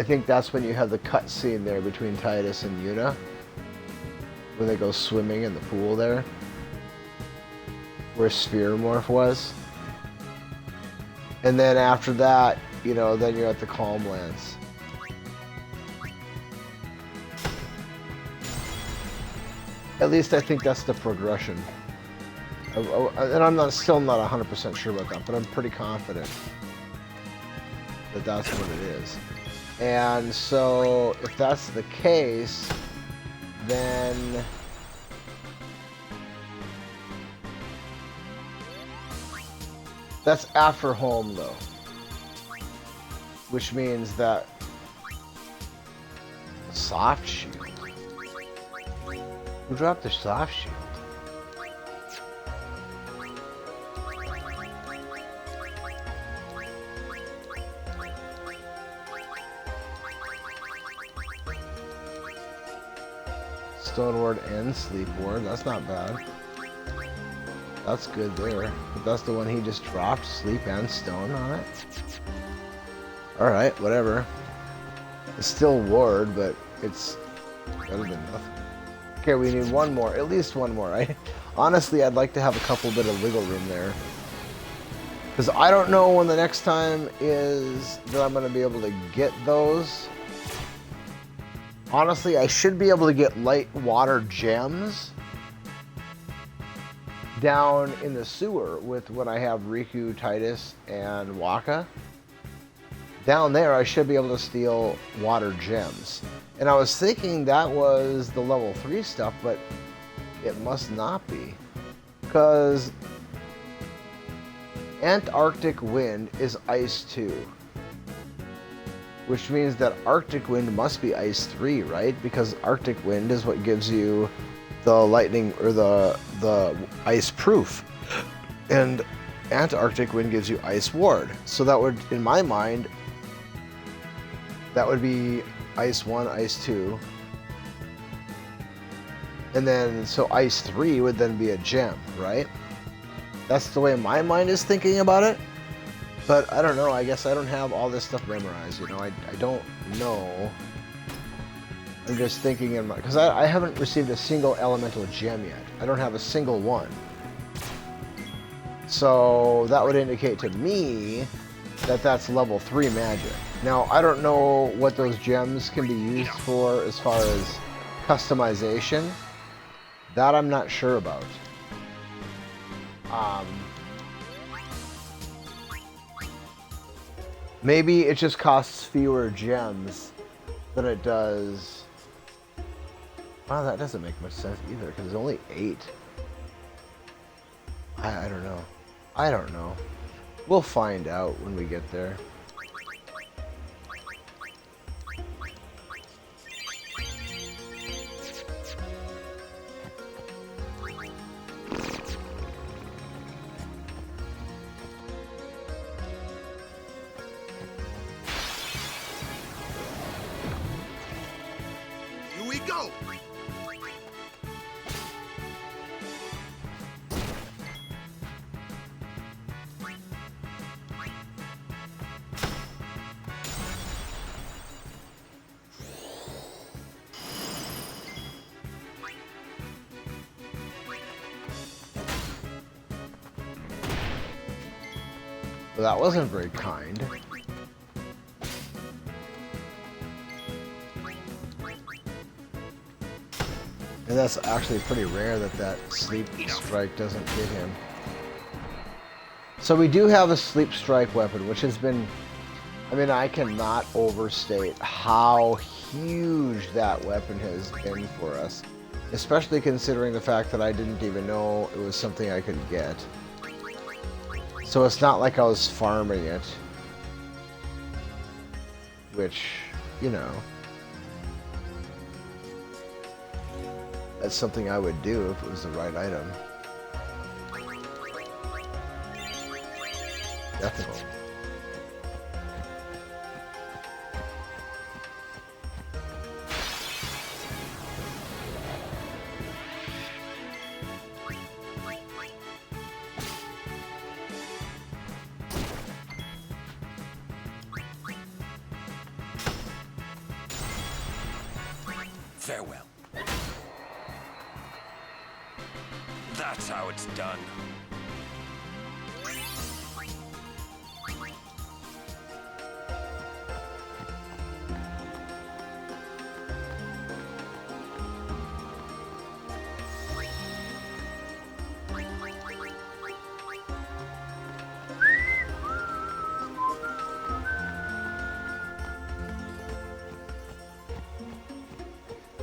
think that's when you have the cutscene there between Titus and Yuna, when they go swimming in the pool there, where Sphere Morph was. And then after that, you know, then you're at the Calm Lands. At least I think that's the progression. And I'm still not 100% sure about that, but I'm pretty confident that that's what it is. And so, if that's the case, then that's after home, though, which means that soft shield. Who dropped the soft shield? Stone Ward and Sleep Ward. That's not bad. That's good there. But that's the one he just dropped. Sleep and Stone on it. Alright, whatever. It's still Ward, but it's better than nothing. Okay, we need one more. At least one more. Honestly, I'd like to have a couple bit of wiggle room there. Because I don't know when the next time is that I'm going to be able to get those. Honestly, I should be able to get light water gems down in the sewer with when I have Riku, Titus, and Waka. Down there, I should be able to steal water gems. And I was thinking that was the level 3 stuff, but it must not be. Because Antarctic Wind is Ice 2. Which means that Arctic Wind must be Ice 3, right? Because Arctic Wind is what gives you the lightning, or the ice proof. And Antarctic Wind gives you Ice Ward. So that would, in my mind, that would be Ice 1, Ice 2. And then, so Ice 3 would then be a gem, right? That's the way my mind is thinking about it. But I don't know, I guess I don't have all this stuff memorized, you know, I don't know. I'm just thinking in my, because I haven't received a single elemental gem yet. I don't have a single one. So that would indicate to me that that's level 3 magic. Now, I don't know what those gems can be used for as far as customization. That I'm not sure about. Maybe it just costs fewer gems than it does. Wow, that doesn't make much sense either, because it's only 8. I don't know. I don't know. We'll find out when we get there. Here we go. Well, that wasn't very kind. And that's actually pretty rare that that sleep strike doesn't hit him. So we do have a sleep strike weapon, which has been, I mean, I cannot overstate how huge that weapon has been for us. Especially considering the fact that I didn't even know it was something I could get. So it's not like I was farming it. Which, you know, that's something I would do if it was the right item. Definitely. Farewell. That's how it's done.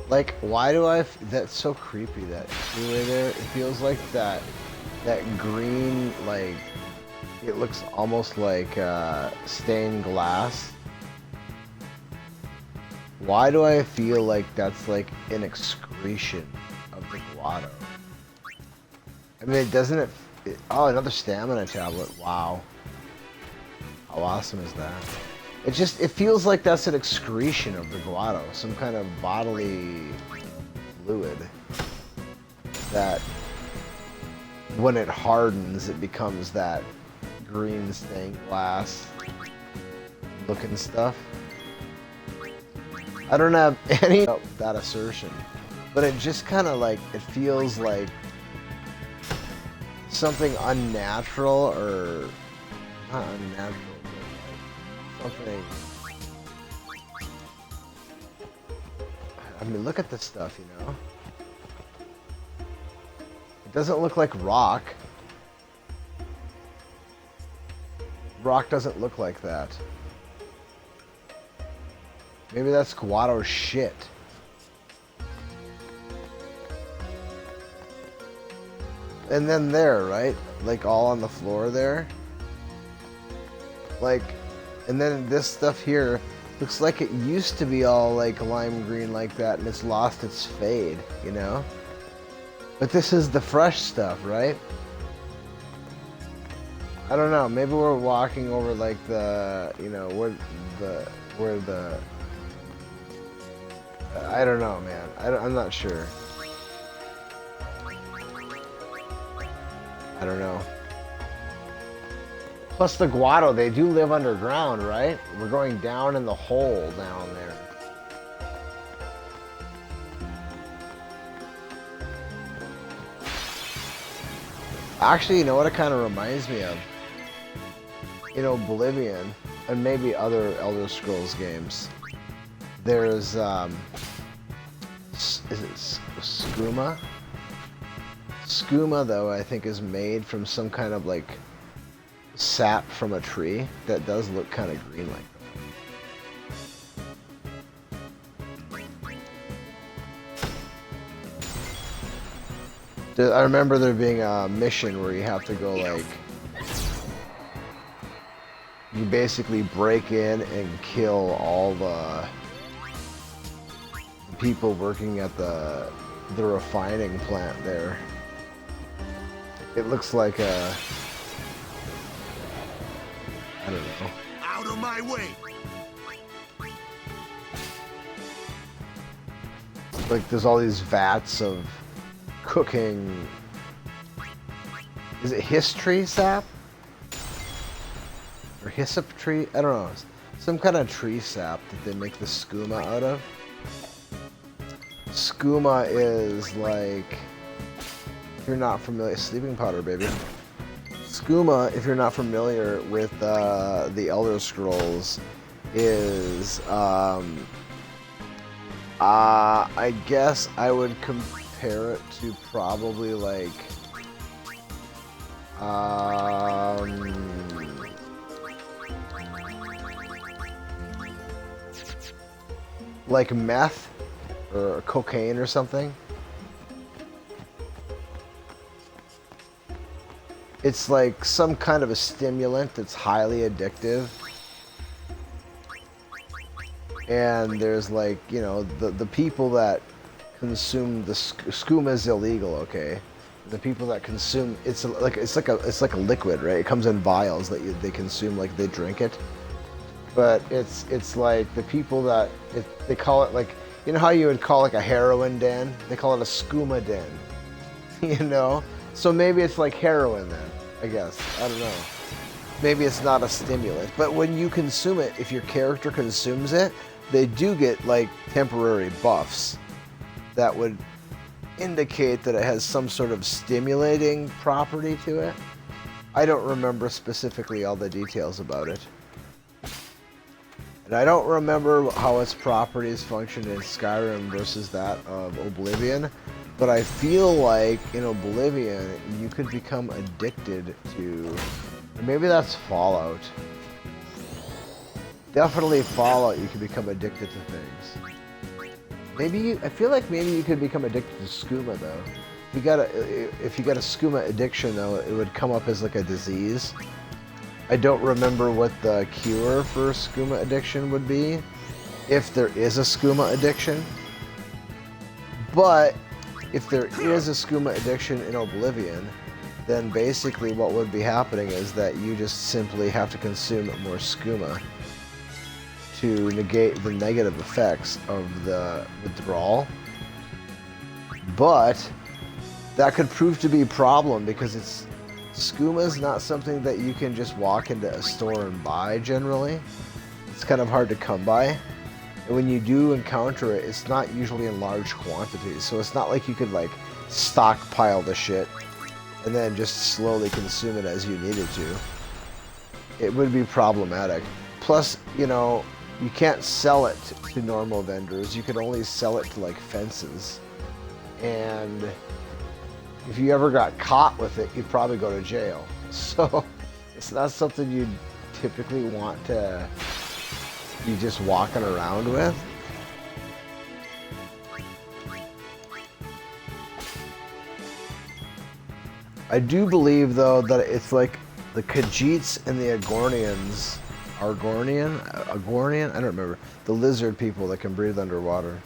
Like, why do that's so creepy, that freeway there. It feels like that green, like, it looks almost like stained glass. Why do I feel like that's like an excretion of the Guado? I mean, doesn't it, oh, another stamina tablet. Wow. How awesome is that? It feels like that's an excretion of the Guado, some kind of bodily fluid that when it hardens, it becomes that green stained glass looking stuff. I don't have any of that assertion, but it just kind of like, it feels like something unnatural, or not unnatural, but like something. I mean, look at this stuff, you know? It doesn't look like rock. Rock doesn't look like that. Maybe that's Guado shit. And then there, right? Like all on the floor there. Like, and then this stuff here looks like it used to be all like lime green like that, and it's lost its fade, you know? But this is the fresh stuff, right? I don't know, maybe we're walking over like the, you know, where the I don't know, man. I'm not sure. I don't know. Plus the Guado, they do live underground, right? We're going down in the hole down there. Actually, you know what it kind of reminds me of? In Oblivion, and maybe other Elder Scrolls games, there's, is it skooma? Skooma, though, I think is made from some kind of, like, sap from a tree that does look kind of green like that. I remember there being a mission where you have to go, like, you basically break in and kill all the people working at the refining plant there. It looks like a, I don't know. Out of my way! Like there's all these vats of cooking. Is it history sap? Or hyssop tree? I don't know. Some kind of tree sap that they make the skooma out of. Skooma is like, if you're not familiar, sleeping powder, baby. Skooma, if you're not familiar with the Elder Scrolls, is I guess I would compare it to probably like meth or cocaine or something. It's like some kind of a stimulant that's highly addictive. And there's like, you know, the people that consume the skooma is illegal, okay? The people that consume it's like a liquid, right? It comes in vials that they consume, like they drink it. But it's like the people that they call it, like, you know how you would call like a heroin den? They call it a skooma den. You know? So maybe it's like heroin then, I guess. I don't know. Maybe it's not a stimulant. But when you consume it, if your character consumes it, they do get like temporary buffs that would indicate that it has some sort of stimulating property to it. I don't remember specifically all the details about it. And I don't remember how its properties function in Skyrim versus that of Oblivion, but I feel like in Oblivion you could become addicted to, or maybe that's Fallout. Definitely Fallout, you can become addicted to things. I feel like maybe you could become addicted to skooma though. If you got a skooma addiction though, it would come up as like a disease. I don't remember what the cure for skooma addiction would be, if there is a skooma addiction. But if there is a skooma addiction in Oblivion, then basically what would be happening is that you just simply have to consume more skooma to negate the negative effects of the withdrawal. But that could prove to be a problem because skooma is not something that you can just walk into a store and buy generally. It's kind of hard to come by. And when you do encounter it, it's not usually in large quantities. So it's not like you could like stockpile the shit and then just slowly consume it as you needed to. It would be problematic. Plus, you know, you can't sell it to normal vendors. You can only sell it to like fences. And if you ever got caught with it, you'd probably go to jail. So it's not something you'd typically want to be just walking around with. I do believe though that it's like the Khajiits and the Agornians, Agornian? I don't remember. The lizard people that can breathe underwater.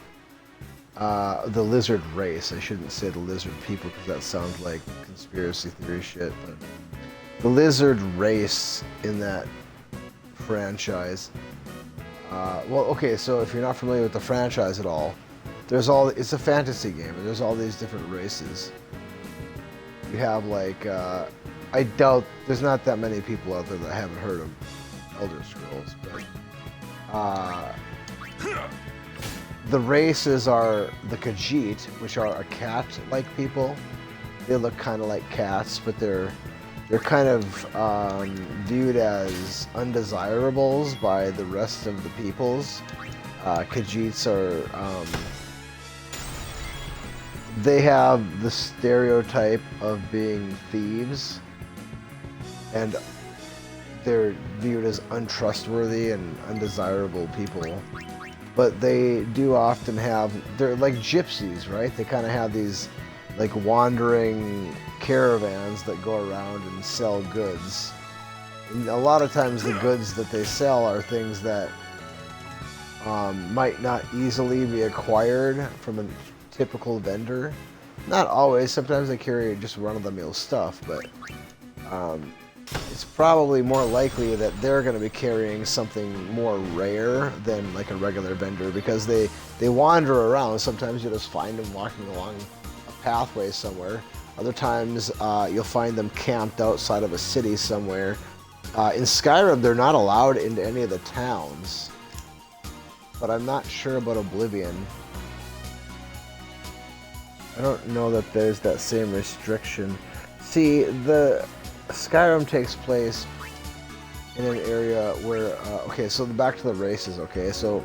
The lizard race. I shouldn't say the lizard people because that sounds like conspiracy theory shit. But the lizard race in that franchise. Well, okay, so if you're not familiar with the franchise at all, it's a fantasy game, and there's all these different races. You have like, I doubt there's not that many people out there that haven't heard of Elder Scrolls, but the races are the Khajiit, which are a cat-like people. They look kind of like cats, but they're kind of viewed as undesirables by the rest of the peoples. Khajiits are, they have the stereotype of being thieves, and they're viewed as untrustworthy and undesirable people. But they do often they're like gypsies, right? They kind of have these like wandering caravans that go around and sell goods. And a lot of times the goods that they sell are things that might not easily be acquired from a typical vendor. Not always. Sometimes they carry just run-of-the-mill stuff, but it's probably more likely that they're going to be carrying something more rare than like a regular vendor because they wander around. Sometimes you just find them walking along a pathway somewhere. Other times you'll find them camped outside of a city somewhere. In Skyrim, they're not allowed into any of the towns, but I'm not sure about Oblivion. I don't know that there's that same restriction. See, the Skyrim takes place in an area where, okay, so back to the races, okay, so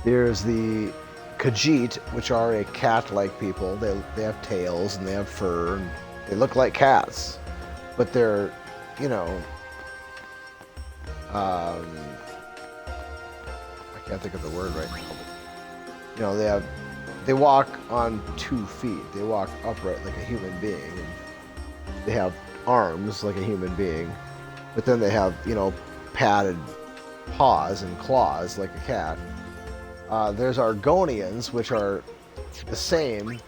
there's the Khajiit, which are a cat-like people. They have tails and they have fur, and they look like cats, but they're, you know, I can't think of the word right now, but, you know, they walk on 2 feet. They walk upright like a human being. And they have arms like a human being, but then they have, you know, padded paws and claws like a cat. There's Argonians, which are the same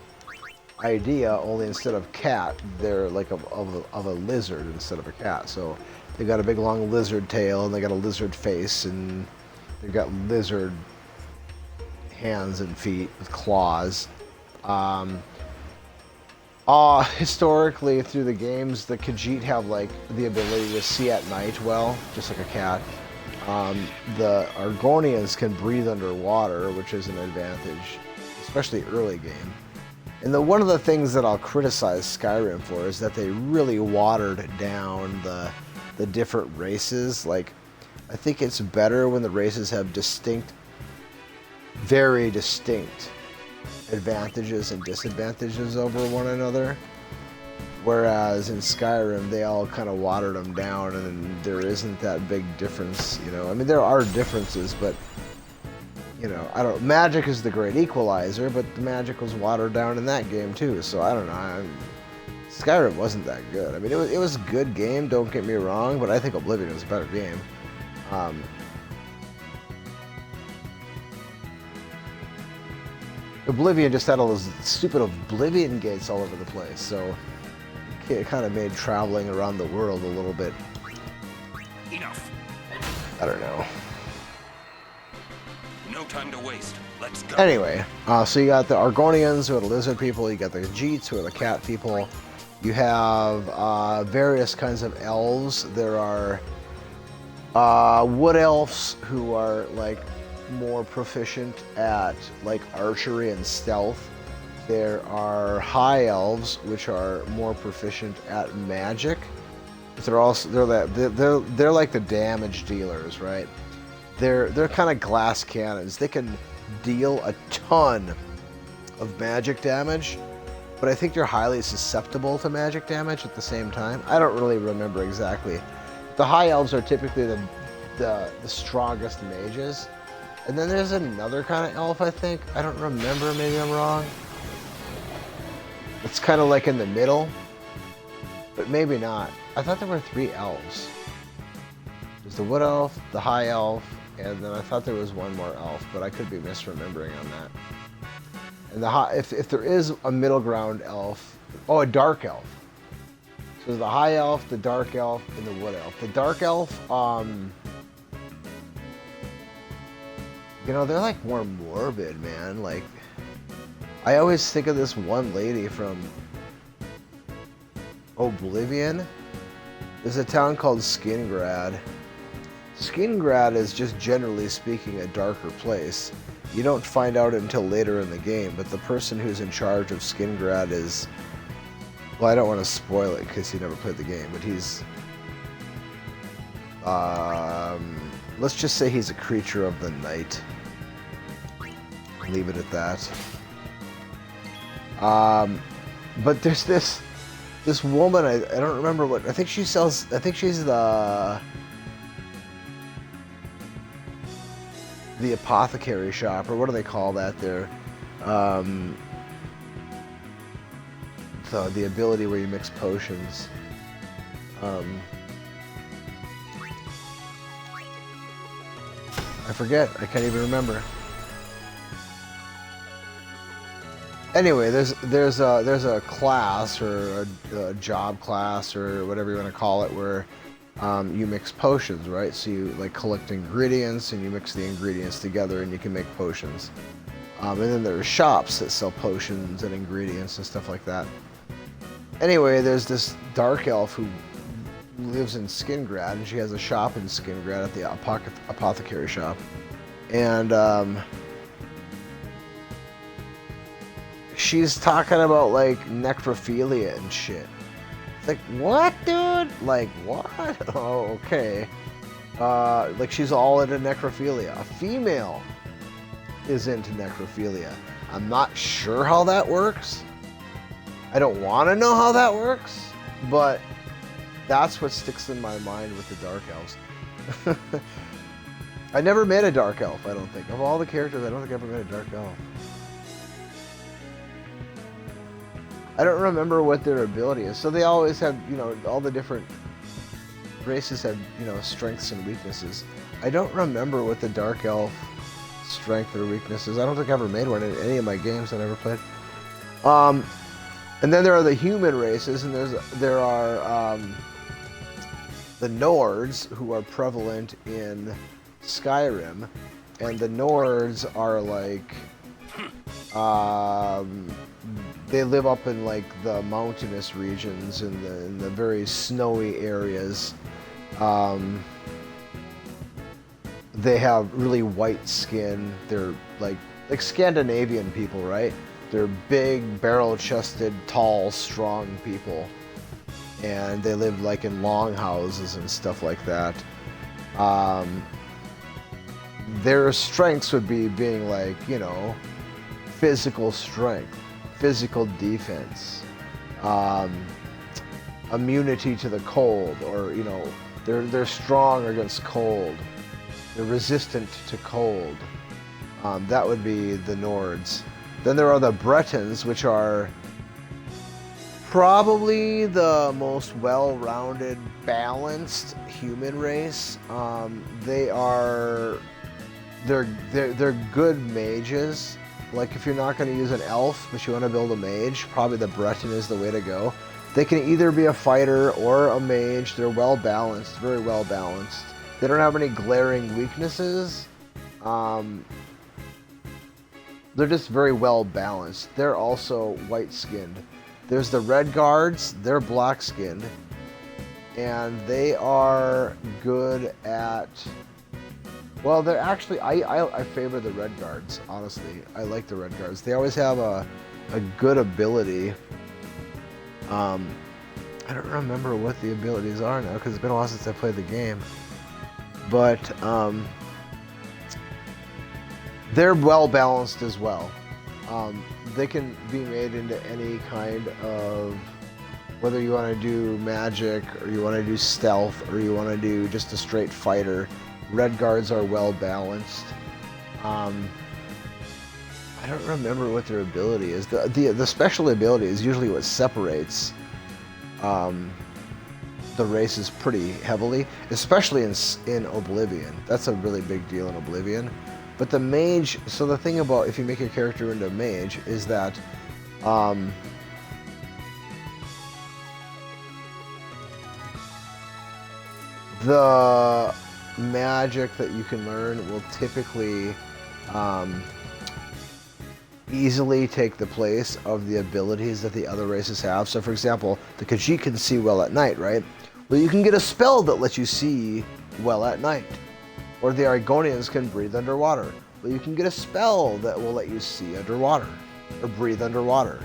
idea, only instead of cat, they're like of a lizard instead of a cat. So they got a big long lizard tail, and they got a lizard face, and they've got lizard hands and feet with claws. Historically, through the games, the Khajiit have like the ability to see at night well, just like a cat. The Argonians can breathe underwater, which is an advantage, especially early game. And one of the things that I'll criticize Skyrim for is that they really watered down the different races. Like, I think it's better when the races have very distinct advantages and disadvantages over one another, whereas in Skyrim they all kind of watered them down, and there isn't that big difference, you know. I mean, there are differences, but you know, I don't. Magic is the great equalizer, but the magic was watered down in that game too. So I don't know. Skyrim wasn't that good. I mean, it was a good game. Don't get me wrong, but I think Oblivion was a better game. Oblivion just had all those stupid Oblivion gates all over the place, so it kind of made traveling around the world a little bit. Enough. I don't know. No time to waste. Let's go. Anyway, so you got the Argonians, who are the lizard people. You got the Jeets, who are the cat people. You have various kinds of elves. There are wood elves, who are like more proficient at like archery and stealth. There are high elves, which are more proficient at magic. They're like the damage dealers, right? They're kind of glass cannons. They can deal a ton of magic damage, but I think they're highly susceptible to magic damage at the same time. I don't really remember exactly. The high elves are typically the strongest mages. And then there's another kind of elf, I think. I don't remember, maybe I'm wrong. It's kind of like in the middle, but maybe not. I thought there were 3 elves. There's the wood elf, the high elf, and then I thought there was one more elf, but I could be misremembering on that. And if there is a middle ground elf, a dark elf. So there's the high elf, the dark elf, and the wood elf. The dark elf, you know, they're like more morbid, man. Like, I always think of this one lady from Oblivion. There's a town called Skingrad. Skingrad is just generally speaking a darker place. You don't find out until later in the game, but the person who's in charge of Skingrad is... Well, I don't want to spoil it because he never played the game, but he's... let's just say he's a creature of the night. Leave it at that. But there's this woman, I don't remember what, I think she's the apothecary shop, or what do they call that there? The ability where you mix potions. I forget, I can't even remember. Anyway, there's a class, or a job class, or whatever you want to call it, where you mix potions, right? So you like collect ingredients and you mix the ingredients together and you can make potions. And then there's shops that sell potions and ingredients and stuff like that. Anyway, there's this dark elf who lives in Skingrad, and she has a shop in Skingrad at the apothecary shop. And she's talking about like necrophilia and shit. It's like, what, dude? Like, what? Oh, okay. Like, she's all into necrophilia. A female is into necrophilia. I'm not sure how that works. I don't want to know how that works, but that's what sticks in my mind with the Dark Elves. I never met a Dark Elf, I don't think. Of all the characters, I don't think I ever met a Dark Elf. I don't remember what their ability is. So they always have, you know, all the different races have, you know, strengths and weaknesses. I don't remember what the Dark Elf strength or weakness is. I don't think I ever made one in any of my games that I ever played. And then there are the human races, and there are the Nords, who are prevalent in Skyrim, and the Nords are like they live up in like the mountainous regions in the very snowy areas. They have really white skin. They're like Scandinavian people, right? They're big, barrel-chested, tall, strong people. And they live like in long houses and stuff like that. Their strengths would be being like, you know, physical strength, physical defense, immunity to the cold, or, you know, they're strong against cold. They're resistant to cold. That would be the Nords. Then there are the Bretons, which are probably the most well-rounded, balanced human race. They're good mages. Like if you're not going to use an elf, but you want to build a mage, probably the Breton is the way to go. They can either be a fighter or a mage. They're well balanced, very well balanced. They don't have any glaring weaknesses. They're just very well balanced. They're also white-skinned. There's the Red Guards. They're black-skinned, and they are good at. Well, they're actually. I favor the Red Guards. Honestly, I like the Red Guards. They always have a good ability. I don't remember what the abilities are now because it's been a while since I played the game. But they're well balanced as well. They can be made into any kind of, whether you want to do magic or you want to do stealth or you want to do just a straight fighter. Red Guards are well balanced. I don't remember what their ability is. The special ability is usually what separates the races pretty heavily, especially in Oblivion. That's a really big deal in Oblivion. But the mage, so the thing about if you make your character into a mage is that the magic that you can learn will typically easily take the place of the abilities that the other races have. So for example, the Khajiit can see well at night, right? Well, you can get a spell that lets you see well at night. Or the Argonians can breathe underwater. Well, you can get a spell that will let you see underwater or breathe underwater.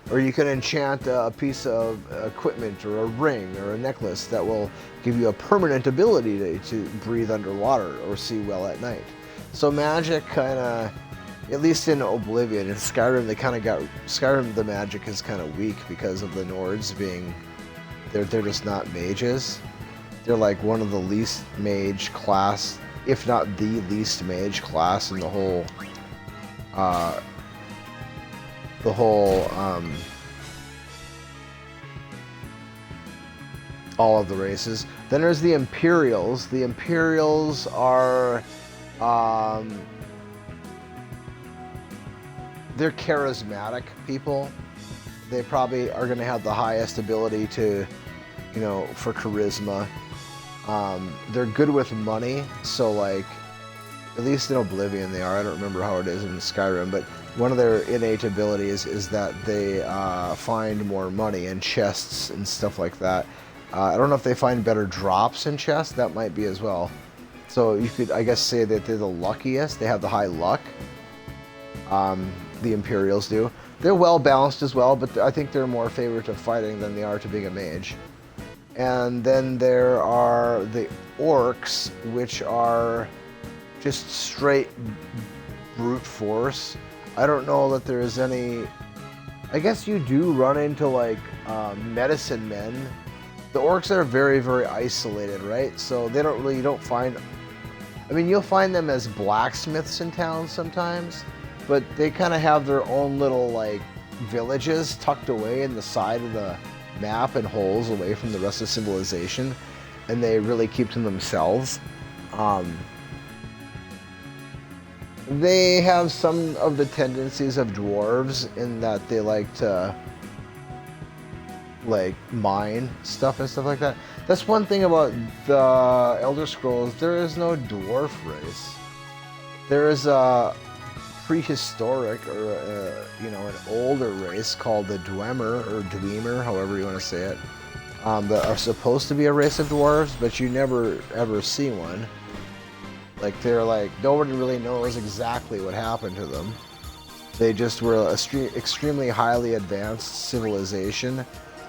Or you can enchant a piece of equipment or a ring or a necklace that will give you a permanent ability to breathe underwater or see well at night. So magic kind of, at least in Oblivion, in Skyrim Skyrim the magic is kind of weak because of the Nords being, they're just not mages. They're like one of the least mage class, if not the least mage class in the whole all of the races. Then there's the Imperials. The Imperials are they're charismatic people. They probably are going to have the highest ability to, for charisma. They're good with money, so like, at least in Oblivion they are. I don't remember how it is in Skyrim, but one of their innate abilities is that they find more money in chests and stuff like that. I don't know if they find better drops in chests. That might be as well. So you could, I guess, say that they're the luckiest. They have the high luck. The Imperials do. They're well balanced as well, but I think they're more favored to fighting than they are to being a mage. And then there are the Orcs, which are just straight brute force. I don't know that there is any. I guess you do run into like medicine men. The Orcs are very, very isolated, right? So they you don't find. I mean, you'll find them as blacksmiths in towns sometimes, but they kind of have their own little like villages tucked away in the side of the map and holes away from the rest of civilization, and they really keep to themselves. They have some of the tendencies of dwarves in that they like to like mine stuff and stuff like that. That's one thing about the Elder Scrolls. There is no dwarf race. There is a prehistoric or an older race called the Dwemer or Dwemer, however you want to say it, that are supposed to be a race of dwarves, but you never ever see one. Like they're like, nobody really knows exactly what happened to them. They just were extremely highly advanced civilization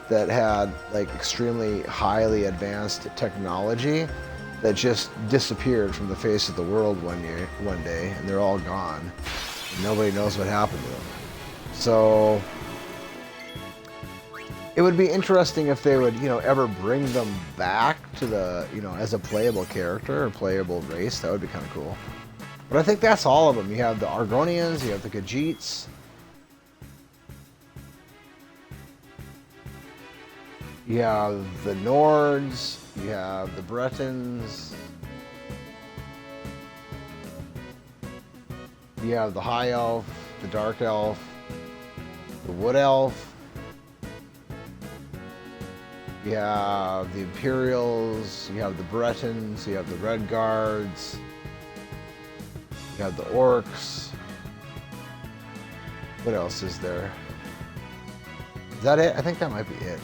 that had like extremely highly advanced technology that just disappeared from the face of the world one day, and they're all gone. And nobody knows what happened to them. So it would be interesting if they would, ever bring them back to the, as a playable character or playable race. That would be kind of cool. But I think that's all of them. You have the Argonians, you have the Khajiits. You have the Nords, you have the Bretons. You have the High Elf, the Dark Elf, the Wood Elf. You have the Imperials, you have the Bretons, you have the Red Guards. You have the Orcs. What else is there? Is that it? I think that might be it.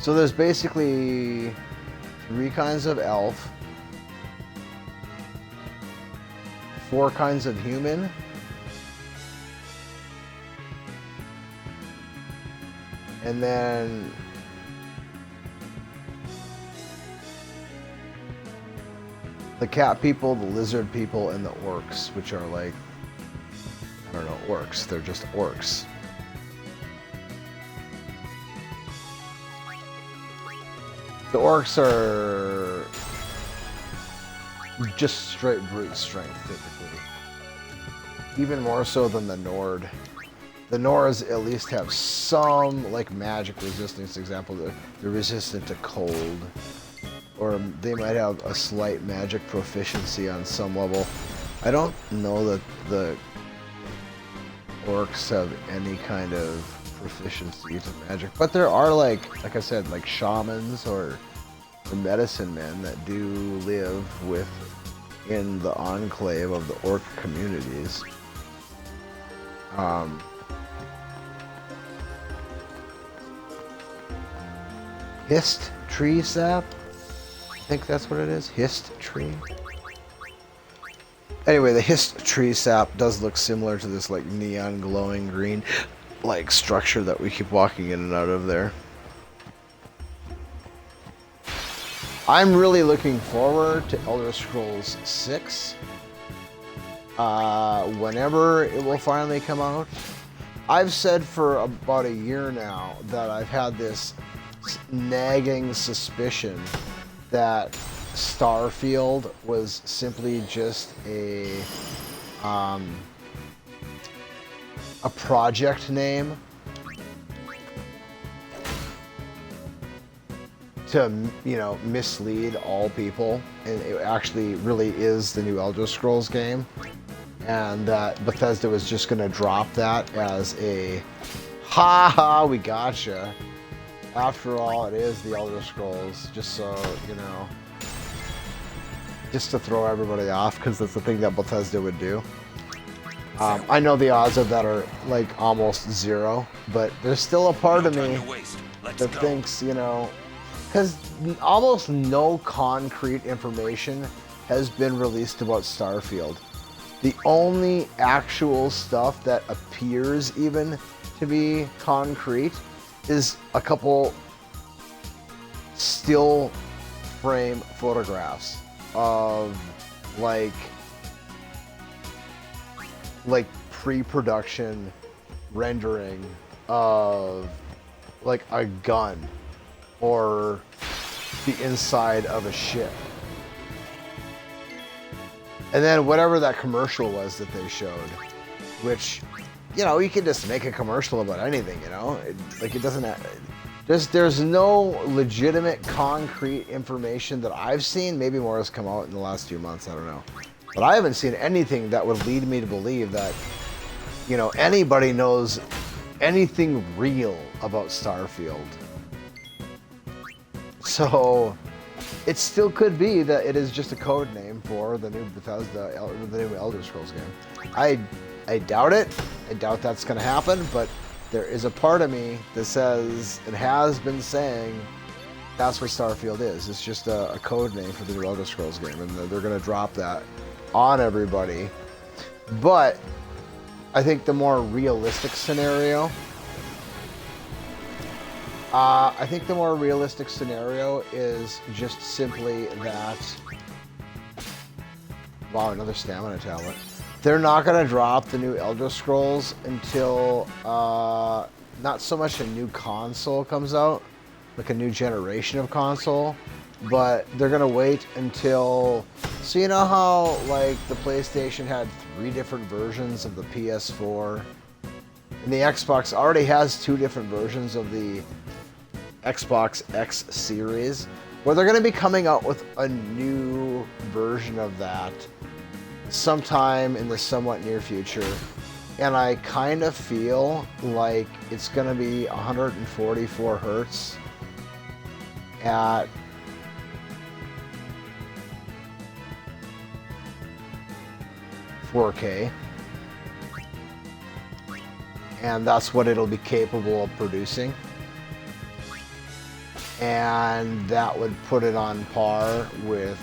So there's basically 3 kinds of elf, 4 kinds of human, and then the cat people, the lizard people, and the orcs, which are like, I don't know, orcs. They're just orcs. The orcs are just straight brute strength, typically. Even more so than the Nord. The Nords at least have some, like, magic resistance. Example, they're resistant to cold. Or they might have a slight magic proficiency on some level. I don't know that the orcs have any kind of proficiency to magic, but there are like I said, like shamans or medicine men that do live in the enclave of the orc communities. Hist tree sap? I think that's what it is. Hist tree. Anyway, the hist tree sap does look similar to this like neon glowing green like structure that we keep walking in and out of there. I'm really looking forward to Elder Scrolls 6. Whenever it will finally come out. I've said for about a year now that I've had this nagging suspicion that Starfield was simply just a project name to, you know, mislead all people, and it actually really is the new Elder Scrolls game, and that Bethesda was just going to drop that as a ha, we gotcha. After all, it is the Elder Scrolls, just so, you know, just to throw everybody off, because that's the thing that Bethesda would do. I know the odds of that are like almost zero, but there's still a part of me that thinks, you know, because almost no concrete information has been released about Starfield. The only actual stuff that appears even to be concrete is a couple still frame photographs of like pre-production rendering of like a gun or the inside of a ship. And then whatever that commercial was that they showed, which, you know, you can just make a commercial about anything, you know? It doesn't have, there's no legitimate concrete information that I've seen. Maybe more has come out in the last few months, I don't know. But I haven't seen anything that would lead me to believe that, you know, anybody knows anything real about Starfield. So it still could be that it is just a code name for the new Bethesda, the new Elder Scrolls game. I doubt it. I doubt that's going to happen, but there is a part of me that says, and has been saying, that's what Starfield is. It's just a code name for the new Elder Scrolls game, and they're going to drop that on everybody. But I think the more realistic scenario, is just simply that. Wow, another stamina tablet. They're not going to drop the new Elder Scrolls until not so much a new console comes out, like a new generation of console, but they're gonna wait until. So you know how like the PlayStation had 3 different versions of the PS4, and the Xbox already has 2 different versions of the Xbox X series. Well, they're gonna be coming out with a new version of that sometime in the somewhat near future. And I kind of feel like it's going to be 144 hertz at $4K. And that's what it'll be capable of producing. And that would put it on par with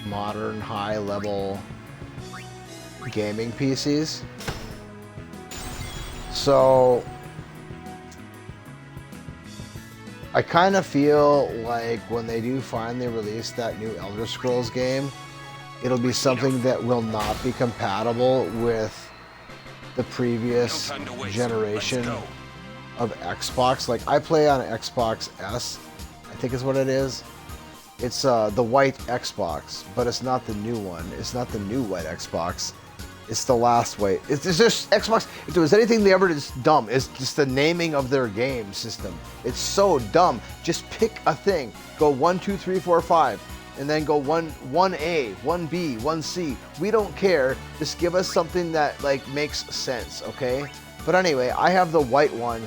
modern high-level gaming PCs. So I kind of feel like when they do finally release that new Elder Scrolls game, it'll be something that will not be compatible with the previous generation of Xbox. Like I play on an Xbox S, I think is what it is. It's the white Xbox, but it's not the new one. It's not the new white Xbox. It's the last way. It's just Xbox. If there was anything they ever did dumb, it's just the naming of their game system. It's so dumb. Just pick a thing. Go 1, 2, 3, 4, 5, and then go 1A, 1B, 1C. We don't care. Just give us something that like makes sense, okay? But anyway, I have the white one,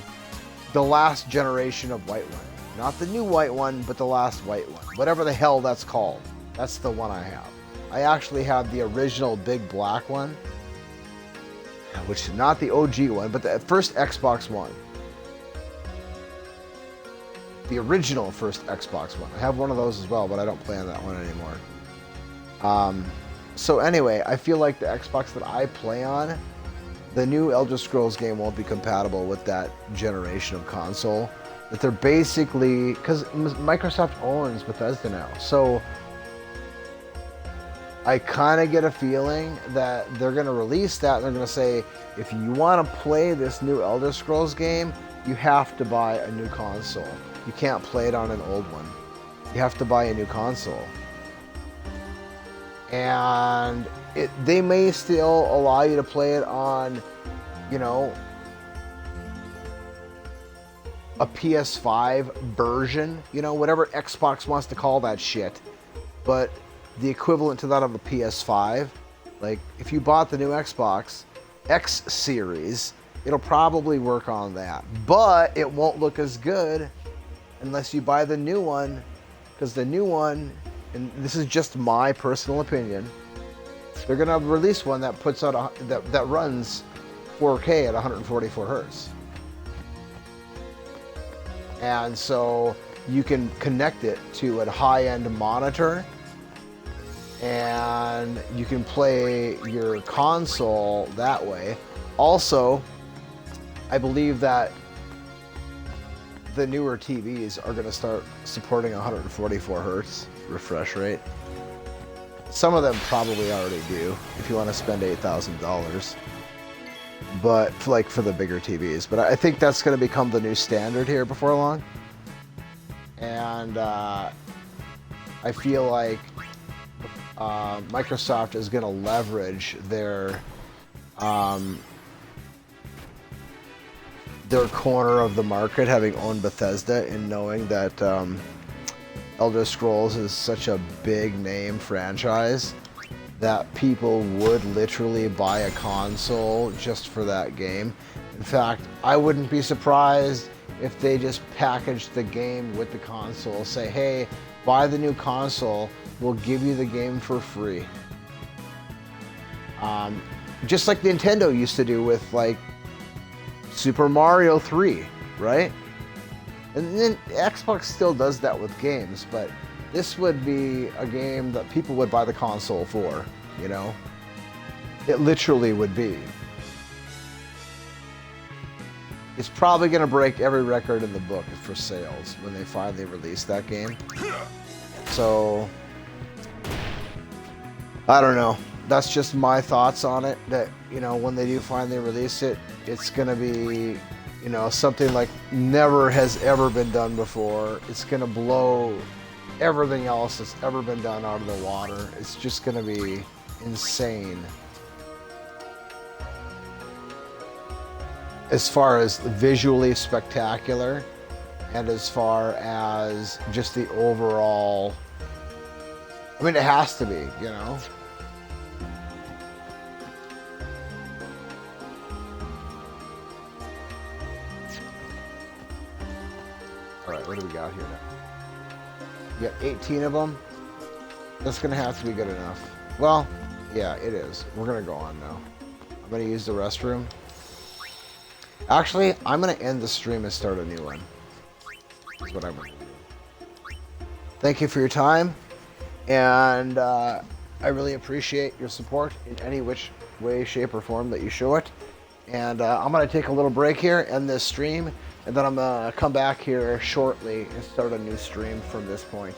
the last generation of white one. Not the new white one, but the last white one. Whatever the hell that's called. That's the one I have. I actually have the original big black one, which is not the OG one, but the first Xbox One. The original first Xbox One. I have one of those as well, but I don't play on that one anymore. So anyway, I feel like the Xbox that I play on, the new Elder Scrolls game won't be compatible with that generation of console. That they're basically, because Microsoft owns Bethesda now, so I kind of get a feeling that they're going to release that and they're going to say, if you want to play this new Elder Scrolls game, you have to buy a new console. You can't play it on an old one. You have to buy a new console. And they may still allow you to play it on, you know, a PS5 version, you know, whatever Xbox wants to call that shit. But the equivalent to that of a PS5, like if you bought the new Xbox X series, it'll probably work on that. But it won't look as good unless you buy the new one, because the new one, and this is just my personal opinion, they're gonna release one that puts out that runs 4K at 144 hertz. And so you can connect it to a high-end monitor and you can play your console that way. Also, I believe that the newer TVs are going to start supporting 144 hertz refresh rate. Some of them probably already do if you want to spend $8,000. But for the bigger TVs. But I think that's going to become the new standard here before long. And I feel like Microsoft is going to leverage their corner of the market, having owned Bethesda, and knowing that Elder Scrolls is such a big name franchise that people would literally buy a console just for that game. In fact, I wouldn't be surprised if they just packaged the game with the console, say, hey, buy the new console, we'll give you the game for free. Just like Nintendo used to do with Super Mario 3, right? And then Xbox still does that with games, but this would be a game that people would buy the console for, you know? It literally would be. It's probably going to break every record in the book for sales when they finally release that game. So, I don't know. That's just my thoughts on it. That, you know, when they do finally release it, it's going to be You know, something like never has ever been done before. It's going to blow everything else that's ever been done out of the water. It's just going to be insane. As far as visually spectacular, and as far as just the overall, I mean, it has to be, you know? All right, what do we got here now? We got 18 of them. That's gonna have to be good enough. Well, yeah, it is. We're gonna go on now. I'm gonna use the restroom. Actually, I'm gonna end the stream and start a new one. That's what I'm gonna do. Thank you for your time, and I really appreciate your support in any which way, shape, or form that you show it. And I'm gonna take a little break here, end this stream, and then I'm gonna come back here shortly and start a new stream from this point.